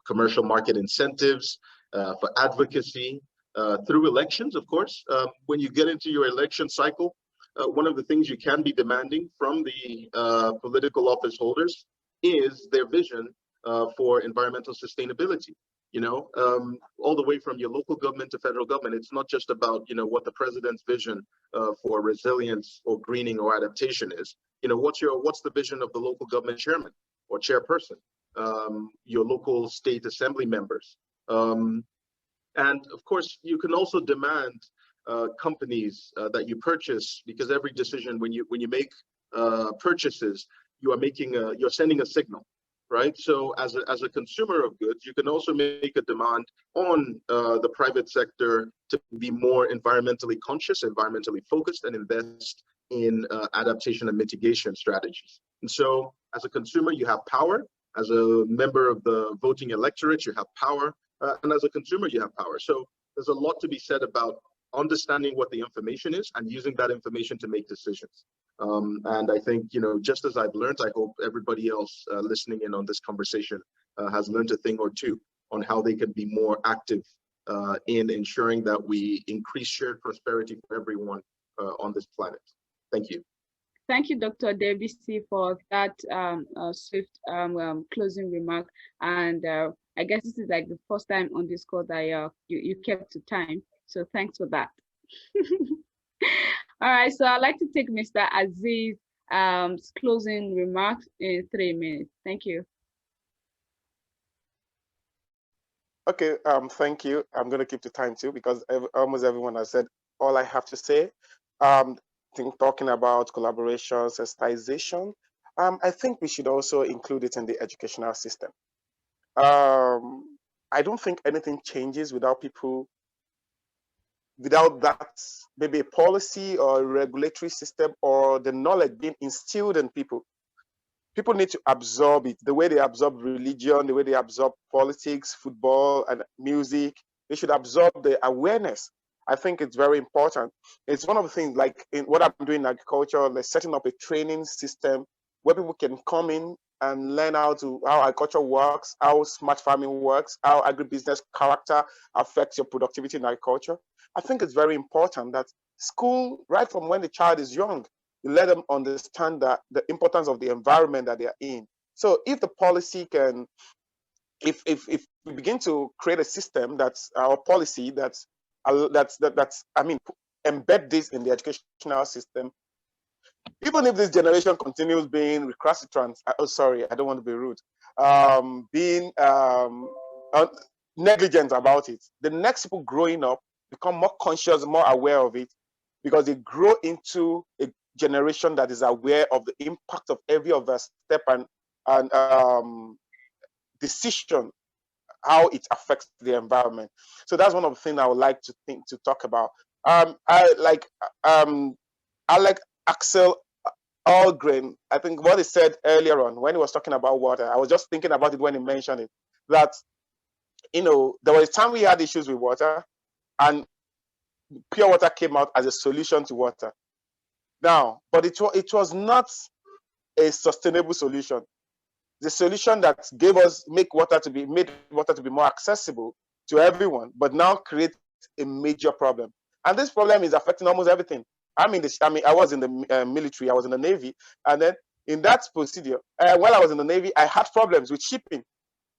commercial market incentives, for advocacy, through elections, of course. When you get into your election cycle, one of the things you can be demanding from the political office holders is their vision for environmental sustainability. All the way from your local government to federal government, it's not just about, what the president's vision for resilience or greening or adaptation is. What's the vision of the local government chairman or chairperson, your local state assembly members? And of course, you can also demand companies that you purchase, because every decision when you make purchases, you're sending a signal, right? So as a consumer of goods, you can also make a demand on the private sector to be more environmentally conscious, environmentally focused, and invest in adaptation and mitigation strategies. And so as a consumer, you have power. As a member of the voting electorate, you have power. And as a consumer, you have power. So there's a lot to be said about understanding what the information is and using that information to make decisions. And I think, just as I've learned, I hope everybody else listening in on this conversation has learned a thing or two on how they can be more active in ensuring that we increase shared prosperity for everyone on this planet. Thank you. Thank you, Dr. Debisi, for that swift closing remark. And I guess this is like the first time on this call that you kept to time. So thanks for that. All right, so I'd like to take Mr. Aziz's closing remarks in 3 minutes. Thank you. Okay, thank you. I'm going to keep the time too, because almost everyone has said all I have to say. Talking about collaboration, sensitization, I think we should also include it in the educational system. I don't think anything changes without that, maybe a policy or a regulatory system or the knowledge being instilled in people. People need to absorb it, the way they absorb religion, the way they absorb politics, football, and music. They should absorb the awareness. I think it's very important. It's one of the things, like in what I'm doing in agriculture, like setting up a training system where people can come in and learn how agriculture works, how smart farming works, how agribusiness character affects your productivity in agriculture. I think it's very important that school, right from when the child is young, you let them understand that the importance of the environment that they are in. So if the policy can, if we begin to create a system that's our policy that's embed this in the educational system, even if this generation continues being recalcitrant, sorry, I don't want to be rude, being negligent about it, the next people growing up become more conscious, more aware of it, because they grow into a generation that is aware of the impact of every other step and decision, how it affects the environment. So that's one of the things I would like to talk about. I like Axel Algren. I think what he said earlier on when he was talking about water, I was just thinking about it when he mentioned it, that there was a time we had issues with water, and pure water came out as a solution to water. Now, but it was not a sustainable solution. The solution that made water to be more accessible to everyone, but now creates a major problem. And this problem is affecting almost everything. I was in the military, I was in the Navy, and then in that procedure, while I was in the Navy, I had problems with shipping.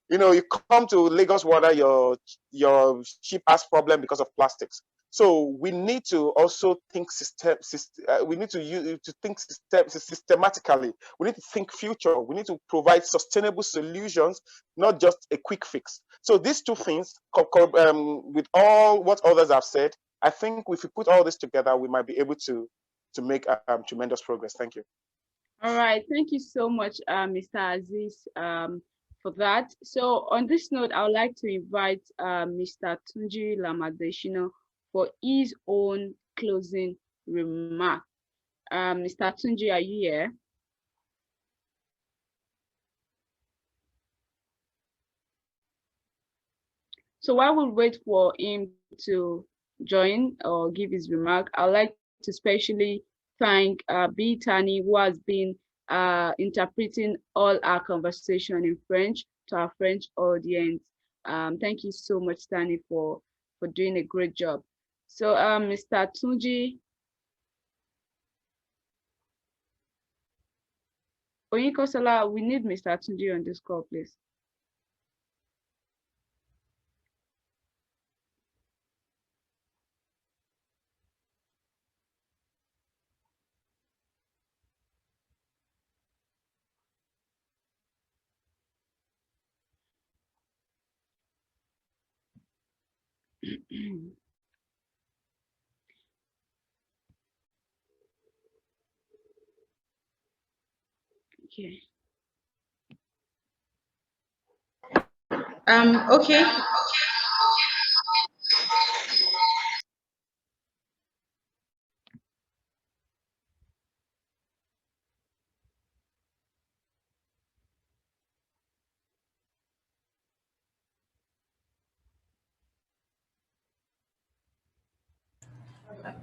You come to Lagos water, your ship has problem because of plastics. So we need to also think we need to think systematically. We need to think future. We need to provide sustainable solutions, not just a quick fix. So these two things, with all what others have said, I think if we put all this together, we might be able to make tremendous progress. Thank you. All right, thank you so much, Mr. Aziz, for that. So on this note, I would like to invite Mr. Tunji Lamadeshino for his own closing remark. Mr. Tunji, are you here? So while we wait for him to join or give his remark, I'd like to especially thank B. Tani, who has been interpreting all our conversation in French to our French audience. Thank you so much, Tani, for doing a great job. So Mr. Tunji Oyinkosola, we need Mr. Tunji on this call, please. Okay. Okay.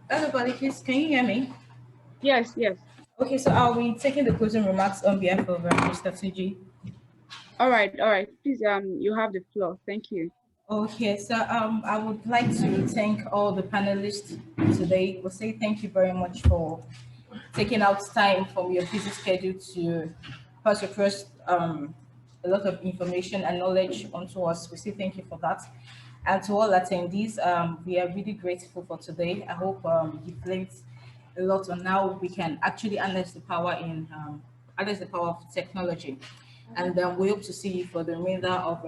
Everybody, please, can you hear me? Yes, yes. Okay, so I'll be taking the closing remarks on behalf of Mr. Tuji. All right. Please, you have the floor. Thank you. Okay, so I would like to thank all the panelists today. We'll say thank you very much for taking out time from your busy schedule to pass across a lot of information and knowledge onto us. We say thank you for that. And to all attendees, we are really grateful for today. I hope you've learned a lot on how we can actually harness the power of technology. And we hope to see you for the remainder of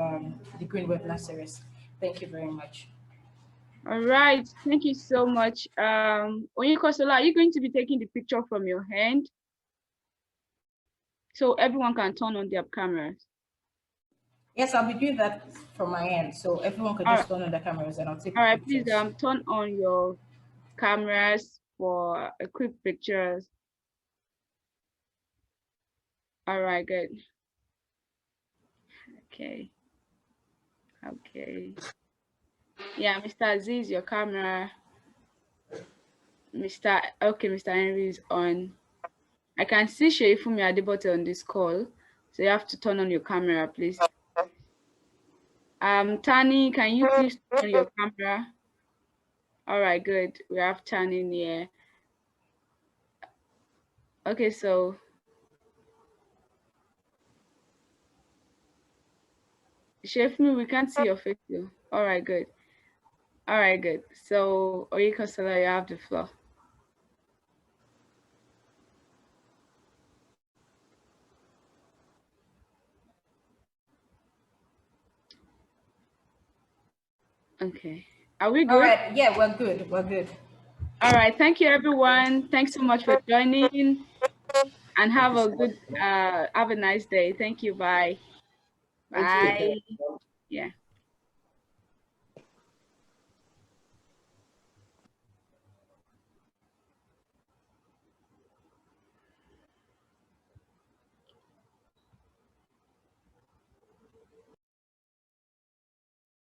the Green Webinar series. Thank you very much. All right. Thank you so much. Oyinkosola, are you going to be taking the picture from your hand so everyone can turn on their cameras? Yes, I'll be doing that from my end, so everyone can just turn on the cameras and I'll take. All right, pictures. please turn on your cameras for a quick pictures. All right, good. Okay. Yeah, Mr. Aziz, your camera. Mr. Henry is on. I can see Sheifumi Adebote on this call, so you have to turn on your camera, please. Tani, can you please turn on your camera? All right, good. We have Tani in here. Okay, so Sheifumi, we can't see your face though. All right, good. So Oyinkosola, you have the floor. Okay. Are we good? All right. Yeah, we're good. We're good. All right. Thank you, everyone. Thanks so much for joining, and have a nice day. Thank you. Bye. Bye. Yeah.